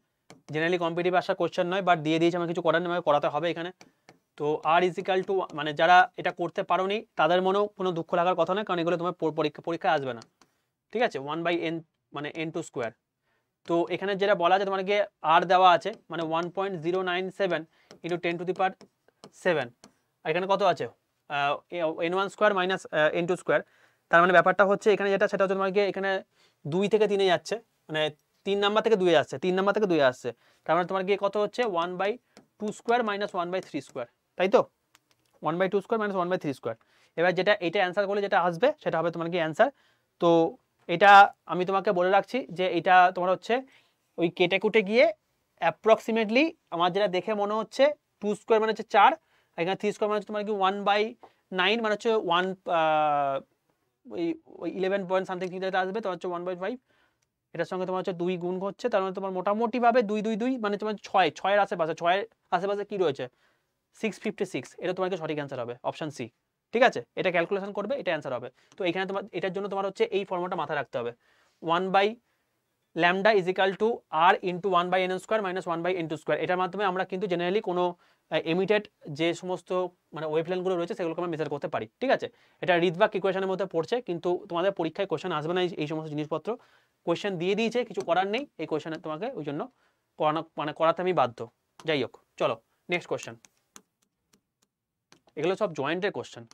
জেনারেলি কম্পিটিটিভ আসার কোয়েশ্চেন নয়, বাট দিয়ে দিয়েছে, আমার কিছু করার নেই, করাতে হবে এখানে। তো আর ইজিক্যাল টু মানে যারা এটা করতে পারোনি তাদের মনেও কোনো দুঃখ লাগার কথা নয়, কারণ এগুলো তোমার পরীক্ষায় আসবে না, ঠিক আছে। 1/n মানে n2 স্কোয়ার। তো এখানে যেটা বলা আছে তোমাকে আর দেওয়া আছে, মানে 1.097 ইন্টু 10⁻7, আর এখানে কত আছে n1 square minus n2 square. তার মানে ব্যাপারটা হচ্ছে এখানে যেটা, সেটা হচ্ছে তোমাকে এখানে 2 থেকে 3 যাচ্ছে, মানে 3 নাম্বার থেকে 2 আসছে, 3 নাম্বার থেকে 2 আসছে, তার মানে তোমার গিয়ে কত হচ্ছে 1/2 স্কোয়ার মাইনাস 1/3 স্কোয়ার, তাই তো, 1/2 স্কোয়ার মাইনাস 1/3 স্কোয়ার। এবার যেটা এটা অ্যান্সার করলে যেটা আসবে সেটা হবে তোমার কি অ্যান্সার। তো এটা আমি তোমাকে বলে রাখছি যে এটা তোমার হচ্ছে ওই কেটে কুটে গিয়ে অ্যাপ্রক্সিমেটলি আমার যেটা দেখে মনে হচ্ছে 2 স্কোয়ার মানে হচ্ছে 4, এখানে 3 স্কোয়ার মানে হচ্ছে তোমার কি 1/9 মানে হচ্ছে 1 ওই 11 পয়েন্ট সামথিং যেটা আসবে তোমার হচ্ছে 1/5, এটার সঙ্গে তোমার হচ্ছে 2 গুণ হচ্ছে, তার মানে তোমার মোটামুটি ভাবে 2 2 2 মানে তোমার 6 6 এর আশেপাশে, 6 এর আশেপাশে কি রয়েছে 656, এটা তোমার সঠিক অ্যান্সার হবে অপশন সি। ঠিক আছে, এটা ক্যালকুলেশন করবে, এটা অ্যান্সার হবে। তো এখানে তোমার এটার জন্য তোমার হচ্ছে এই ফর্মুলাটা মাথায় রাখতে হবে, 1/λ is equal to r into 1/n square minus 1/n2 square. এটার মাধ্যমে আমরা কিন্তু জেনারেলি কোনো এমিটেড যে সমস্ত মানে ওয়েভলেন্থগুলো রয়েছে সেগুলোকে আমরা মেজার করতে পারি। ঠিক আছে, এটা রিডবাক ইকুয়েশনের মধ্যে পড়ছে, কিন্তু তোমাদের পরীক্ষায় কোয়েশ্চেন আসবে না এই সমস্ত জিনিসপত্র। কোয়েশ্চেন দিয়ে দিয়েছে, কিছু করার নেই, এই কোয়েশ্চেনে তোমাকে ওই জন্য করানো মানে করাতে আমি বাধ্য। যাই হোক, চলো নেক্সট কোয়েশ্চেন। এগুলো সব জয়েন্টের question.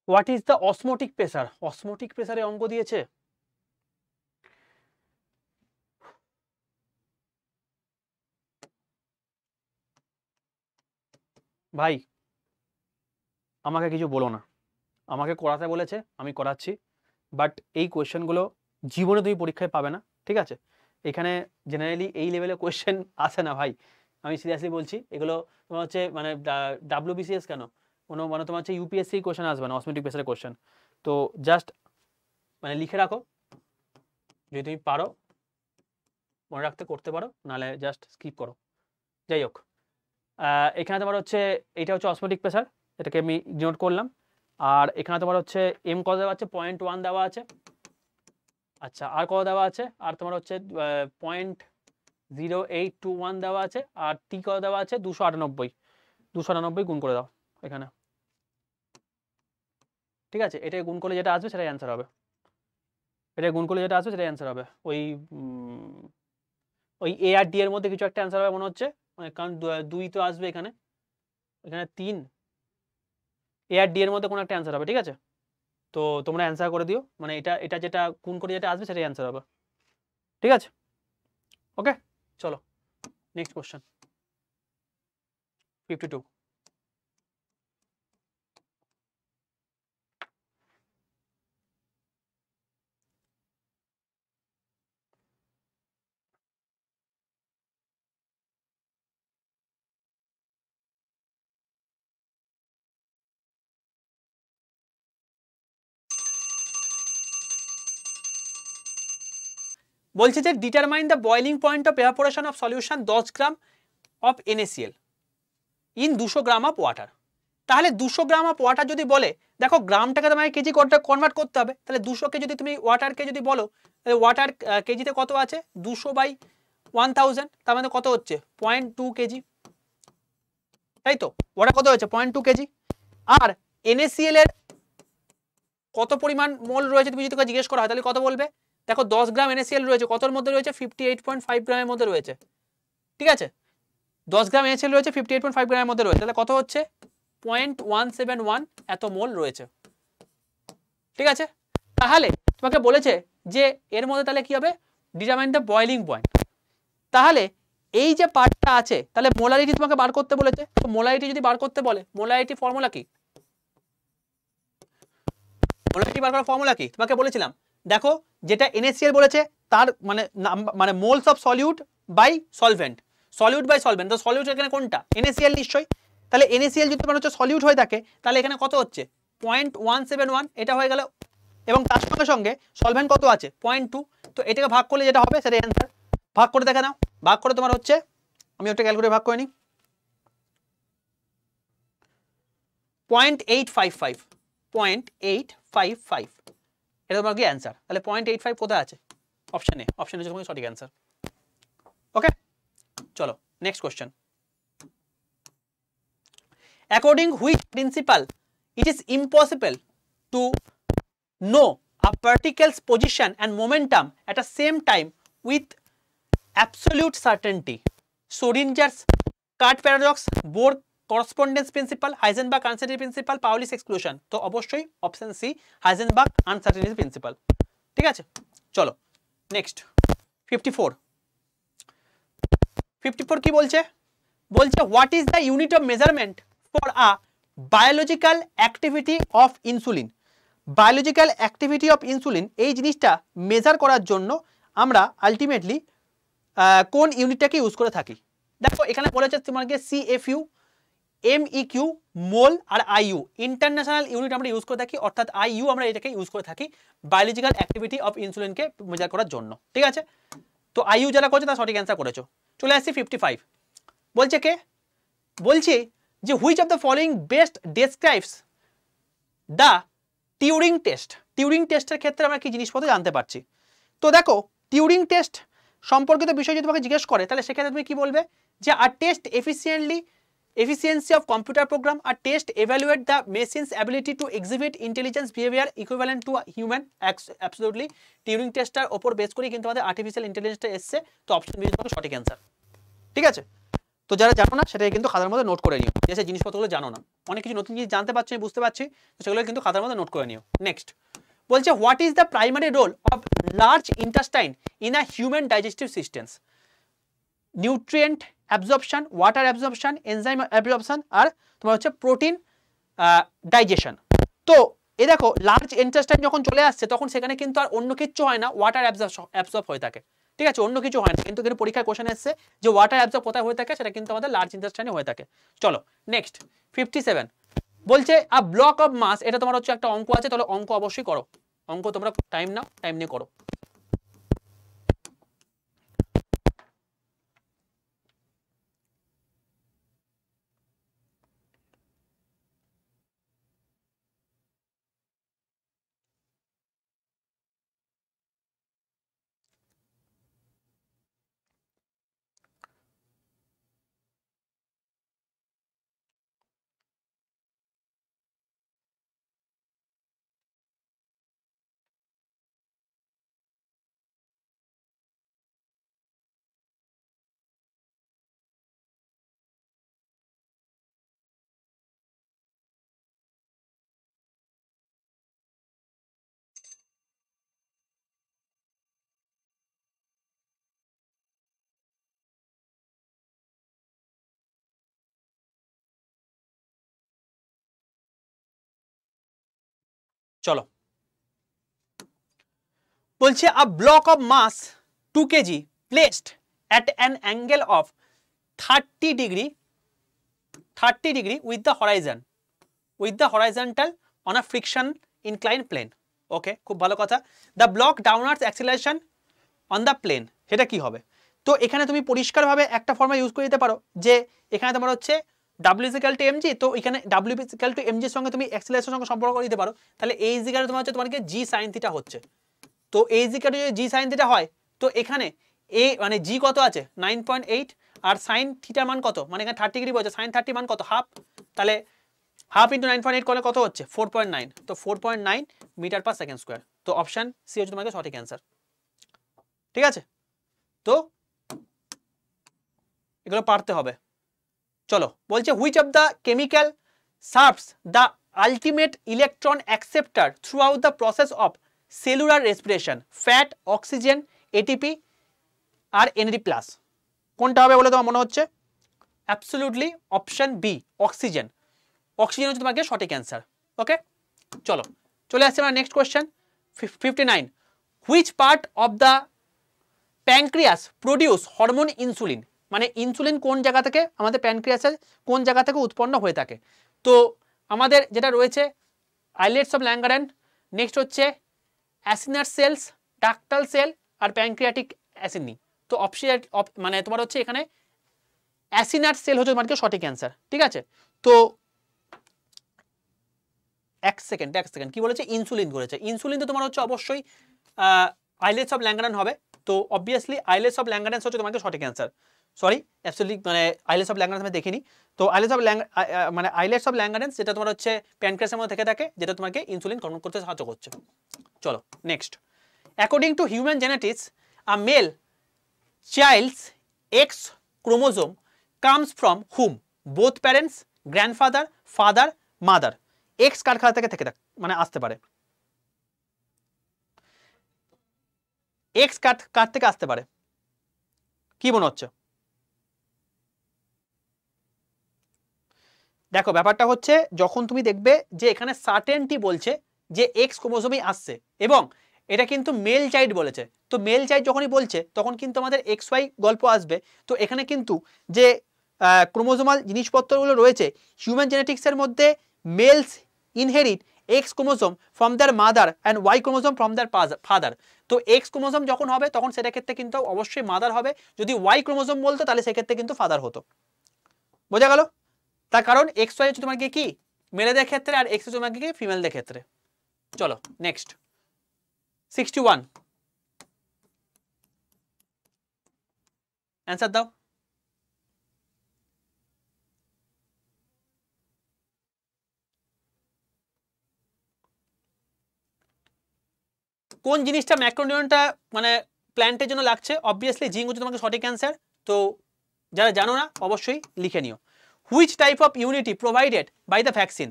What is the osmotic pressure? Osmotic প্রেসারে অঙ্ক দিয়েছে। ভাই আমাকে কিছু বলো না, আমাকে করাতে বলেছে, আমি করাচ্ছি, বাট এই কোয়েশ্চেনগুলো জীবনে তুমি পরীক্ষায় পাবে না। ঠিক আছে, এখানে জেনারেলি এই লেভেলে কোয়েশ্চেন আসে না ভাই, আমি সিরিয়াসলি বলছি। এগুলো তোমার হচ্ছে মানে WBCS কেন, কোনো মানে তোমার হচ্ছে UPSC কোয়েশ্চেন আসবে না অসমোটিক প্রেসারের কোয়েশ্চেন। তো জাস্ট মানে লিখে রাখো, যদি তুমি পারো মনে রাখতে করতে পারো, নাহলে জাস্ট স্কিপ করো। যাই হোক, এখানে তোমার হচ্ছে এটা হচ্ছে অসমোটিক প্রেসার, এটাকে আমি নোট করলাম। আর এখানে তোমার হচ্ছে এম কত দেওয়া আছে, 0.1 দেওয়া আছে। আচ্ছা, আর কত দেওয়া আছে, আর তোমার হচ্ছে 0.0821 দেওয়া আছে। আর টি কত দেওয়া আছে, 298 গুণ করে দাও এখানে। ঠিক আছে, এটা গুণ করলে যেটা আসবে সেটাই অ্যান্সার হবে, এটা গুণ করলে যেটা আসবে সেটাই অ্যান্সার হবে। ওই এ আর ডি এর মধ্যে কিছু একটা অ্যান্সার হবে মনে হচ্ছে, মানে কারণ 2 তো আসবে এখানে, এখানে 3, এ আর ডি এর মধ্যে কোনো একটা অ্যান্সার হবে। ঠিক আছে, তো তোমরা অ্যান্সার করে দিও, মানে এটা যেটা গুণ করে যেটা আসবে সেটাই অ্যান্সার হবে। ঠিক আছে, ওকে, চলো নেক্সট কোশ্চেন 52। বলছে যে determine the boiling point of evaporation of solution 10 gram of NaCl in 200 gram of water. তাহলে 200 গ্রাম অফ ওয়াটার যদি বলে, দেখো গ্রামটাকে তোমাকে কেজি কনভার্ট করতে হবে, তাহলে 200কে যদি তুমি ওয়াটারকে যদি বলো, তাহলে ওয়াটার কেজিতে কত আছে, 200/1000, তার মানে কত হচ্ছে 0.2 কেজি, তাই তো? ওয়াটার কত হচ্ছে 0.2 কেজি। আর NaCl এর কত পরিমাণ মোল রয়েছে তুমি যদি তোকে জিজ্ঞেস করা হয়, তাহলে কত বলবে? দেখো 10 গ্রাম NaCl রয়েছে, কতর মধ্যে রয়েছে, 58.5 গ্রামের মধ্যে রয়েছে। ঠিক আছে, 10 গ্রাম NaCl রয়েছে, 58.5 গ্রামের মধ্যে রয়েছে, তাহলে কত হচ্ছে 0.171 এত মোল রয়েছে। ঠিক আছে, তাহলে তোমাকে বলেছে যে এর মধ্যে তাহলে কি হবে, ডিটারমাইন দ্য বয়লিং পয়েন্ট। তাহলে এই যে পার্টটা আছে, তাহলে মোলারিটি তোমাকে বার করতে বলেছে। তো মোলারিটি যদি বার করতে বলে, মোলারিটি ফর্মুলা কি, মোলারিটি বার করার ফর্মুলা কি তোমাকে বলেছিলাম, দেখো যেটা NaCl বলেছে তার মানে moles of solute by solvent, solute by solvent. তো সলিউট এখানে কোনটা, NaCl নিশ্চয়ই। তাহলে NaCl যদি তোমার হচ্ছে সলিউট হয়ে থাকে, তাহলে এখানে কত হচ্ছে 0.171, এটা হয়ে গেল। এবং তার সঙ্গে সঙ্গে সলভেন্ট কত আছে 0.2, তো এটাকে ভাগ করলে যেটা হবে সেটা অ্যান্সার। ভাগ করে দেখে নাও, ভাগ করে তোমার হচ্ছে, আমি একটা ক্যালকুলেটর ভাগ করে নিই, 0.855, 0.855, এটা তোমার কি অ্যান্সার। তাহলে 0.85 কোথায় আছে, অপশনে, অপশন হচ্ছে তোমার সঠিক অ্যান্সার। ওকে, চলো next question. According which principal it is impossible to know a particle's position and momentum at the same time with absolute certainty? Schrodinger's cut paradox, Bohr correspondence principle, Heisenberg uncertainty principle, Pauli's exclusion। তো অবশ্যই option C, Heisenberg uncertainty principle। ঠিক আছে, চলো next 54। 54 কি বলছে? বলছে what is the unit of measurement for a biological activity of insulin. Biological activity of insulin এই জিনিসটা মেজার করার জন্য আমরা আলটিমেটলি কোন ইউনিটটাকে ইউজ করে থাকি? দেখো এখানে বলেছে তোমাকে CFU, MEQ, মোল আর IU ইন্টারন্যাশনাল ইউনিট আমরা ইউজ করে থাকি, অর্থাৎ IU আমরা এটাকে ইউজ করে থাকি বায়োলজিক্যাল অ্যাক্টিভিটি অফ ইনসুলিনকে মেজার করার জন্য। ঠিক আছে, তো IU যারা করেছে তারা সঠিক অ্যান্সার করেছো। চলে আসছি 55। বলছে কে? বলছে যে which of the following best describes the Turing test. Turing টেস্টের ক্ষেত্রে আমরা কি জিনিসপত্র জানতে পারছি? তো দেখো টিউরিং টেস্ট সম্পর্কিত বিষয় যদি তোমাকে জিজ্ঞেস করে তাহলে সেক্ষেত্রে তুমি কি বলবে? যে আর test efficiency of computer program, a test evaluate the machine's ability to exhibit intelligence behavior equivalent to a human. Absolutely Turing tester ওপর বেস করে কিন্তু আমাদের আর্টিফিশিয়াল ইন্টেলিজেন্সটা এসছে, তো অপশন বি তোমাকে সঠিক অ্যান্সার। ঠিক আছে, তো যারা জানো না সেটাকে কিন্তু খাতার মধ্যে নোট করে নিও, যে সেই জিনিসপত্রগুলো জানো না, অনেক কিছু নতুন জিনিস জানতে পারছি আমি বুঝতে পারছি, তো সেগুলো কিন্তু খাতার মধ্যে নোট করে নিও। নেক্সট বলছে what is the primary role of large intestine in a human digestive systems? Nutrient absorption, water absorption, enzyme absorption আর তোমার হচ্ছে প্রোটিন ডাইজেশন। তো এই দেখো লার্জ ইন্টেস্টাইন যখন চলে আসছে তখন সেখানে কিন্তু আর অন্য কিছু হয় না, ওয়াটার অ্যাবজর্ব হয়ে থাকে। ঠিক আছে, অন্য কিছু হয় না, কিন্তু এখানে পরীক্ষায় কোশ্চেন এসছে যে ওয়াটার অ্যাবজর্ব কোথায় হয়ে থাকে, সেটা কিন্তু আমাদের লার্জ ইন্টেস্টাইনে হয়ে থাকে। চলো নেক্সট 57 বলছে আ ব্লক অফ মাস। এটা তোমার হচ্ছে একটা অঙ্ক আছে, তাহলে অঙ্ক অবশ্যই করো, অঙ্ক তোমরা টাইম নাও, টাইম নিয়ে করো। চলো বলছে a block of mass 2 kg placed at an angle of 30 degree with the horizontal on a friction inclined plane. Okay, খুব ভালো কথা। The block downwards acceleration on the plane, সেটা কি হবে? তো এখানে তুমি পরিষ্কারভাবে একটা ফর্মুলা ইউজ করে দিতে পারো, যে এখানে তোমার হচ্ছে W = mg, তো এখানে W = mg এর সঙ্গে তুমি অ্যাক্সিলারেশনের সঙ্গে সম্পর্ক করে দিতে পারো, তাহলে A = তোমার হচ্ছে তোমাকে g sin θ হচ্ছে। তো A = যদি g sin θ হয়, তো এখানে A মানে g কত আছে 9.8, আর sin θ মান কত, মানে এখানে 30 ডিগ্রি বলছে, sin 30 মান কত হাফ, তাহলে হাফ ইন্টু 9.8 করলে কত হচ্ছে 4.9, তো 4.9 মিটার পার সেকেন্ড স্কোয়ার। তো অপশন সি হচ্ছে তোমাকে সঠিক অ্যান্সার। ঠিক আছে, তো এগুলো পারতে হবে। চলো বলছে which of the chemical serves the ultimate electron acceptor throughout the process of cellular respiration? Fat, oxygen, ATP আর এনএডি প্লাস। কোনটা হবে বলে তোমার মনে হচ্ছে? Absolutely option B, oxygen. Oxygen হচ্ছে তোমাকে সঠিক অ্যান্সার। ওকে, চলো চলে আসছে আমরা next question 59। Which part of the pancreas produce hormone insulin? মানে ইনসুলিন কোন জায়গা থেকে আমাদের প্যানক্রিয়াসের কোন জায়গা থেকে উৎপন্ন হয়ে থাকে? তো আমাদের যেটা রয়েছে আইলেটস অফ ল্যাঙ্গারেন, নেক্সট হচ্ছে অ্যাসিনার সেলস, ডাক্টাল সেল আর প্যানক্রিয়াটিক অ্যাসিনি। তো অপশন মানে তোমার হচ্ছে এখানে অ্যাসিনার সেল হচ্ছে তোমার সঠিক অ্যান্সার। ঠিক আছে, তো এক সেকেন্ড কি বলেছে? ইনসুলিন করেছে। ইনসুলিন তো তোমার হচ্ছে অবশ্যই আইলেটস অফ ল্যাঙ্গারেন হবে, তো অবভিয়াসলি আইলেটস অফ ল্যাঙ্গারেন্স হচ্ছে তোমাকে সঠিক অ্যান্সার। সরি অ্যাবসলিউটলি মানে আইলেটস অফ ল্যাঙ্গারেন্স আমি দেখিনি। তো আইলেটস অফ ল্যাঙ্গারেন্স যেটা তোমার হচ্ছে প্যানক্রিয়াসের মধ্যে থেকে থাকে, যেটা তোমাকে ইনসুলিন কন্ট্রোল করতে সাহায্য করছে। চলো next. According to human genetics a male child's X chromosome comes from hmm? Both parents, grandfather, father, mother. X কার খাতা থেকে মানে আসতে পারে? এক্স কার থেকে আসতে পারে কি মনে হচ্ছে? দেখো ব্যাপারটা হচ্ছে যখন তুমি দেখবে যে এখানে সার্টেনটি বলছে যে এক্স ক্রোমোজোমই আসছে এবং এটা কিন্তু মেল চাইল্ড বলেছে, তো মেল চাইল্ড যখনই বলছে তখন কিন্তু আমাদের এক্স ওয়াই গল্প আসবে। তো এখানে কিন্তু যে ক্রোমোজোমাল জিনিসপত্রগুলো রয়েছে হিউম্যান জেনেটিক্সের মধ্যে males inherit X chromosome from their mother and Y chromosome from their father. তো এক্স ক্রোমোজোম যখন হবে তখন সেটা ক্ষেত্রে কিন্তু অবশ্যই মাদার হবে, যদি ওয়াই ক্রোমোজোম বলতো তাহলে সেক্ষেত্রে কিন্তু ফাদার হতো। বোঝা গেল? তার কারণ এক্স ওয়াই হচ্ছে তোমার কি মেলেদের ক্ষেত্রে আর এক্স তোমার কি ফিমেলদের ক্ষেত্রে। চলো নেক্সট 61 অ্যান্সার দাও। কোন জিনিসটা ম্যাক্রোনিউট্রিয়েন্টটা মানে প্ল্যান্টের জন্য লাগছে? অবভিয়াসলি জিঙ্ক হচ্ছে তোমাকে সঠিক অ্যান্সার। তো যারা জানো না অবশ্যই লিখে নিও। Which type of immunity provided by the vaccine?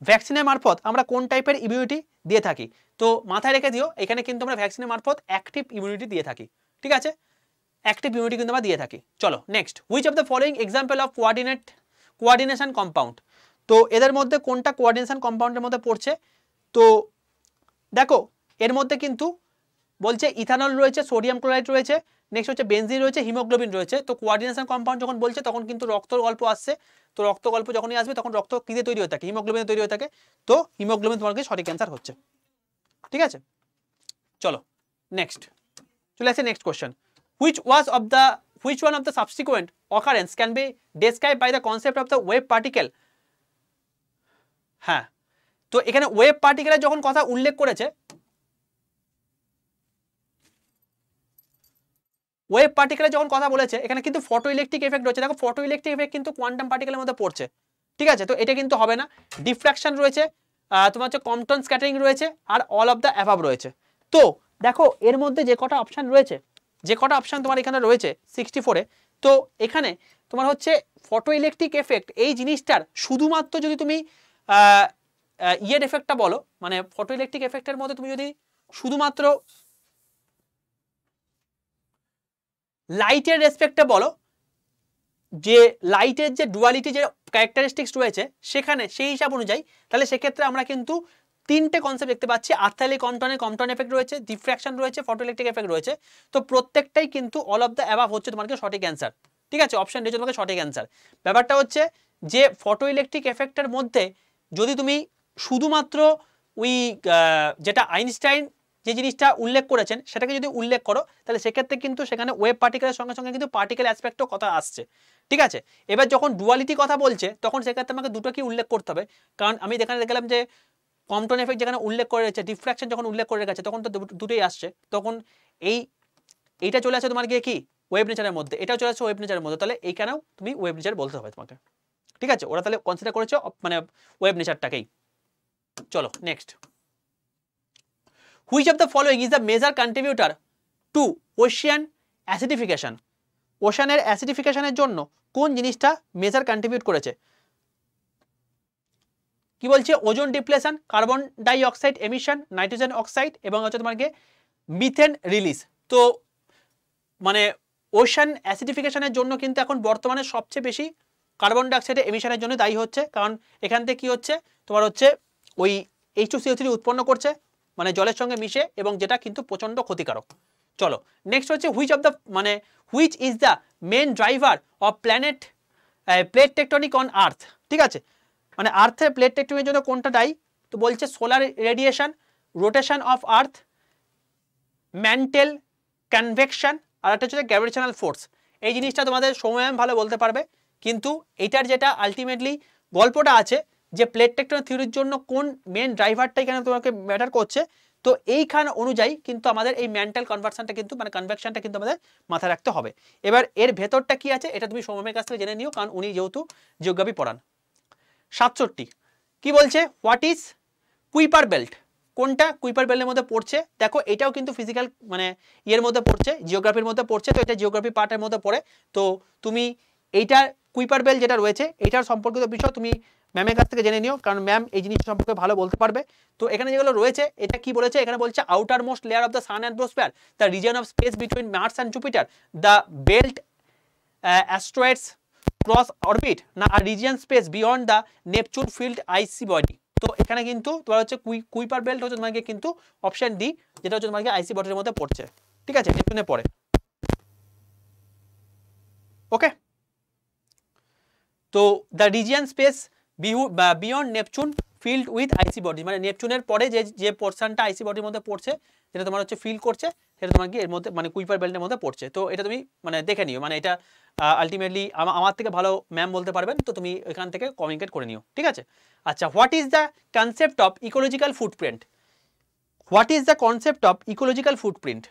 ভ্যাকসিনের মারফত আমরা কোন টাইপের ইমিউনিটি দিয়ে থাকি? তো মাথায় রেখে দিও এখানে কিন্তু আমরা ভ্যাকসিনের মারফত অ্যাক্টিভ ইমিউনিটি দিয়ে থাকি, ঠিক আছে? অ্যাক্টিভ ইমিউনিটি কিন্তু আমরা দিয়ে থাকি। চলো next, which of the following example of coordination compound? তো এদের মধ্যে কোনটা কোয়ার্ডিনেশন কম্পাউন্ডের মধ্যে পড়ছে? তো দেখো এর মধ্যে কিন্তু বলছে ইথানল রয়েছে, সোডিয়াম ক্লোরাইড রয়েছে, নেক্সট হচ্ছে বেনজিন রয়েছে, হিমোগ্লোবিন রয়েছে। তো কোয়ার্ডিনেশন কম্পাউন্ড যখন বলছে তখন কিন্তু রক্ত গল্প আসছে। তো রক্ত গল্প যখনই আসবে তখন রক্ত কিতে তৈরি হয়ে থাকে? হিমোগ্লোবিনে তৈরি হয়ে থাকে। তো হিমোগ্লোবিন তোমার সঠিক অ্যান্সার হচ্ছে, ঠিক আছে? চলো নেক্সট চলে আসছে next question. Which one of the subsequent occurrence can be describe by the concept of the wave particle? হ্যাঁ, তো এখানে ওয়েভ পার্টিকেলের যখন কথা উল্লেখ করেছে, ওয়েভ পার্টিকেলের যখন কথা বলেছে এখানে কিন্তু ফটো ইলেকট্রিক এফেক্ট রয়েছে। দেখো ফটো ইলেকট্রিক এফেক্ট কিন্তু কোয়ান্টাম পার্টিকেলের মধ্যে পড়ছে, ঠিক আছে? তো এটা কিন্তু হবে না। ডিফ্র্যাকশন রয়েছে, তোমার হচ্ছে কম্পটন স্ক্যাটারিং রয়েছে, আর অল অফ দ্য অ্যাভাব রয়েছে। তো দেখো এর মধ্যে যে কটা অপশান রয়েছে, যে কটা অপশান তোমার এখানে রয়েছে 64-এ, তো এখানে তোমার হচ্ছে ফটো ইলেকট্রিক এফেক্ট এই জিনিসটার শুধুমাত্র যদি তুমি ইয়ের এফেক্টটা বলো, মানে ফটো ইলেকট্রিক এফেক্টের মধ্যে তুমি যদি শুধুমাত্র লাইটের রেসপেক্টে বলো, যে লাইটের যে ডুয়ালিটি যে ক্যারেক্টারিস্টিক্স রয়েছে সেখানে সেই হিসাব অনুযায়ী, তাহলে সেক্ষেত্রে আমরা কিন্তু তিনটে কনসেপ্ট দেখতে পাচ্ছি। আর্থালি কম্পটন এফেক্ট রয়েছে, ডিফ্র্যাকশন রয়েছে, ফটো ইলেকট্রিক এফেক্ট রয়েছে। তো প্রত্যেকটাই কিন্তু অল অফ দ্য অ্যাবাভ হচ্ছে তোমাকে সঠিক অ্যান্সার, ঠিক আছে? অপশন ডি তোমাকে সঠিক অ্যান্সার। ব্যাপারটা হচ্ছে যে ফটো ইলেকট্রিক এফেক্টের মধ্যে যদি তুমি শুধুমাত্র ওই যেটা আইনস্টাইন যে জিনিসটা উল্লেখ করেছেন সেটাকে যদি উল্লেখ করো, তাহলে সেক্ষেত্রে কিন্তু সেখানে ওয়েভ পার্টিকেলের সঙ্গে সঙ্গে কিন্তু পার্টিকেল অ্যাসপেক্টও কথা আসছে, ঠিক আছে? এবার যখন ডুয়ালিটি কথা বলছে তখন সেক্ষেত্রে আমাকে দুটো কি উল্লেখ করতে হবে, কারণ আমি যেখানে দেখলাম যে কম্পটন এফেক্ট যেখানে উল্লেখ করে রেখেছে, ডিফ্র্যাকশন যখন উল্লেখ করে রেখেছে তখন তো দুটোই আসছে। তখন এইটা চলে আসে তোমার গিয়ে কি ওয়েভ নেচারের মধ্যে, এটাও চলে আসছে ওয়েভ নেচারের মধ্যে, তাহলে এইখানেও তুমি ওয়েভ নেচার বলতে হবে তোমাকে, ঠিক আছে? ওরা তাহলে কনসিডার করেছে মানে ওয়েভ নেচারটাকেই। চলো next, which of the following is the major contributor to ocean acidification? ওশানের অ্যাসিডিফিকেশনের জন্য কোন জিনিসটা মেজর কন্ট্রিবিউট করেছে? কি বলছে? Ozone depletion, carbon dioxide emission, nitrogen oxide এবং হচ্ছে তোমাকে মিথেন রিলিজ। তো মানে ওশান অ্যাসিডিফিকেশনের জন্য কিন্তু এখন বর্তমানে সবচেয়ে বেশি কার্বন ডাইঅক্সাইডের এমিশনের জন্য দায়ী হচ্ছে, কারণ এখান থেকে কি হচ্ছে তোমার হচ্ছে ওই H2CO3 উৎপন্ন করছে মানে জলের সঙ্গে মিশে, এবং যেটা কিন্তু প্রচণ্ড ক্ষতিকারক। চলো নেক্সট হচ্ছে which is the main driver of plate tectonic on earth? ঠিক আছে, মানে আর্থের প্লেট টেকটনিকের জন্য কোনটা দায়ী? তো বলছে solar radiation, rotation of earth, mantle convection, আর একটা হচ্ছে গ্র্যাভিটেশনাল ফোর্স। এই জিনিসটা তোমাদের সময় ভালো বলতে পারবে, কিন্তু এইটার যেটা আলটিমেটলি গল্পটা আছে যে প্লেট টেকটনিক থিওরির জন্য কোন মেন ড্রাইভারটা এখানে তোমাকে ম্যাটার করছে, তো এইখান অনুযায়ী কিন্তু আমাদের এই ম্যান্টাল কনভার্সনটা কিন্তু মানে কনভেকশনটা কিন্তু আমাদের মাথায় রাখতে হবে। এবার এর ভেতরটা কি আছে এটা তুমি সৌম্যের কাছ থেকে জেনে নিও, কারণ উনি যেহেতু জিওগ্রাফি পড়ান। 67 কি বলছে? What is Kuiper belt? কোনটা কুইপার বেল্টের মধ্যে পড়ছে? দেখো এটাও কিন্তু ফিজিক্যাল মানে ইয়ের মধ্যে পড়ছে, জিওগ্রাফির মধ্যে পড়ছে, তো এটা জিওগ্রাফি পার্টের মধ্যে পড়ে। তো তুমি এইটার কুইপার বেল্ট যেটা রয়েছে এটার সম্পর্কিত বিষয় তুমি ম্যামের কাছ থেকে জেনে নিও, কারণ ম্যাম এই জিনিস সম্পর্কে ভালো বলতে পারবে। তো এখানে যেগুলো রয়েছে এটা কি বলেছে? এখানে বলছে outermost layer of the sun atmosphere, the reason of space between Mars and Jupiter, the belt asteroids cross orbit না আর region space beyond the Neptune field icy body. তো এখানে কিন্তু তোমার হচ্ছে কুইপার বেল্ট হচ্ছে তোমাকে কিন্তু অপশন ডি, যেটা হচ্ছে তোমাকে আইসি বডির মধ্যে পড়ছে, ঠিক আছে, নেপচুনে পড়ে। ওকে, তো the region space beyond Neptune filled with IC body, মানে নেপচুনের পরে যে পোর্শনটা আইসি বডির মধ্যে পড়ছে, যেটা তোমার হচ্ছে ফিল করছে, সেটা তোমার কি এর মধ্যে মানে কুইপার বেল্টের মধ্যে পড়ছে। তো এটা তুমি মানে দেখে নিও, মানে এটা আলটিমেটলি আমার থেকে ভালো ম্যাম বলতে পারবেন, তো তুমি এখান থেকে কমিউনিকেট করে নিও, ঠিক আছে। আচ্ছা, what is the concept of ecological footprint? What is the concept of ecological footprint?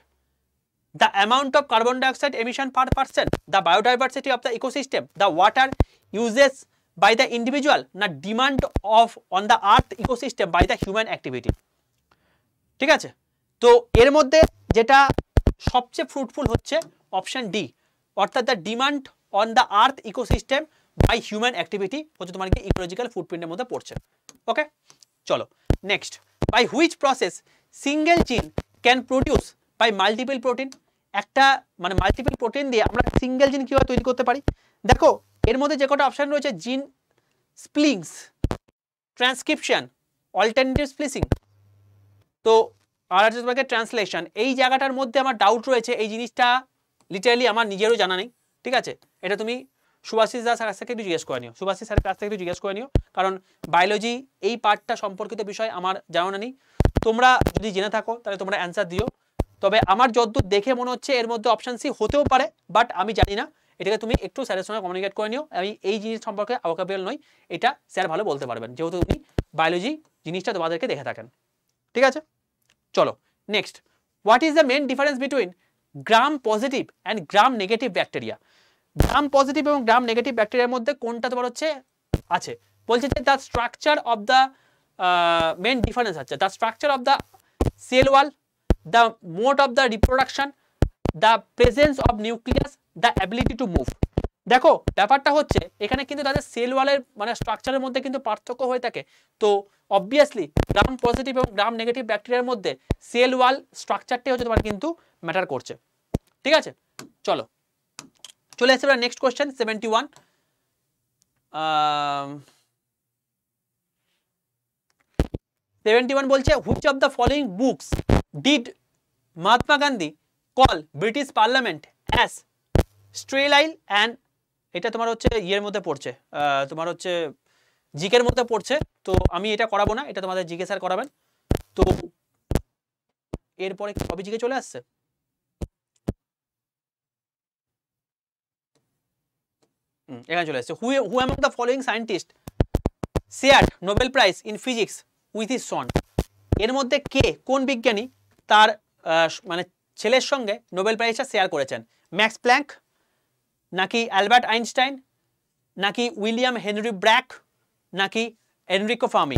The amount of carbon dioxide emission per person, the biodiversity of the ecosystem, the water uses by the individual, না demand of on the earth ecosystem by the human activity, ঠিক আছে। তো এর মধ্যে যেটা সবচেয়ে fruitful হচ্ছে option D, অর্থাৎ the demand on the earth ecosystem by human activity হচ্ছে তোমার কি ইকোলজিক্যাল ফুটপ্রিন্টের মধ্যে পড়ছে। ওকে, চলো next. By which process single gene can produce by multiple protein? একটা মানে মাল্টিপল প্রোটিন দিয়ে আমরা সিঙ্গেল জিন কীভাবে তৈরি করতে পারি? দেখো এর মধ্যে যে কটা অপশন রয়েছে, জিন স্প্লিংস, ট্রান্সক্রিপশন, অল্টারনেটিভ স্প্লিসিং, তো আর হচ্ছে তোমাকে ট্রান্সলেশন, এই জায়গাটার মধ্যে আমার ডাউট রয়েছে, এই জিনিসটা লিটারালি আমার নিজেরও জানা নেই, ঠিক আছে। এটা তুমি সুভাষিস দাস স্যারের কাছ থেকে একটু জিজ্ঞেস করে নিও, সুভাষিস স্যারের কাছ থেকে একটু জিজ্ঞেস করে নিও, কারণ বায়োলজি এই পার্টটা সম্পর্কিত বিষয় আমার জানা নেই। তোমরা যদি জেনে থাকো তাহলে তোমরা অ্যান্সার দিও। তবে আমার যতদূর দেখে মনে হচ্ছে এর মধ্যে অপশন সি হতেও পারে, বাট আমি জানি না, এটাকে তুমি একটু স্যারের সঙ্গে কমিউনিকেট করে নিও। আমি এই জিনিস সম্পর্কে অ্যাভোকাবেল নই, এটা স্যার ভালো বলতে পারবেন, যেহেতু উনি বায়োলজি জিনিসটা তোমাদেরকে দেখে থাকেন, ঠিক আছে। চলো next, what is the main difference between gram positive and gram negative bacteria? Gram positive এবং গ্রাম নেগেটিভ ব্যাকটেরিয়ার মধ্যে কোনটা তোমার হচ্ছে আছে? বলছে যে the structure of the main difference আছে the structure of the cell wall, the mode of the reproduction, the presence of nucleus, the ability to move. দেখো ব্যাপারটা হচ্ছে এখানে কিন্তু তাদের সেল ওয়ালের মানে স্ট্রাকচারের মধ্যে কিন্তু পার্থক্য হয়ে থাকে। তো অবভিয়াসলি গ্রাম পজিটিভ এবং গ্রাম নেগেটিভ ব্যাকটেরিয়ার মধ্যে সেল ওয়াল স্ট্রাকচারটাই হচ্ছে তোমার কিন্তু ম্যাটার করছে, ঠিক আছে। চলো চলে আসছে এবার নেক্সট কোয়েশ্চেন 71। 71 বলছে which of the following books did Mahatma Gandhi call British parliament as sterile and, এটা তোমার হচ্ছে ইয়ের মধ্যে পড়ছে, তোমার হচ্ছে জিকের মধ্যে পড়ছে, তো আমি এটা করাবো না, এটা তোমাদের জিকে স্যার করাবেন। তো এরপরে কবে জিকে চলে আসছে? এখানে চলে আসছে, হু among the following scientist shared Nobel prize in physics with his son? এর মধ্যে কে, কোন বিজ্ঞানী তার মানে ছেলের সঙ্গে নোবেল প্রাইজটা শেয়ার করেছেন? ম্যাক্স প্ল্যাঙ্ক, নাকি অ্যালবার্ট আইনস্টাইন, নাকি উইলিয়াম হেনরি ব্র্যাক, নাকি এনরিকো ফার্মি?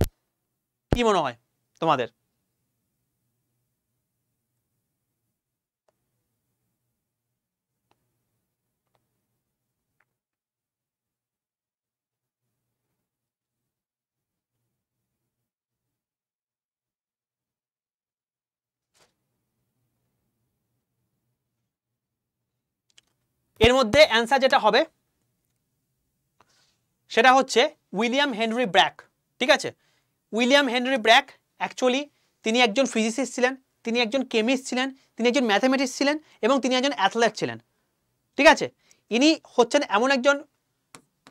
কি মনে হয় তোমাদের? এর মধ্যে অ্যান্সার যেটা হবে সেটা হচ্ছে উইলিয়াম হেনরি ব্র্যাক, ঠিক আছে। উইলিয়াম হেনরি ব্র্যাক অ্যাকচুয়ালি তিনি একজন ফিজিসিস্ট ছিলেন, তিনি একজন কেমিস্ট ছিলেন, তিনি একজন ম্যাথামেটিক্স ছিলেন এবং তিনি একজন অ্যাথলেট ছিলেন, ঠিক আছে। ইনি হচ্ছেন এমন একজন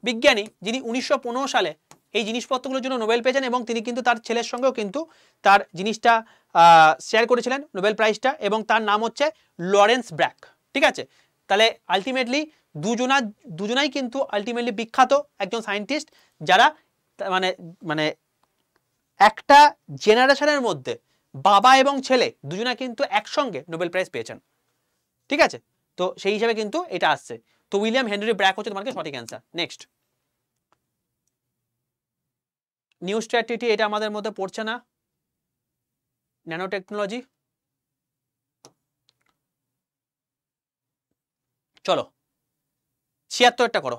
বিজ্ঞানী যিনি 1915 সালে এই জিনিসপত্রগুলোর জন্য নোবেল পেয়েছেন এবং তিনি কিন্তু তার ছেলের সঙ্গেও কিন্তু তার জিনিসটা শেয়ার করেছিলেন নোবেল প্রাইজটা, এবং তার নাম হচ্ছে লরেন্স ব্র্যাক, ঠিক আছে। তাহলে আলটিমেটলি দুজনাই কিন্তু আলটিমেটলি বিখ্যাত একজন সায়েন্টিস্ট, যারা মানে মানে একটা জেনারেশনের মধ্যে বাবা এবং ছেলে দুজনা কিন্তু একসঙ্গে নোবেল প্রাইজ পেয়েছেন, ঠিক আছে। তো সেই হিসাবে কিন্তু এটা আসছে। তো উইলিয়াম হেনরি ব্র্যাক হচ্ছে তোমাকে সঠিক অ্যান্সার। নেক্সট, নিউ স্ট্র্যাটেজি, এটা আমাদের মধ্যে পড়ছে না। ন্যানো টেকনোলজি, চলো 76টা করো।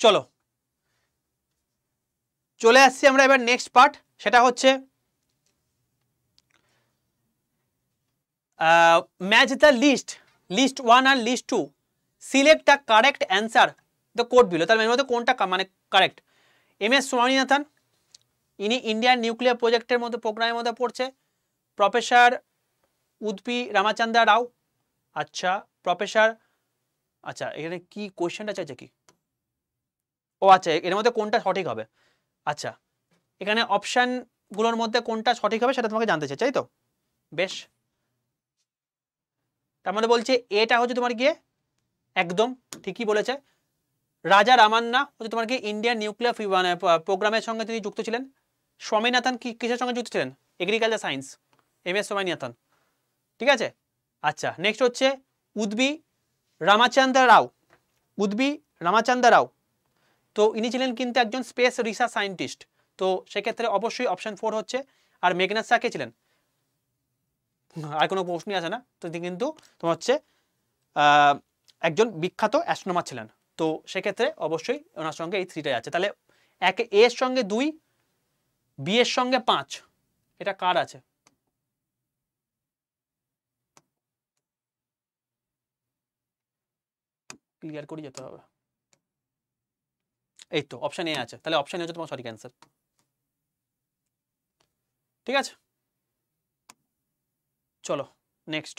চলো চলে আসছি আমরা এবার নেক্সট পার্ট, সেটা হচ্ছে ম্যাচ দ্য লিস্ট 1 আর list 2, select the correct answer the code below. তার মধ্যে কোনটা মানে কারেক্ট? MS স্বামীনাথন, ইনি ইন্ডিয়ান নিউক্লিয়ার প্রজেক্টের মধ্যে প্রোগ্রামের মধ্যে পড়ছে। প্রফেসর উদপি রামাচন্দ্র রাও, আচ্ছা প্রফেসর, আচ্ছা এখানে কি কোয়েশ্চেনটা চাইছে কি? ও আচ্ছা, এর মধ্যে কোনটা সঠিক হবে? আচ্ছা এখানে অপশানগুলোর মধ্যে কোনটা সঠিক হবে সেটা তোমাকে জানতে চাই, তাই তো? বেশ, তার মধ্যে বলছে এটা হচ্ছে তোমার গিয়ে একদম ঠিকই বলেছে। রাজা রামান্না হচ্ছে তোমার গিয়ে ইন্ডিয়ান নিউক্লিয়ার মানে প্রোগ্রামের সঙ্গে তিনি যুক্ত ছিলেন। স্বামীনাথন কিসের সঙ্গে যুক্ত ছিলেন? এগ্রিকালচার সায়েন্স, MS স্বামীনাথন, ঠিক আছে। আচ্ছা নেক্সট হচ্ছে উদবি রামাচন্দ্র রাও, তো ইনি ছিলেন কিন্তু একজন স্পেস রিসার্চ সায়েন্টিস্ট, তো সেক্ষেত্রে অবশ্যই অপশন 4 হচ্ছে। আর মেঘনাথ শাহ কে ছিলেন? আর কোনো প্রশ্নই আছে না, তো তিনি কিন্তু তোমার হচ্ছে একজন বিখ্যাত অ্যাস্ট্রোনমার ছিলেন, তো সেক্ষেত্রে অবশ্যই ওনার সঙ্গে এই 3টাই আছে। তাহলে একে এ এর সঙ্গে 2, বি এর সঙ্গে 5, এটা কার আছে? ক্লিয়ার করে যেতে হবে। এই তো অপশন এ আছে, তাহলে অপশন এ হচ্ছে তোমার সঠিক অ্যান্সার, ঠিক আছে। চলো নেক্সট,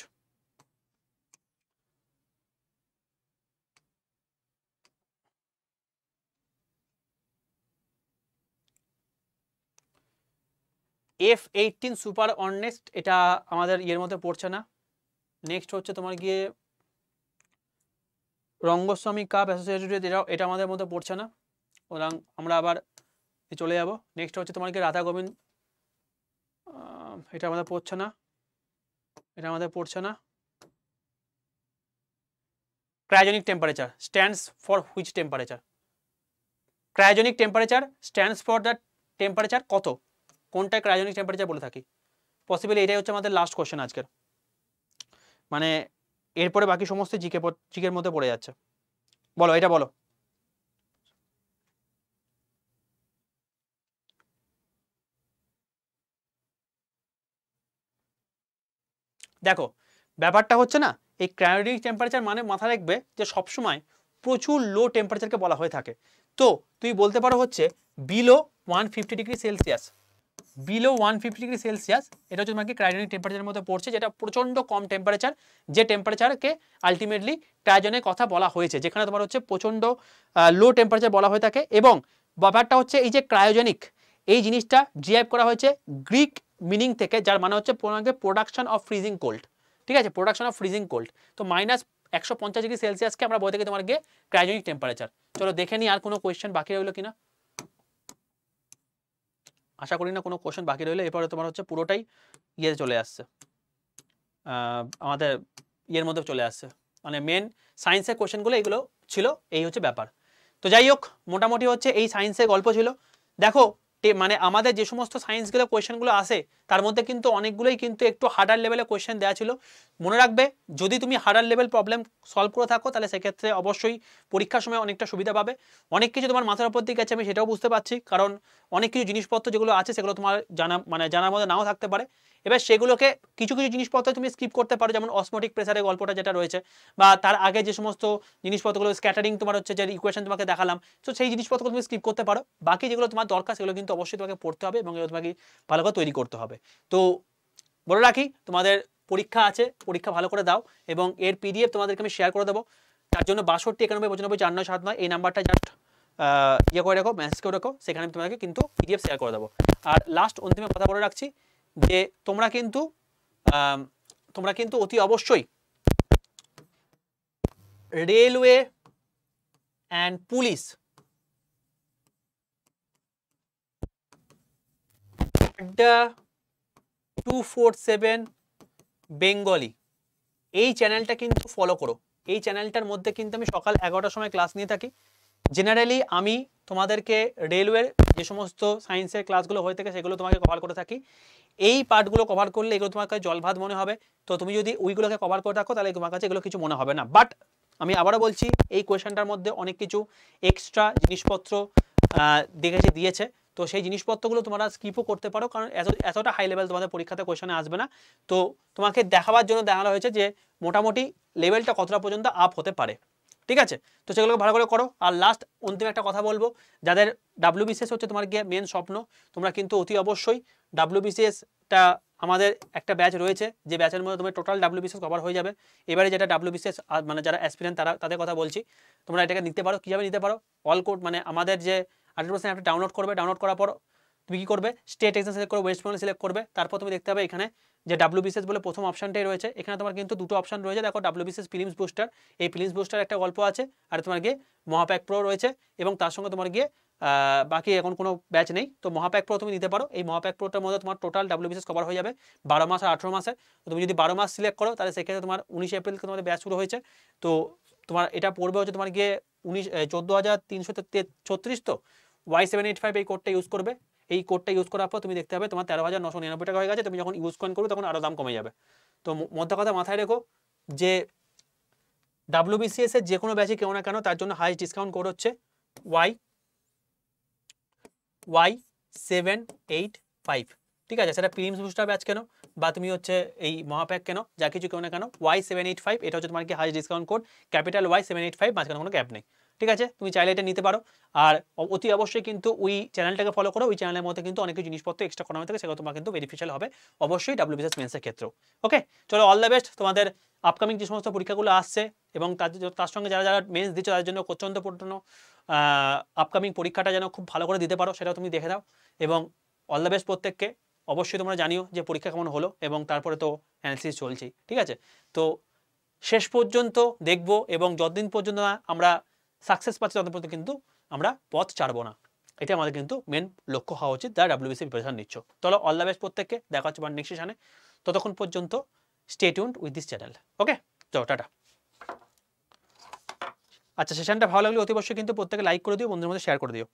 F-18 সুপার অর্নেস্ট, এটা আমাদের ইয়ের মধ্যে পড়ছে না। নেক্সট হচ্ছে তোমার গিয়ে রঙ্গস্বামী কাপ অ্যাসোসিয়েটেড, এটা আমাদের মধ্যে পড়ছে না, সুতরাং আমরা আবার চলে যাব। নেক্সট হচ্ছে তোমার গিয়ে রাধা গোবিন্দ, এটা আমাদের পড়ছে না, এটা আমাদের পড়ছে না। Cryogenic temperature stands for which temperature? Cryogenic temperature stands for the temperature কত? কোনটায় ক্রায়োজেনিক টেম্পারেচার বলে থাকি? পসিবলি এটাই হচ্ছে আমাদের লাস্ট কোশ্চেন আজকের, মানে এরপরে বাকি সমস্ত জিকের মধ্যে পড়ে যাচ্ছে। বলো এটা বলো। দেখো ব্যাপারটা হচ্ছে না, এই ক্রায়োজেনিক টেম্পারেচার মানে মাথা রাখবে যে সবসময় প্রচুর লো টেম্পারেচারকে বলা হয়ে থাকে। তো তুই বলতে পারো হচ্ছে below 150 degree Celsius, below 150 degree Celsius এটা হচ্ছে তোমাকে ক্রায়োজেনিক টেম্পারেচারের মধ্যে পড়ছে, যেটা প্রচণ্ড কম টেম্পারেচার, যে টেম্পারেচারকে আলটিমেটলি ক্রায়োজেনের কথা বলা হয়েছে, যেখানে তোমার হচ্ছে প্রচণ্ড লো টেম্পারেচার বলা হয়ে থাকে। এবং ব্যাপারটা হচ্ছে এই যে ক্রায়োজেনিক, এই জিনিসটা ডিরাইভ করা হয়েছে গ্রিক মিনিং থেকে, যার মানে হচ্ছে প্রোডাকশন অফ ফ্রিজিং কোল্ড, ঠিক আছে, প্রোডাকশন অফ ফ্রিজিং কোল্ড। তো -150 ডিগ্রি সেলসিয়াসকে আমরা বলে থাকি তোমার গিয়ে ক্রায়োজেনিক টেম্পারেচার। চলো দেখে নিই আর কোনো কোয়েশ্চেন বাকি রইলো কিনা, আশা করি না কোনো কোশ্চেন বাকি রইলে। এরপরে তোমার হচ্ছে পুরোটাই ইয়ে চলে আসছে, আমাদের ইয়ের মধ্যে চলে আসছে, মানে মেন সায়েন্সের কোশ্চেনগুলো এগুলো ছিল, এই হচ্ছে ব্যাপার। তো যাই হোক মোটামুটি হচ্ছে এই সায়েন্সের গল্প ছিল। দেখো মানে আমাদের যে সমস্ত সায়েন্সগুলো কোয়েশ্চেনগুলো আসে তার মধ্যে কিন্তু অনেকগুলোই কিন্তু একটু হার্ডার লেভেলে কোয়েশ্চেন দেওয়া ছিল। মনে রাখবে যদি তুমি হার্ডার লেভেল প্রবলেম সলভ করে থাকো তাহলে সেক্ষেত্রে অবশ্যই পরীক্ষার সময় অনেকটা সুবিধা পাবে। অনেক কিছু তোমার মাথার উপর দিকে আছে আমি সেটাও বুঝতে পারছি, কারণ অনেক কিছু জিনিসপত্র যেগুলো আছে সেগুলো তোমার জানার মধ্যে নাও থাকতে পারে। এবার সেগুলোকে কিছু কিছু জিনিসপত্র তুমি স্কিপ করতে পারো, যেমন অসমোটিক প্রেসারের গল্পটা যেটা রয়েছে, বা তার আগে যে সমস্ত জিনিসপত্রগুলো স্ক্যাটারিং তোমার হচ্ছে যে ইকুয়েশন তোমাকে দেখালাম, তো সেই জিনিসপত্রগুলো তুমি স্কিপ করতে পারো। বাকি যেগুলো তোমার দরকার সেগুলো কিন্তু অবশ্যই তোমাকে পড়তে হবে এবং এগুলো তোমাকে ভালো করে তৈরি করতে হবে। তো বলে রাখি তোমাদের পরীক্ষা আছে, পরীক্ষা ভালো করে দাও এবং এর PDF তোমাদেরকে আমি শেয়ার করে দেবো। তার জন্য 62 91 95 49 79 এই নাম্বারটা জাস্ট ইয়ে করে রাখো, মেসেজ করে রাখো, সেখানে আমি তোমাকে কিন্তু PDF শেয়ার করে দেবো। আর লাস্ট অন্তিমে কথা বলে রাখছি যে তোমরা কিন্তু অতি অবশ্যই রেলওয়ে অ্যান্ড পুলিশ আড্ডা 247 বেঙ্গলি এই চ্যানেলটা কিন্তু ফলো করো। এই চ্যানেলটার মধ্যে কিন্তু আমি সকাল 11টার সময় ক্লাস নিয়ে থাকি। জেনারেলি আমি তোমাদেরকে রেলওয়ের যে সমস্ত সায়েন্সের ক্লাসগুলো হয়ে থাকে সেগুলো তোমাকে কভার করে থাকি। এই পার্টগুলো কভার করলে এগুলো তোমার কাছে জলভাত মনে হবে, তো তুমি যদি ওইগুলোকে কভার করে থাকো তাহলে তোমার কাছে এগুলো কিছু মনে হবে না। বাট আমি আবারও বলছি এই কোয়েশ্চেনটার মধ্যে অনেক কিছু এক্সট্রা জিনিসপত্র দিয়েছে, তো সেই জিনিসপত্রগুলো তোমরা স্কিপও করতে পারো, কারণ এতটা হাই লেভেল তোমাদের পরীক্ষাতে কোয়েশ্চেনে আসবে না। তো তোমাকে দেখাবার জন্য দেখানো হয়েছে যে মোটামুটি লেভেলটা কতটা পর্যন্ত আপ হতে পারে, ঠিক আছে? তো সেগুলোকে ভালো করে করো। আর লাস্ট অন্তিম একটা কথা বলবো, যাদের WBCS হচ্ছে তোমার গিয়ে মেন স্বপ্ন, তোমরা কিন্তু অতি অবশ্যই WBCSটা আমাদের একটা ব্যাচ রয়েছে, যে ব্যাচের মধ্যে তোমার টোটাল WBCS কভার হয়ে যাবে। এবারে যেটা WBCS মানে যারা অ্যাসপিরেন্ট তাদের কথা বলছি, তোমরা এটাকে নিতে পারো। কীভাবে নিতে পারো? অল কোড মানে আমাদের যে 100% অ্যাপটা ডাউনলোড করবে, ডাউনলোড করার পর তুমি কী করবে, স্টেট এক্সাম সিলেক্ট করবে, ওয়েস্ট বেঙ্গল সিলেক্ট করবে। তারপর তুমি দেখতে পাবে এখানে যে WBCS বলে প্রথম অপশানটাই রয়েছে। এখানে তোমার কিন্তু দুটো অপশান রয়েছে, দেখো WBCS প্রিলিমস বুস্টার, এই প্রিলিমস বুস্টার একটা গল্প আছে, আর তোমার গিয়ে মহাপ্যাক প্রো রয়েছে, এবং তার সঙ্গে তোমার গিয়ে বাকি এখন কোনো ব্যাচ নেই। তো মহাপ্যাক প্রো তুমি নিতে পারো। এই মহাপ্যাক প্রোটার মধ্যে তোমার টোটাল WBCS কভার হয়ে যাবে 12 মাস আর 18 মাসে। তো তুমি যদি 12 মাস সিলেক্ট করো, তাহলে সেক্ষেত্রে তোমার 19 এপ্রিল তোমাদের ব্যাচ শুরু হয়েছে। তো তোমার এটা পড়বে হচ্ছে তোমার গিয়ে 14,336, তো Y785 এই কোডটা ইউজ করবে। এই কোডটা ইউজ করার পর তুমি দেখতে পাবে তোমার 13,999 টাকা হয়ে গেছে। তুমি যখন ইউজ করবে তখন আরও দাম কমে যাবে। তো মধ্যে কথা মাথায় রেখো যে WBCS এর যে কোনো ব্যাচে কেউ না কেন, তার জন্য হাইস্ট ডিসকাউন্ট কোড হচ্ছে Y785, ঠিক আছে? সেটা প্রিলিমস বুস্টার ব্যাচ কেন বা তুমি হচ্ছে এই মহাপ্যাক কেন, যা কিছু কেউ না কেন, Y785 এটা হচ্ছে তোমার কি highest discount code, capital Y785, মাঝখানে কোনো গ্যাপ নেই, ঠিক আছে? তুমি চাইলে এটা নিতে পারো। আর অতি অবশ্যই কিন্তু ওই চ্যানেলটাকে ফলো করো, ওই চ্যানেলের মধ্যে কিন্তু অনেক জিনিসপত্র এক্সট্রা করানো থাকে, সেগুলো তোমার কিন্তু বেনিফিশিয়াল হবে অবশ্যই WBCS মেন্সের ক্ষেত্রেও। ওকে, চলো, অল দ্য বেস্ট তোমাদের আপকামিং যে সমস্ত পরীক্ষাগুলো আসছে, এবং তার সঙ্গে যারা যারা মেন্স দিচ্ছ তাদের জন্য প্রচন্ডপূর্ণ আপকামিং পরীক্ষাটা যেন খুব ভালো করে দিতে পারো, সেটাও তুমি দেখে দাও। এবং অল দ্য বেস্ট প্রত্যেককে। অবশ্যই তোমরা জানিও যে পরীক্ষা কেমন হলো, এবং তারপরে তো অ্যানালিসিস চলছেই, ঠিক আছে? তো শেষ পর্যন্ত দেখবো, এবং যতদিন পর্যন্ত না আমরা সাকসেস পাচ্ছি ততদিন পর্যন্ত কিন্তু আমরা পথ ছাড়বো না। এটা আমাদের কিন্তু মেন লক্ষ্য হওয়া উচিত যারা WBCS প্রিপারেশন নিচ্ছ। চলো, অল দ্য বেস্ট প্রত্যেককে, দেখা হচ্ছে আমার নেক্সট সেশনে। ততক্ষণ পর্যন্ত stay tuned with this channel. Okay, চলো, টাটা। আচ্ছা, সেশনটা ভালো লাগলে অতি অবশ্যই কিন্তু প্রত্যেকে লাইক করে দিও, বন্ধুদের মধ্যে শেয়ার করে দিও।